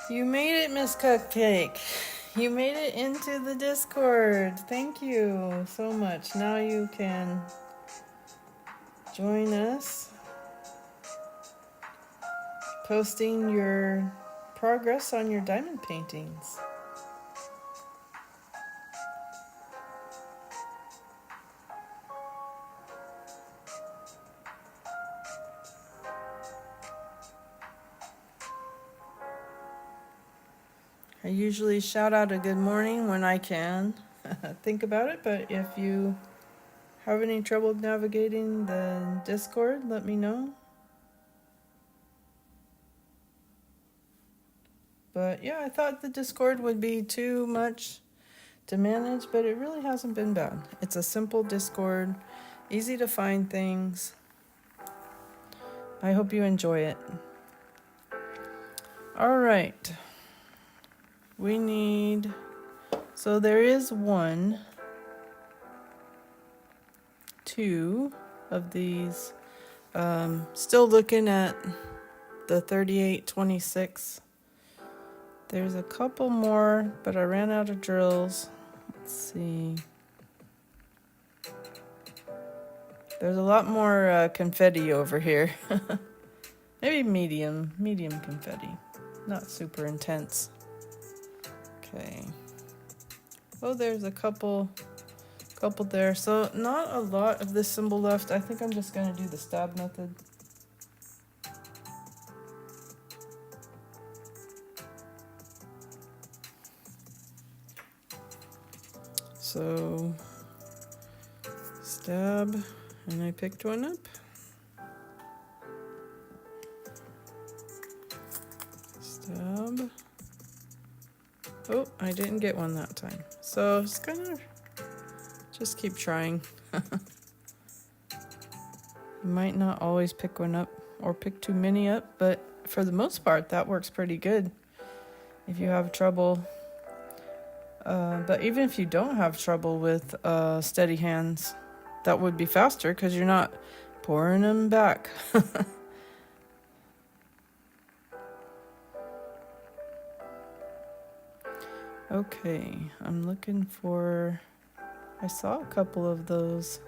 Speaker 1: You made it, Miss Cupcake. You made it into the Discord. Thank you so much. Now you can join us, posting your progress on your diamond paintings. I usually shout out a good morning when I can think about it, but if you have any trouble navigating the Discord, let me know. But yeah, I thought the Discord would be too much to manage, but it really hasn't been bad. It's a simple Discord, easy to find things. I hope you enjoy it. All right. We need, so there is 2 of these. Still looking at the 3826. There's a couple more, but I ran out of drills. Let's see. There's a lot more confetti over here. Maybe medium confetti. Not super intense. Okay. Oh, there's a couple there. So not a lot of this symbol left. I think I'm just gonna do the stab method. So stab, and I picked one up. Stab. Oh, I didn't get one that time. So it's gonna just keep trying. You might not always pick one up or pick too many up, but for the most part, that works pretty good if you have trouble. But even if you don't have trouble with steady hands, that would be faster because you're not pouring them back. Okay, I'm looking for, I saw a couple of those.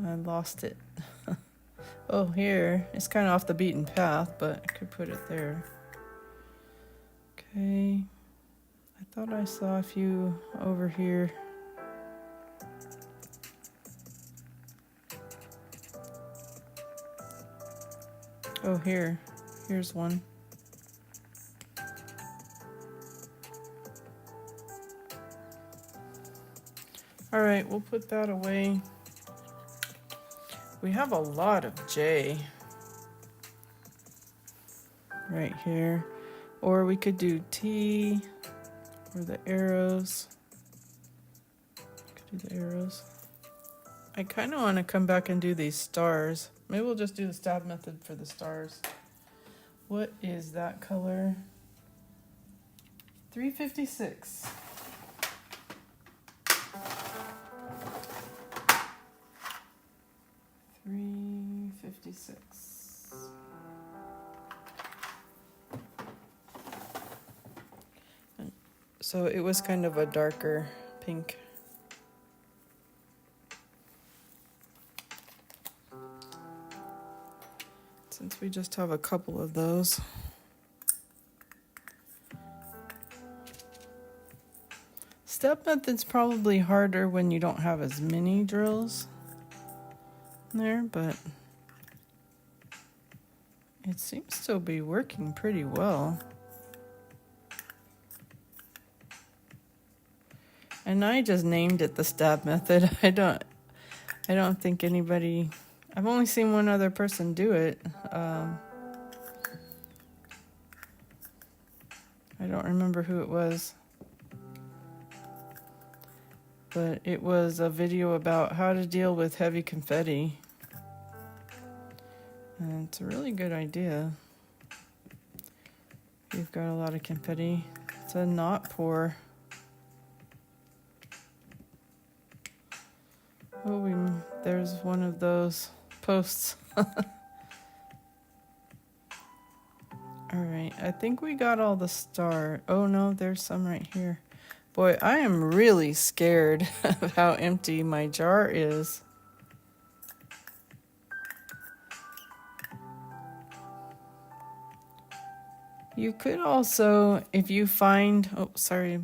Speaker 1: I lost it. Oh, here. It's kind of off the beaten path, but I could put it there. Okay. I thought I saw a few over here. Oh, here. Here's one. All right, we'll put that away. We have a lot of J right here. Or we could do T or the arrows. Could do the arrows. I kind of want to come back and do these stars. Maybe we'll just do the stab method for the stars. What is that color? 356. So it was kind of a darker pink. Since we just have a couple of those. Step method's probably harder when you don't have as many drills there, but it seems to be working pretty well. And I just named it the stab method. I don't think anybody, I've only seen one other person do it. I don't remember who it was. But it was a video about how to deal with heavy confetti. And it's a really good idea. You've got a lot of confetti. It's a knot pour. Oh, there's one of those posts. All right, I think we got all the star. Oh no, there's some right here. Boy, I am really scared of how empty my jar is. You could also, if you find, oh, sorry,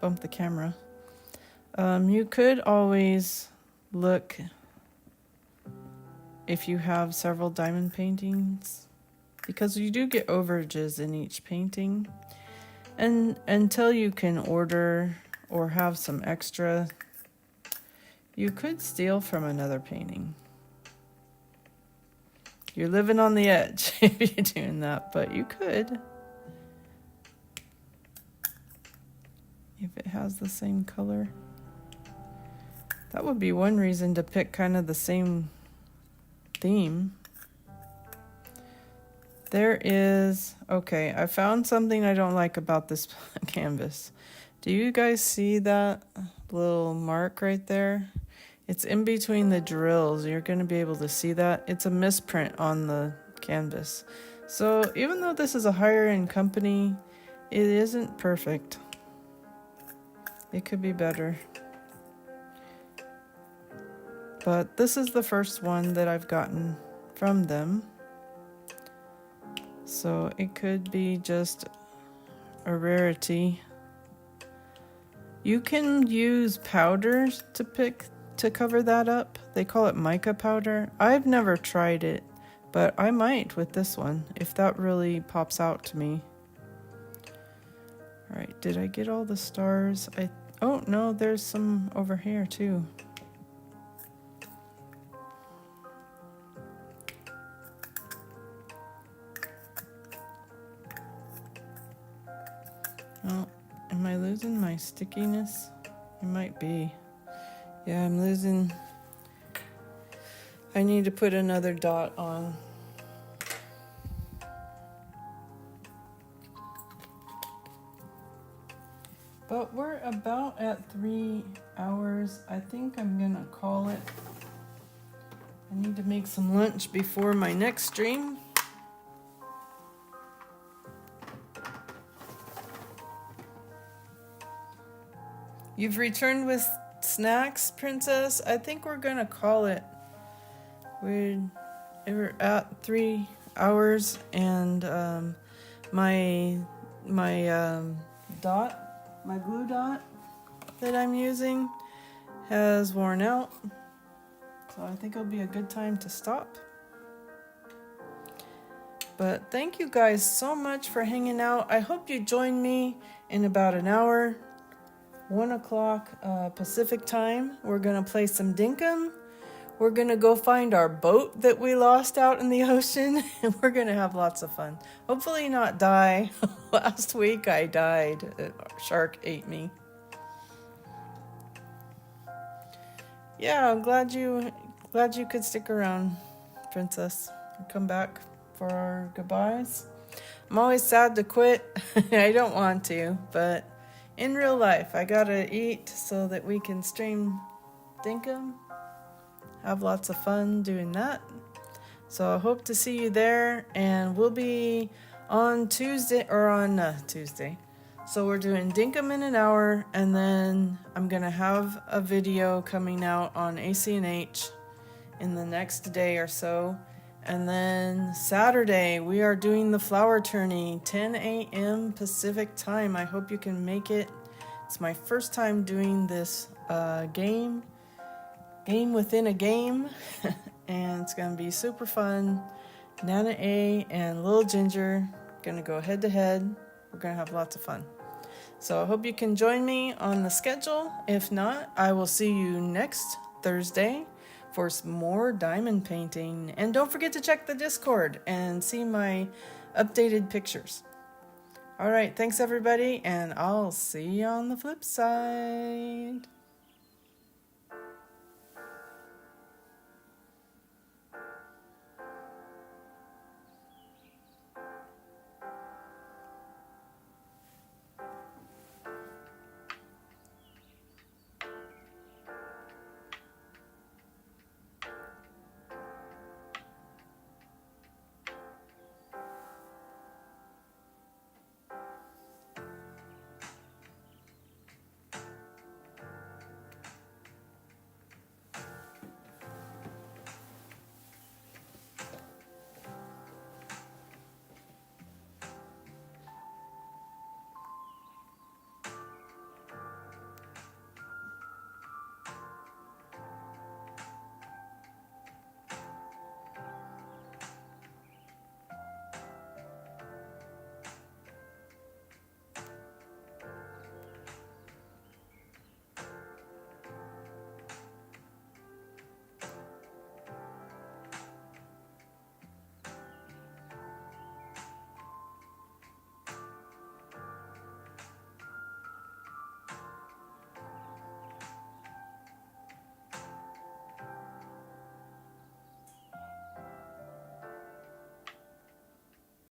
Speaker 1: bumped the camera. You could always look if you have several diamond paintings, because you do get overages in each painting. And until you can order or have some extra, you could steal from another painting. You're living on the edge if you're doing that, but you could. If it has the same color. That would be one reason to pick kind of the same theme. There is, okay, I found something I don't like about this canvas. Do you guys see that little mark right there? It's in between the drills. You're going to be able to see that. It's a misprint on the canvas. So even though this is a higher end company, it isn't perfect. It could be better. But this is the first one that I've gotten from them. So it could be just a rarity. You can use powders to cover that up. They call it mica powder. I've never tried it, but I might with this one if that really pops out to me. All right, did I get all the stars? Oh no, there's some over here too. Oh, am I losing my stickiness? It might be. Yeah, I'm losing. I need to put another dot on. But we're about at 3 hours. I think I'm gonna call it I need to make some lunch before my next stream. You've returned with snacks, Princess? I think we're gonna call it. We're at 3 hours, and my glue dot that I'm using has worn out. So I think it'll be a good time to stop. But thank you guys so much for hanging out. I hope you join me in about an hour, 1 o'clock Pacific time. We're gonna play some Dinkum. We're gonna go find our boat that we lost out in the ocean, and we're gonna have lots of fun. Hopefully not die. Last week I died. A shark ate me. Yeah, I'm glad you could stick around, Princess. Come back for our goodbyes. I'm always sad to quit. I don't want to, but in real life, I gotta eat so that we can stream Dinkum. Have lots of fun doing that. So I hope to see you there, and we'll be on Tuesday. So we're doing Dinkum in an hour, and then I'm gonna have a video coming out on ACNH in the next day or so. And then Saturday, we are doing the flower tourney, 10 a.m. Pacific time. I hope you can make it. It's my first time doing this game within a game, and it's gonna be super fun. Nana A and Little Ginger gonna go head to head. We're gonna have lots of fun. So I hope you can join me on the schedule. If not, I will see you next Thursday for some more diamond painting. And don't forget to check the Discord and see my updated pictures. All right, thanks everybody, and I'll see you on the flip side.